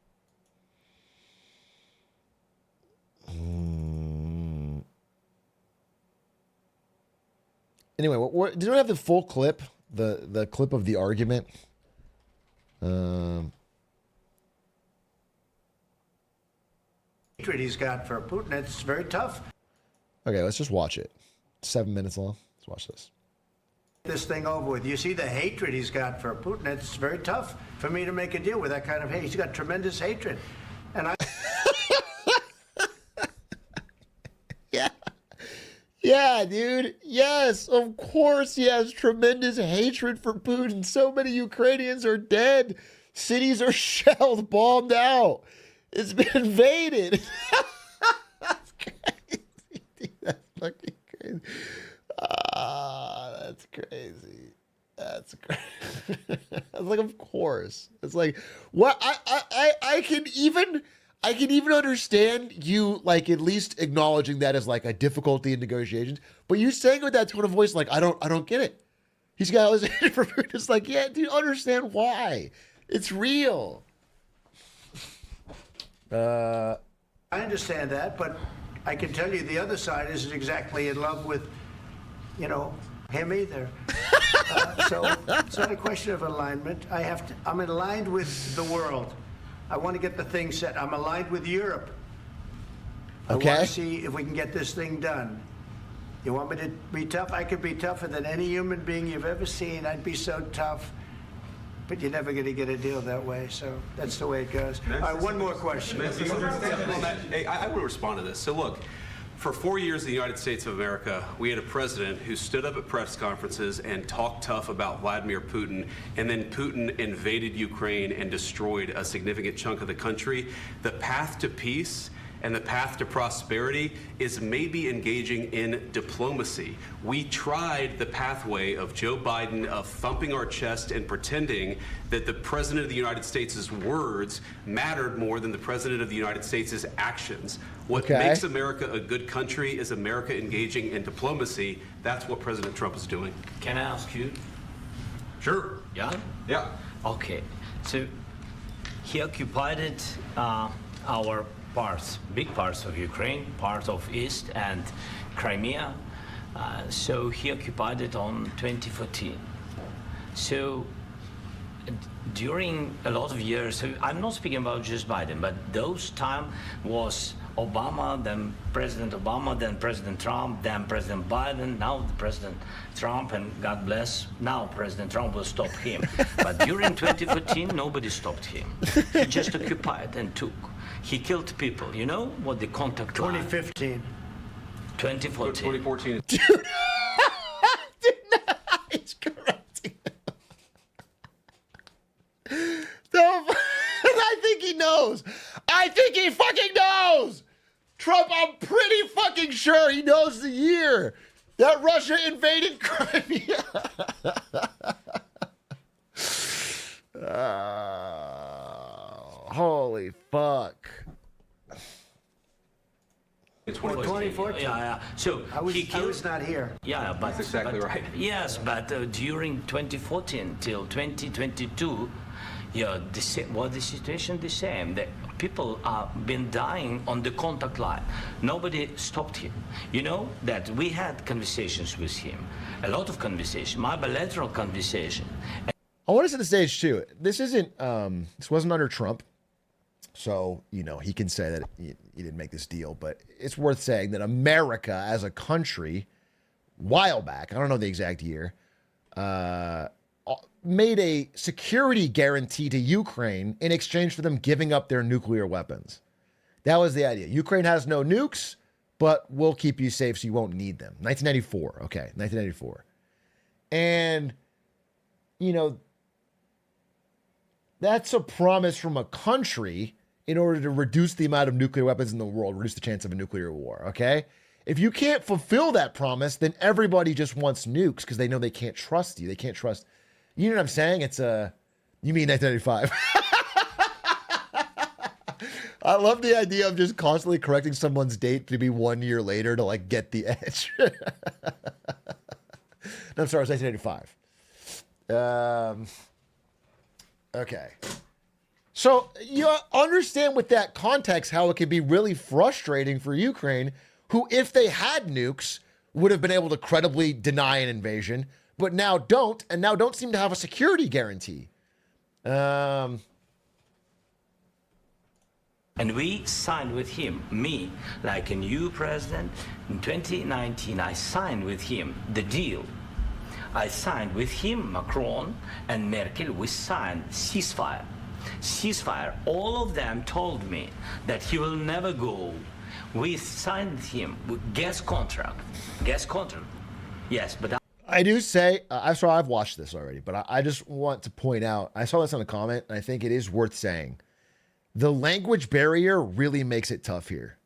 Anyway, did we have the full clip? The clip of the argument? Hatred he's got for Putin, it's very tough. Okay, let's just watch it. 7 minutes long. Let's watch this. This thing over with. You see the hatred he's got for Putin. It's very tough for me to make a deal with that kind of hate. He's got tremendous hatred. And I... Yeah, dude. Yes, of course he has tremendous hatred for Putin. So many Ukrainians are dead. Cities are shelled, bombed out. It's been invaded. That's crazy. Dude, that's fucking crazy. That's crazy. That's crazy. I was like, of course. It's like, what? I can even understand you, like, at least acknowledging that as like a difficulty in negotiations. But you saying with that tone of voice, like, I don't get it. He's got all this hatred for Putin. It's like, yeah, do you understand why? It's real. I understand that, but I can tell you the other side isn't exactly in love with, you know, him either. So it's not a question of alignment. I'm aligned with the world. I want to get the thing set. I'm aligned with Europe. Okay. I want to see if we can get this thing done. You want me to be tough? I could be tougher than any human being you've ever seen. I'd be so tough. But you're never going to get a deal that way, so that's the way it goes. All right, one more question. Hey, I will respond to this. So look, For 4 years in the United States of America, we had a president who stood up at press conferences and talked tough about Vladimir Putin, and then Putin invaded Ukraine and destroyed a significant chunk of the country. The path to peace and the path to prosperity is maybe engaging in diplomacy. We tried the pathway of Joe Biden of thumping our chest and pretending that the President of the United States' words mattered more than the President of the United States' actions. What makes America a good country is America engaging in diplomacy. That's what President Trump is doing. Can I ask you? Sure. Yeah? Yeah. Okay. So he occupied our parts, big parts of Ukraine, part of East and Crimea. So he occupied it on 2014. So during a lot of years, so I'm not speaking about just Biden, but those time was Obama, then President Obama, then President Trump, then President Biden, now the President Trump, and God bless, now President Trump will stop him. But during 2014, nobody stopped him. He just occupied and took. He killed people. You know what the contact line? 2015. 2014. 2014. Dude, he's correcting him. I think he knows. I think he fucking knows. Trump, I'm pretty fucking sure he knows the year that Russia invaded Crimea. Holy fuck. 2014. Yeah. So I was not here. Yeah, but that's exactly right. Yes, but during 2014 till 2022, yeah, the situation the same. The people have been dying on the contact line. Nobody stopped him. You know that we had conversations with him, a lot of conversation, my bilateral conversation. I want to set the stage too. This isn't. This wasn't under Trump. So, you know, he can say that he didn't make this deal, but it's worth saying that America as a country, while back, I don't know the exact year, made a security guarantee to Ukraine in exchange for them giving up their nuclear weapons. That was the idea. Ukraine has no nukes, but we'll keep you safe so you won't need them. 1994. Okay, 1994. And, you know, that's a promise from a country in order to reduce the amount of nuclear weapons in the world, reduce the chance of a nuclear war, okay? If you can't fulfill that promise, then everybody just wants nukes because they know they can't trust you. They can't trust... You know what I'm saying? It's you mean 1995. I love the idea of just constantly correcting someone's date to be 1 year later to, like, get the edge. No, I'm sorry, it was 1985. Okay. So you understand with that context how it can be really frustrating for Ukraine, who, if they had nukes, would have been able to credibly deny an invasion, but now don't, and now don't seem to have a security guarantee. And we signed with him, me, like a new president. In 2019, I signed with him the deal. I signed with him, Macron and Merkel, we signed ceasefire. Ceasefire. All of them told me that he will never go. We signed him with gas contract. Gas contract. Yes, but I do say, I've watched this already, but I just want to point out, I saw this on a comment, and I think it is worth saying. The language barrier really makes it tough here.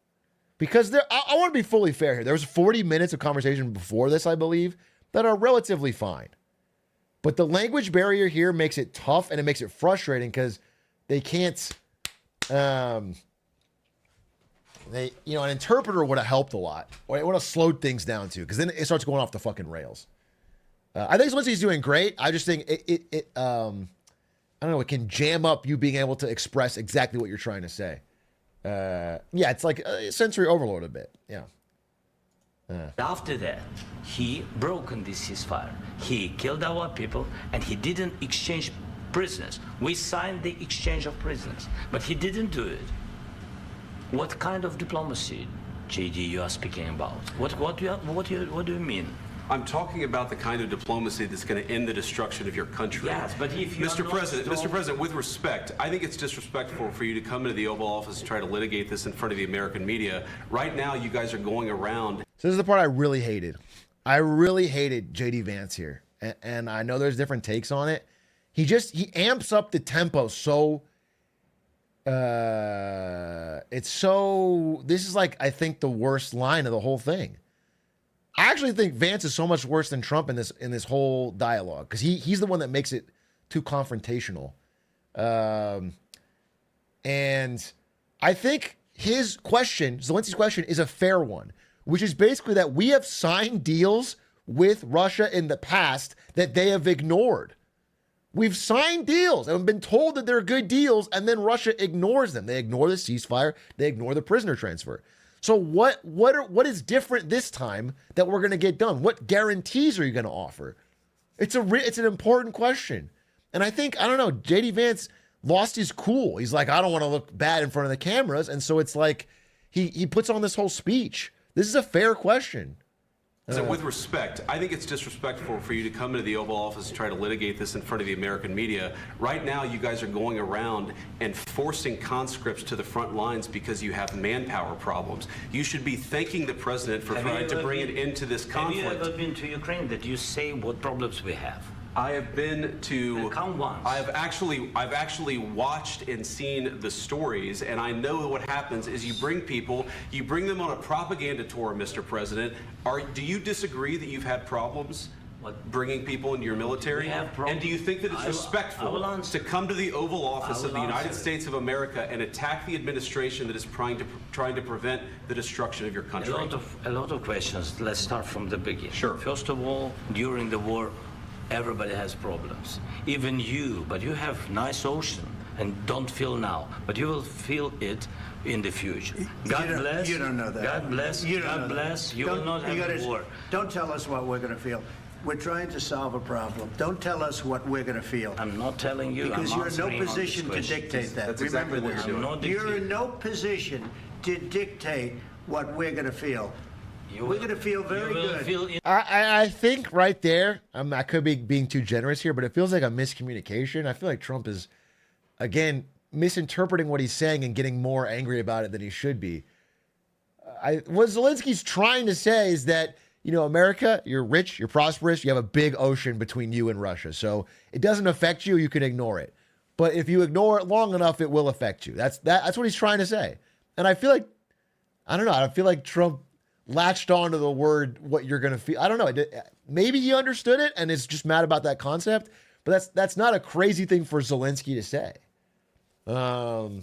Because I want to be fully fair here. There was 40 minutes of conversation before this, I believe, that are relatively fine. But the language barrier here makes it tough, and it makes it frustrating because they can't, an interpreter would have helped a lot. Or it would have slowed things down too, because then it starts going off the fucking rails. I think Zelensky's doing great. I just think I don't know, it can jam up you being able to express exactly what you're trying to say. Yeah, it's like a sensory overload a bit. Yeah. After that, he broken this ceasefire. He killed our people, and he didn't exchange prisoners. We signed the exchange of prisoners, but he didn't do it. What kind of diplomacy, JD, you are speaking about? What do you mean? I'm talking about the kind of diplomacy that's going to end the destruction of your country. Yes, but if you Mr. President, with respect, I think it's disrespectful for you to come into the Oval Office and try to litigate this in front of the American media. Right now, you guys are going around. So this is the part I really hated. I really hated JD Vance here. And I know there's different takes on it. He amps up the tempo so this is like, I think, the worst line of the whole thing. I actually think Vance is so much worse than Trump in this whole dialogue, because he's the one that makes it too confrontational. And I think his question, Zelensky's question, is a fair one, which is basically that we have signed deals with Russia in the past that they have ignored. We've signed deals and been told that they're good deals, and then Russia ignores them. They ignore the ceasefire. They ignore the prisoner transfer. So what is different this time that we're going to get done? What guarantees are you going to offer? It's an important question. And I think, I don't know, JD Vance lost his cool. He's like, I don't want to look bad in front of the cameras. And so it's like he puts on this whole speech. This is a fair question. So with respect, I think it's disrespectful for you to come into the Oval Office and try to litigate this in front of the American media. Right now, you guys are going around and forcing conscripts to the front lines because you have manpower problems. You should be thanking the president for trying to bring an end to this conflict. Have you ever been to Ukraine that you say what problems we have? I have been to. Come once. I've actually watched and seen the stories, and I know what happens is you bring them on a propaganda tour, Mr. President. Do you disagree that you've had problems bringing people into your military? And do you think that it's respectful to come to the Oval Office of the United States of America and attack the administration that is trying to prevent the destruction of your country? A lot of questions. Let's start from the beginning. Sure. First of all, during the war, everybody has problems. Even you, but you have nice ocean and don't feel now, but you will feel it in the future. God bless. You don't know that. God bless. God bless. You will not have war. Don't tell us what we're going to feel. We're trying to solve a problem. Don't tell us what we're going to feel. I'm not telling you. Because you're in no position to dictate that. That's exactly what you're doing. You're in no position to dictate what we're going to feel. We're going to feel very good. I think right there, I could be being too generous here, but it feels like a miscommunication. I feel like Trump is, again, misinterpreting what he's saying and getting more angry about it than he should be. What Zelensky's trying to say is that, you know, America, you're rich, you're prosperous, you have a big ocean between you and Russia. So it doesn't affect you, you can ignore it. But if you ignore it long enough, it will affect you. That's what he's trying to say. And I feel like, I don't know, I feel like Trump latched onto the word what you're going to feel. I don't know. Maybe he understood it and is just mad about that concept, but that's not a crazy thing for Zelensky to say. We're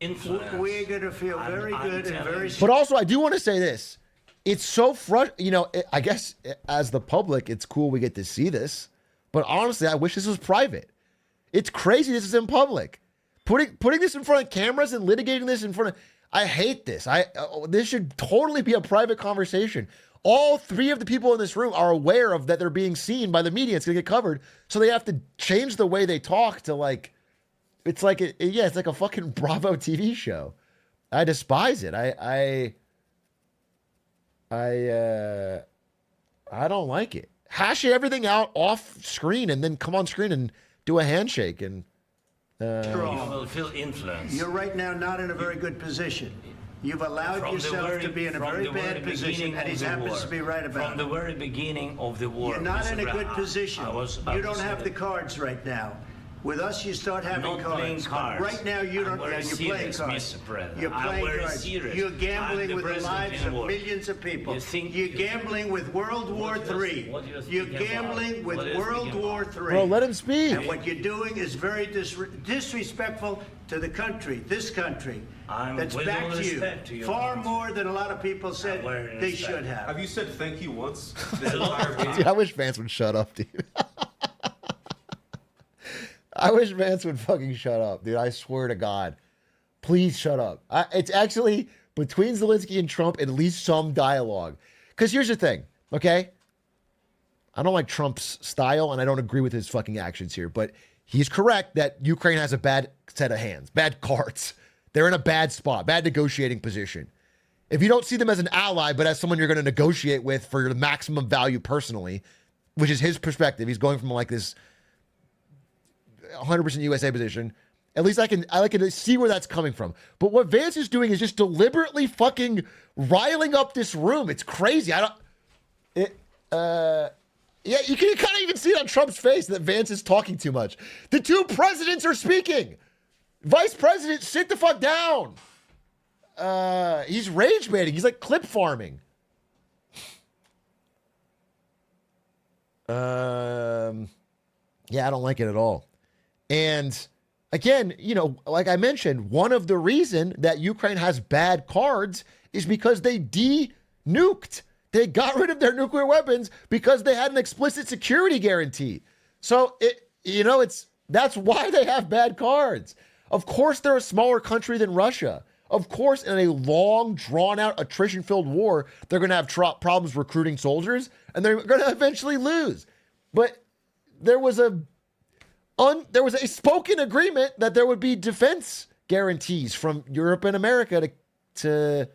going to feel very good and very. But also, I do want to say this. It's so frustrating. You know, I guess as the public, it's cool we get to see this. But honestly, I wish this was private. It's crazy this is in public. Putting this in front of cameras and litigating this in front of. I hate this. This should totally be a private conversation. All three of the people in this room are aware of that they're being seen by the media. It's going to get covered. So they have to change the way they talk to like, it's like, it's like a fucking Bravo TV show. I despise it. I don't like it. Hash everything out off screen and then come on screen and do a handshake and, you will feel influence. You're right now not in a very good position. You've allowed yourself to be in a very bad position, and he happens to be right about it. From the very beginning of the war. You're not in a good position. You don't have the cards right now. With us, you start having I'm not cards. Playing cards. Right now, you don't. You're playing cards. You're playing cards. Serious. You're gambling with the lives of millions of people. You're gambling with World War III. You're gambling with World War III. Bro, let him speak. And what you're doing is very disrespectful to the country, this country. That's back to you. Far more than a lot of people said they should have. Have you said thank you once? Dude, I wish Vance would shut up, dude. I wish Vance would fucking shut up, dude. I swear to God. Please shut up. It's actually between Zelensky and Trump at least some dialogue. Because here's the thing, okay? I don't like Trump's style, and I don't agree with his fucking actions here, but he's correct that Ukraine has a bad set of hands, bad cards. They're in a bad spot, bad negotiating position. If you don't see them as an ally, but as someone you're going to negotiate with for your maximum value personally, which is his perspective, he's going from like this 100% USA position. At least I can see where that's coming from. But what Vance is doing is just deliberately fucking riling up this room. It's crazy. Yeah, you can kind of even see it on Trump's face that Vance is talking too much. The two presidents are speaking. Vice President, sit the fuck down. He's rage baiting. He's like clip farming. Yeah, I don't like it at all. And again, you know, like I mentioned, one of the reason that Ukraine has bad cards is because they de-nuked. They got rid of their nuclear weapons because they had an explicit security guarantee. So that's why they have bad cards. Of course, they're a smaller country than Russia. Of course, in a long, drawn-out, attrition-filled war, they're going to have problems recruiting soldiers, and they're going to eventually lose. But there was a spoken agreement that there would be defense guarantees from Europe and America to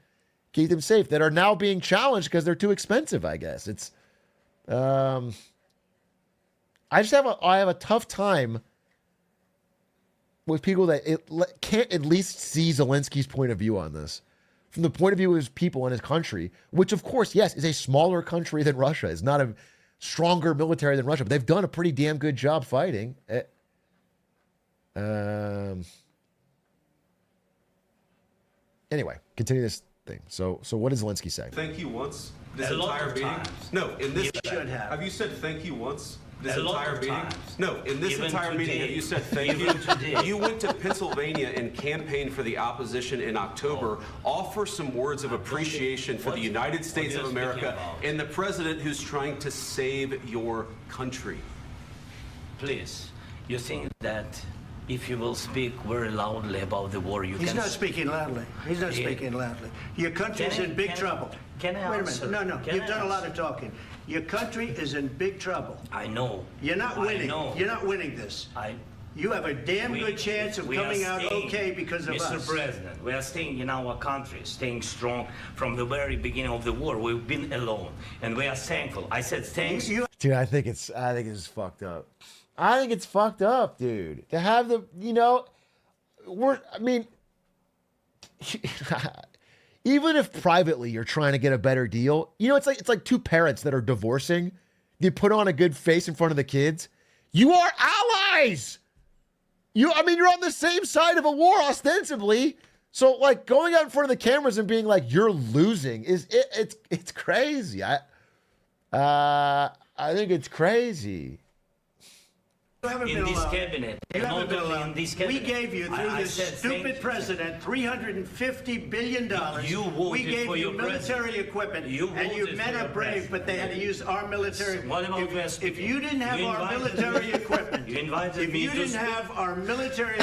keep them safe that are now being challenged because they're too expensive, I guess. It's I have a tough time with people that can't at least see Zelensky's point of view on this. From the point of view of his people and his country, which of course, yes, is a smaller country than Russia. It's not a stronger military than Russia, but they've done a pretty damn good job fighting. Anyway, continue this thing. So what does Zelensky say? Thank you once this entire meeting. No, in this have you said thank you once this entire meeting? No, in this entire meeting have you said thank you? You went to Pennsylvania and campaigned for the opposition in October. Offer some words of appreciation for the United States of America and the president who's trying to save your country. Please, you think that if you will speak very loudly about the war, He's not speaking loudly. He's not speaking loudly. Your country's in big trouble. Can I Wait a answer? minute. No. You've done a lot of talking. Your country is in big trouble. I know. You're not winning. I know. You're not winning this. You have a damn good chance of coming out okay because of us. Mr. President, we are staying in our country, staying strong from the very beginning of the war. We've been alone, and we are thankful. I said thanks. Dude, I think it's fucked up. I think it's fucked up, dude. To have the, even if privately you're trying to get a better deal, it's like two parents that are divorcing. You put on a good face in front of the kids. You are allies. You're on the same side of a war ostensibly. So like going out in front of the cameras and being like you're losing it's crazy. I think it's crazy. You haven't been allowed. You haven't been allowed. We gave you, through this stupid president, $350 billion. We gave you military equipment, and your men are brave, but they had to use our military. If you didn't have our military equipment, if you didn't have our military...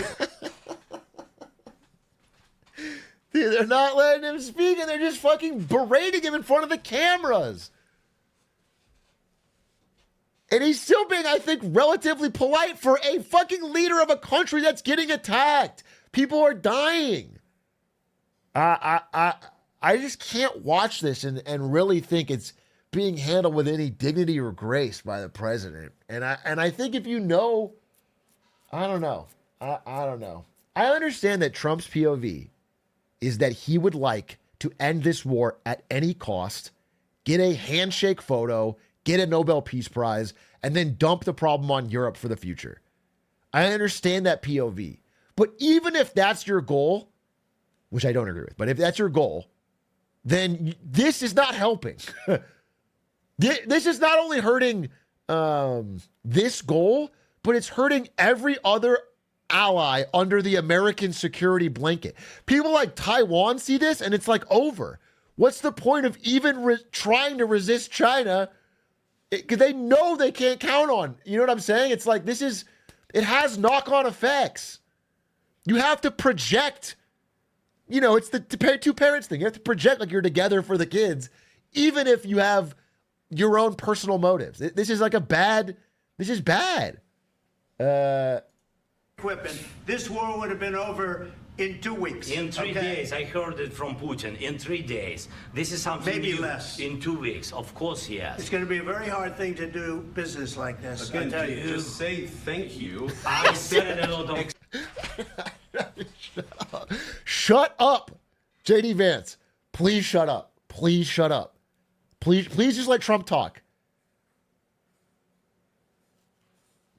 Dude, they're not letting him speak, and they're just fucking berating him in front of the cameras. And he's still being, I think, relatively polite for a fucking leader of a country that's getting attacked. People are dying. I just can't watch this and really think it's being handled with any dignity or grace by the president. And I think if you know, I don't know. I don't know. I understand that Trump's POV is that he would like to end this war at any cost, get a handshake photo, get a Nobel Peace Prize, and then dump the problem on Europe for the future. I understand that POV. But even if that's your goal, which I don't agree with, but if that's your goal, then this is not helping. This is not only hurting this goal, but it's hurting every other ally under the American security blanket. People like Taiwan see this and it's like over. What's the point of even trying to resist China? Because they know they can't count on. You know what I'm saying? It's like it has knock-on effects. You have to project, it's the two parents thing. You have to project like you're together for the kids, even if you have your own personal motives. This is bad. Equipment. This war would have been over in 2 weeks. In 3 days, I heard it from Putin. In 3 days. This is something Maybe new. less. In 2 weeks, of course, yes. It's going to be a very hard thing to do business like this. Again, I tell you. just say thank you. I said a lot of... Shut up, JD Vance. Please shut up. Please shut up. Please just let Trump talk.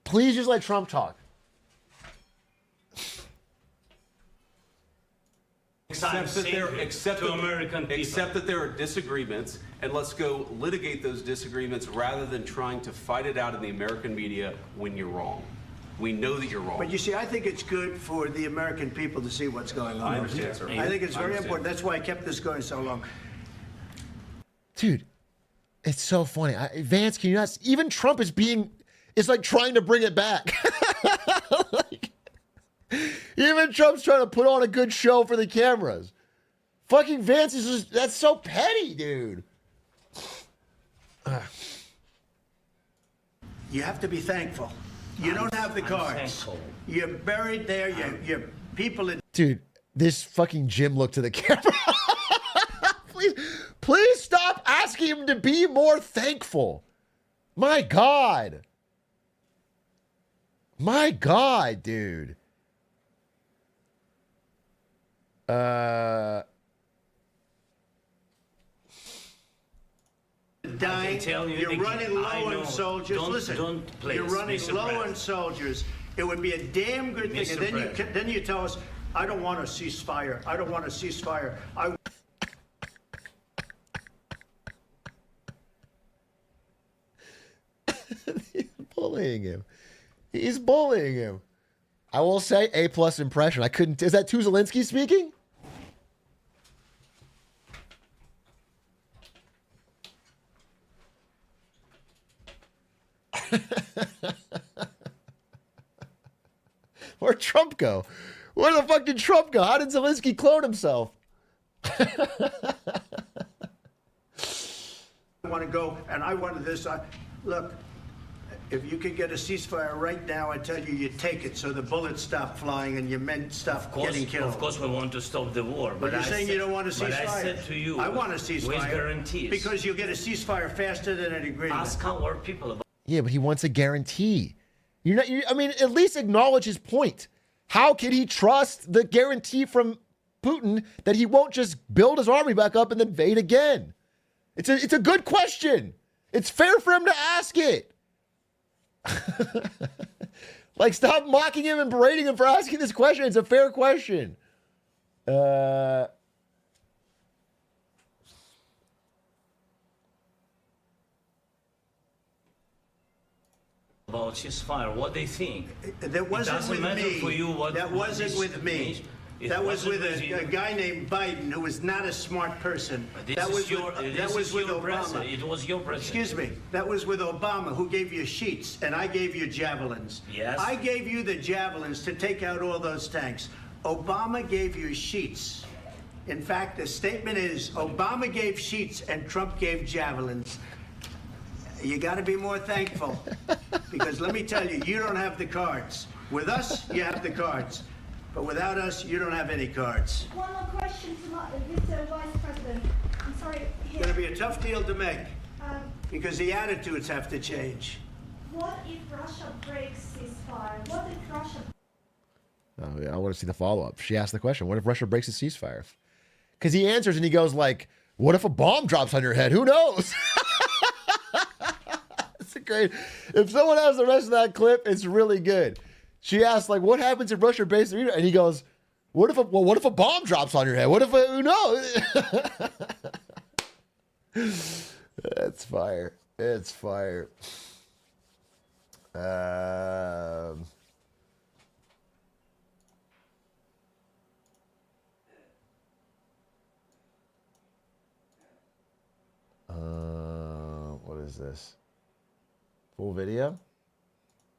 Please just let Trump talk. Accept that there are disagreements, and let's go litigate those disagreements rather than trying to fight it out in the American media when you're wrong. We know that you're wrong. But you see, I think it's good for the American people to see what's going on. I understand, sir. I think it's very important. That's why I kept this going so long. Dude, it's so funny. Vance, can you not? Even Trump is like trying to bring it back. Like, even Trump's trying to put on a good show for the cameras. Fucking Vance is just, that's so petty, dude. You have to be thankful. You don't have the cards. You're buried there. You're people in. Dude, this fucking Jim look to the camera. Please stop asking him to be more thankful. My God. My God, dude. Dying. You're running low on soldiers. Listen, you're running low on soldiers. It would be a damn good thing. And then you tell us, I don't want a ceasefire. I don't want a ceasefire. He's bullying him. He's bullying him. I will say A+ impression. I couldn't. Is that Zelenskyy speaking? Where'd Trump go? Where the fuck did Trump go? How did Zelenskyy clone himself? I want to go, and I wanted this. Look, if you could get a ceasefire right now, I tell you, you take it so the bullets stop flying and your men stop getting killed. Of course, we want to stop the war. But you're saying you don't want a ceasefire. But I said to you, I want a ceasefire. With guarantees. Because you'll get a ceasefire faster than an agreement. Ask our people about. Yeah, but he wants a guarantee. I mean, at least acknowledge his point. How can he trust the guarantee from Putin that he won't just build his army back up and then invade again? It's a good question. It's fair for him to ask it. Like, stop mocking him and berating him for asking this question. It's a fair question. About ceasefire, what they think. That wasn't with me. For you what that wasn't with me. That was with a guy named Biden who was not a smart person. That was with Obama. It was your president. Excuse me. That was with Obama, who gave you sheets, and I gave you javelins. Yes. I gave you the javelins to take out all those tanks. Obama gave you sheets. In fact, the statement is Obama gave sheets and Trump gave javelins. You got to be more thankful, because let me tell you, you don't have the cards. With us, you have the cards. But without us, you don't have any cards. One more question to Mr. Vice President. I'm sorry. It's going to be a tough deal to make, because the attitudes have to change. What if Russia breaks ceasefire? What if Russia... Oh, yeah, I want to see the follow-up. She asked the question, what if Russia breaks a ceasefire? Because he answers and he goes like, what if a bomb drops on your head? Who knows? It's great. If someone has the rest of that clip, it's really good. She asked, like, what happens if Russia breaks the... And he goes, what if a bomb drops on your head? What if who knows? That's fire. It's fire. What is this? Full video?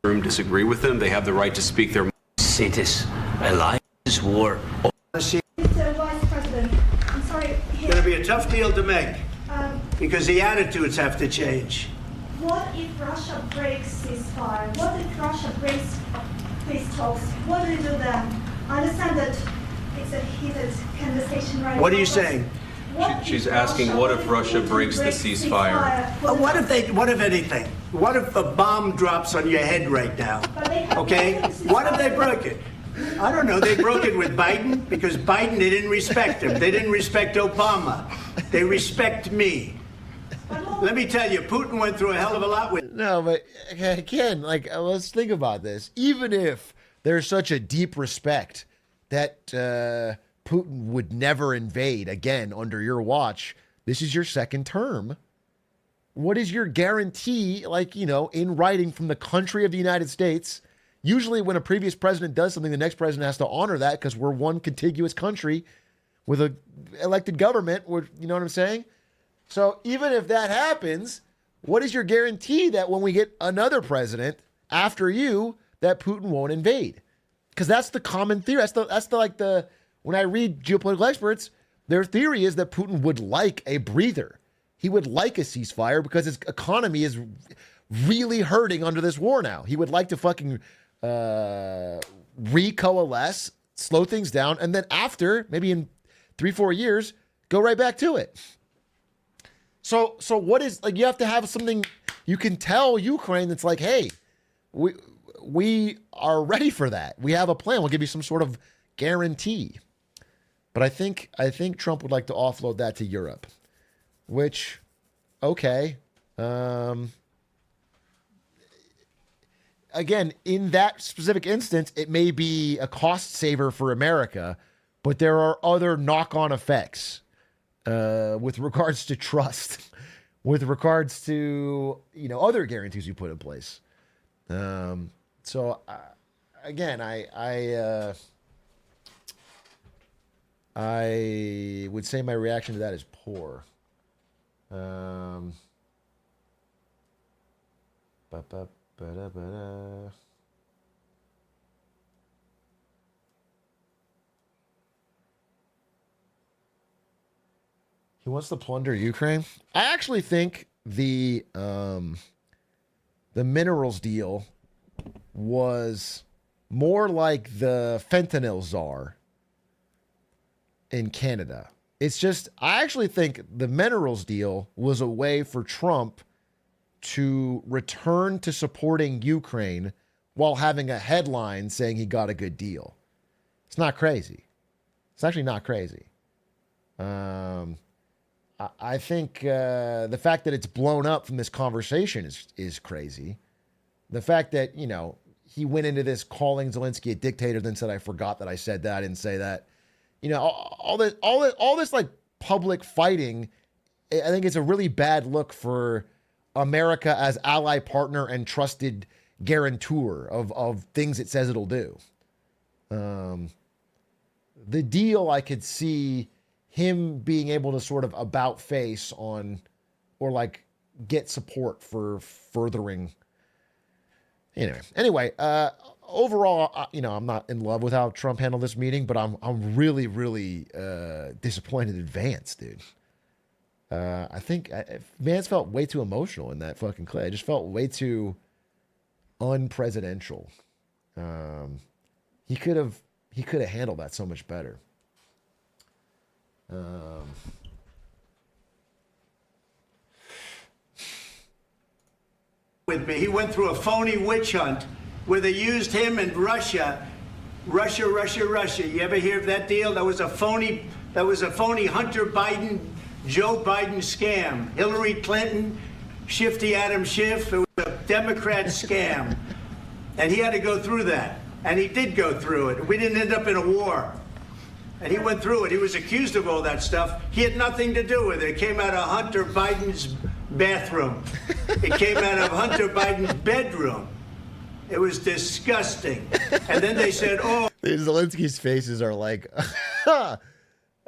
Disagree with them, they have the right to speak their cities, alliance, war. Mr. Vice President, I'm sorry. It's going to be a tough deal to make, because the attitudes have to change. What if Russia breaks ceasefire? What if Russia breaks peace talks? What do you do then? I understand that It's a heated conversation right now. What are you saying? She's asking, what if Russia breaks the ceasefire? What if anything? What if a bomb drops on your head right now? Okay? What if they broke it? I don't know. They broke it with Biden because Biden, they didn't respect him. They didn't respect Obama. They respect me. Let me tell you, Putin went through a hell of a lot with... No, but again, like, let's think about this. Even if there's such a deep respect that Putin would never invade again under your watch, this is your second term. What is your guarantee, like, you know, in writing from the country of the United States? Usually when a previous president does something, the next president has to honor that because we're one contiguous country with a elected government. You know what I'm saying? So even if that happens, what is your guarantee that when we get another president after you, that Putin won't invade? Because that's the common theory. That's the when I read geopolitical experts, their theory is that Putin would like a breather. He would like a ceasefire because his economy is really hurting under this war now. He would like to fucking recoalesce, slow things down, and then after, maybe in 3-4 years, go right back to it. So what is, like, you have to have something you can tell Ukraine that's like, hey, we are ready for that. We have a plan. We'll give you some sort of guarantee. But I think Trump would like to offload that to Europe, which, okay. Again, in that specific instance, it may be a cost saver for America, but there are other knock-on effects with regards to trust, with regards to, you know, other guarantees you put in place. So again, I would say my reaction to that is poor. He wants to plunder Ukraine. I actually think the minerals deal was more like the fentanyl czar in Canada. It's just, I actually think the minerals deal was a way for Trump to return to supporting Ukraine while having a headline saying he got a good deal. It's not crazy. It's actually not crazy. I think the fact that it's blown up from this conversation is crazy. The fact that, you know, he went into this calling Zelenskyy a dictator, then said, I forgot that I said that, I didn't say that. You know, all this like public fighting, I think it's a really bad look for America as ally, partner, and trusted guarantor of things it says it'll do. The deal, I could see him being able to sort of about face on, or like get support for furthering. Anyway, overall, you know, I'm not in love with how Trump handled this meeting, but I'm really, really disappointed in Vance, dude. I think Vance felt way too emotional in that fucking clip. It just felt way too unpresidential. He could have handled that so much better. With me, he went through a phony witch hunt where they used him in Russia. You ever hear of that deal? That was a phony Hunter Biden, Joe Biden scam. Hillary Clinton, Shifty Adam Schiff. It was a Democrat scam. And he had to go through that. And he did go through it. We didn't end up in a war. And he went through it. He was accused of all that stuff. He had nothing to do with it. It came out of Hunter Biden's bathroom. It came out of Hunter Biden's bedroom. It was disgusting. And then they said, oh. Zelensky's faces are like, I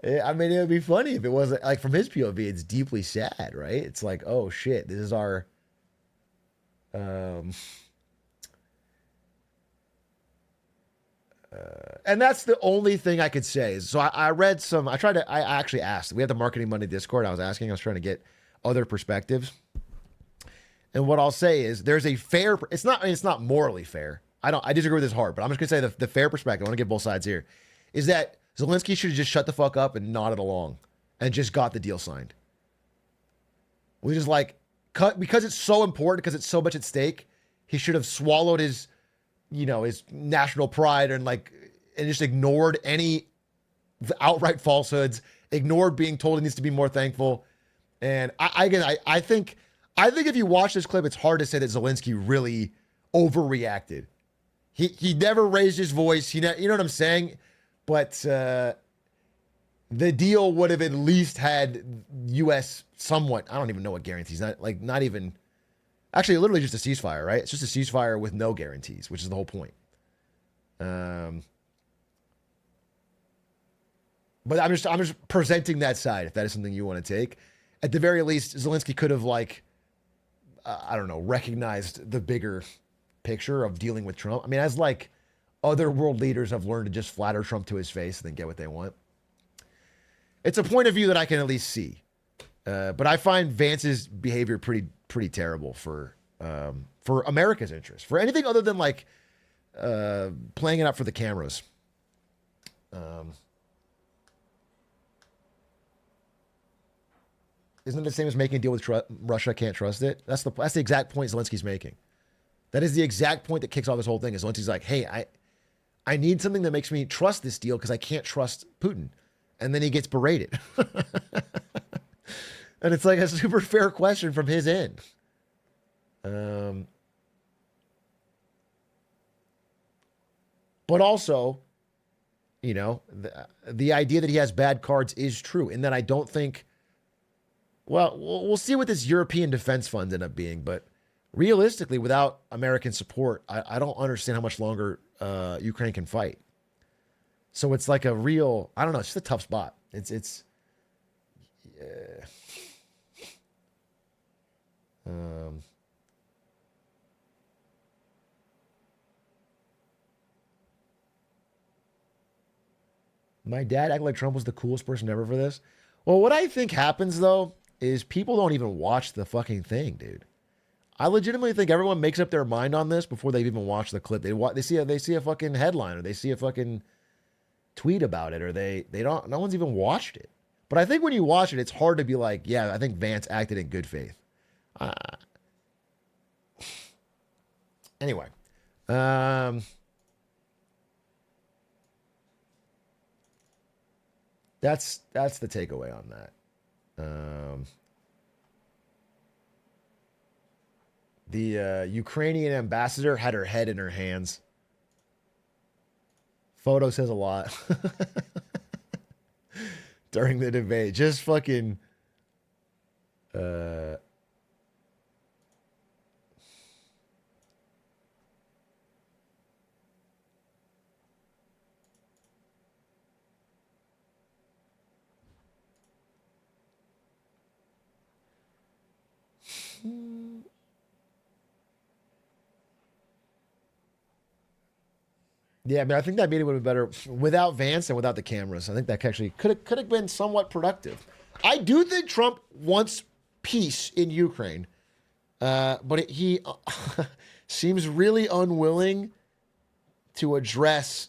mean, it would be funny if it wasn't, like, from his POV, it's deeply sad, right? It's like, oh shit, this is our, and that's the only thing I could say. So I read some, I actually asked, we had the Marketing Monday Discord. I was trying to get other perspectives. And what I'll say is there's a fair, it's not morally fair. I disagree with this hard, but I'm just gonna say the fair perspective. I want to give both sides here, is that Zelenskyy should have just shut the fuck up and nodded along and just got the deal signed. We just like, because it's so important, because it's so much at stake, he should have swallowed his, his national pride and just ignored any outright falsehoods, ignored being told he needs to be more thankful. And I think if you watch this clip, it's hard to say that Zelenskyy really overreacted. He never raised his voice. You know what I'm saying? But the deal would have at least had U.S. somewhat. I don't even know what guarantees. Not even. Actually, literally just a ceasefire, right? It's just a ceasefire with no guarantees, which is the whole point. But I'm just presenting that side, if that is something you want to take. At the very least, Zelenskyy could have recognized the bigger picture of dealing with Trump. I mean, as other world leaders have learned to just flatter Trump to his face and then get what they want. It's a point of view that I can at least see. But I find Vance's behavior pretty terrible for America's interest. For anything other than playing it up for the cameras. Isn't it the same as making a deal with Russia? Can't trust it. That's the exact point Zelensky's making. That is the exact point that kicks off this whole thing. Is Zelensky's like, hey, I need something that makes me trust this deal because I can't trust Putin. And then he gets berated. And it's a super fair question from his end. But also, the idea that he has bad cards is true. In that I don't think, well, we'll see what this European Defense Fund end up being. But realistically, without American support, I don't understand how much longer Ukraine can fight. So it's a real, I don't know, it's just a tough spot. My dad acted like Trump was the coolest person ever for this. Well, what I think happens, though, is people don't even watch the fucking thing, dude. I legitimately think everyone makes up their mind on this before they've even watched the clip. They see a fucking headline, or they see a fucking tweet about it, or they don't. No one's even watched it. But I think when you watch it, it's hard to be like, yeah, I think Vance acted in good faith. Anyway, that's the takeaway on that. The Ukrainian ambassador had her head in her hands. Photo says a lot. During the debate, just fucking yeah, I mean, I think that meeting would have been better without Vance and without the cameras. I think that actually could have been somewhat productive. I do think Trump wants peace in Ukraine, but he seems really unwilling to address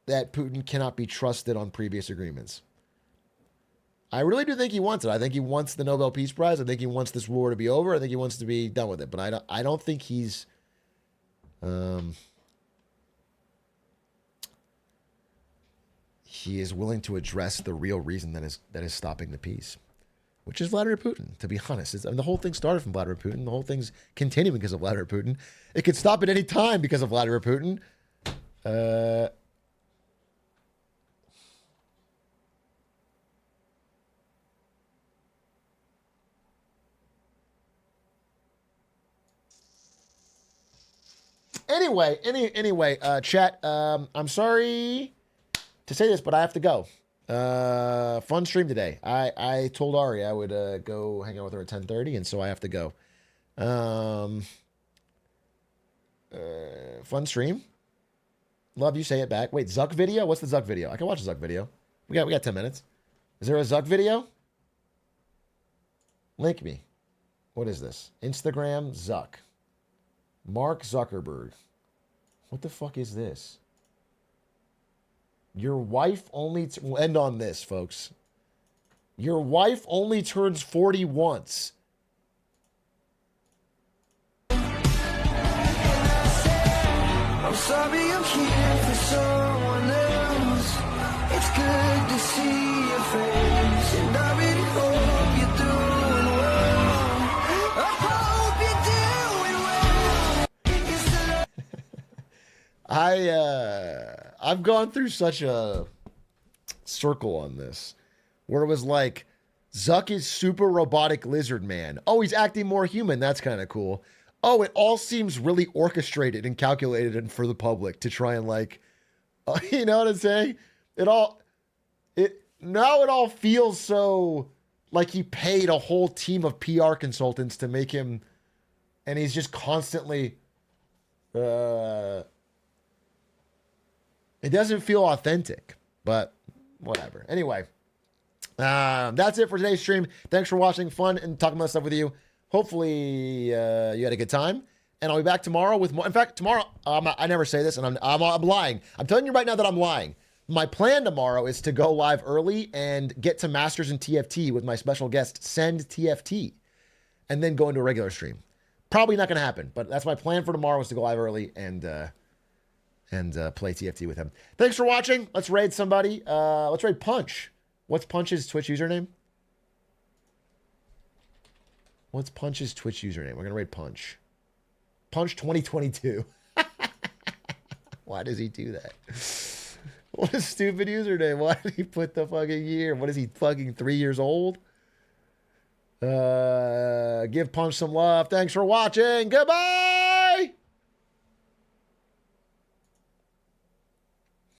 that Putin cannot be trusted on previous agreements. I really do think he wants it. I think he wants the Nobel Peace Prize. I think he wants this war to be over. I think he wants to be done with it. But I don't think he's he is willing to address the real reason that is stopping the peace, which is Vladimir Putin, to be honest. The whole thing started from Vladimir Putin. The whole thing's continuing because of Vladimir Putin. It could stop at any time because of Vladimir Putin. Anyway, chat, I'm sorry to say this, but I have to go. Fun stream today. I told Ari I would go hang out with her at 10:30, and so I have to go. Fun stream. Love you. Say it back. Wait, Zuck video? What's the Zuck video? I can watch a Zuck video. We got 10 minutes. Is there a Zuck video? Link me. What is this? Instagram Zuck. Mark Zuckerberg. What the fuck is this? Your wife only... we'll end on this, folks. Your wife only turns 40 once. I'm sorry I'm here for someone else. It's good to see your face, and I really hope you're doing well. I hope you're doing well. I've gone through such a circle on this, where it was like, Zuck is super robotic lizard man. Oh, he's acting more human. That's kind of cool. Oh, it all seems really orchestrated and calculated and for the public to try and like, you know what I'm saying? Now it all feels so like he paid a whole team of PR consultants to make him, and he's just constantly, it doesn't feel authentic, but whatever. Anyway, that's it for today's stream. Thanks for watching. Fun and talking about stuff with you. Hopefully you had a good time, and I'll be back tomorrow with more. In fact, tomorrow, I never say this, and I'm lying. I'm telling you right now that I'm lying. My plan tomorrow is to go live early and get to Masters in TFT with my special guest, Send TFT, and then go into a regular stream. Probably not going to happen, but that's my plan for tomorrow is to go live early and play TFT with him. Thanks for watching. Let's raid somebody. Let's raid Punch. What's Punch's Twitch username? What's Punch's Twitch username? We're going to raid Punch. Punch 2022. Why does he do that? What a stupid username. Why did he put the fucking year? What is he, fucking 3 years old? Give Punch some love. Thanks for watching. Goodbye!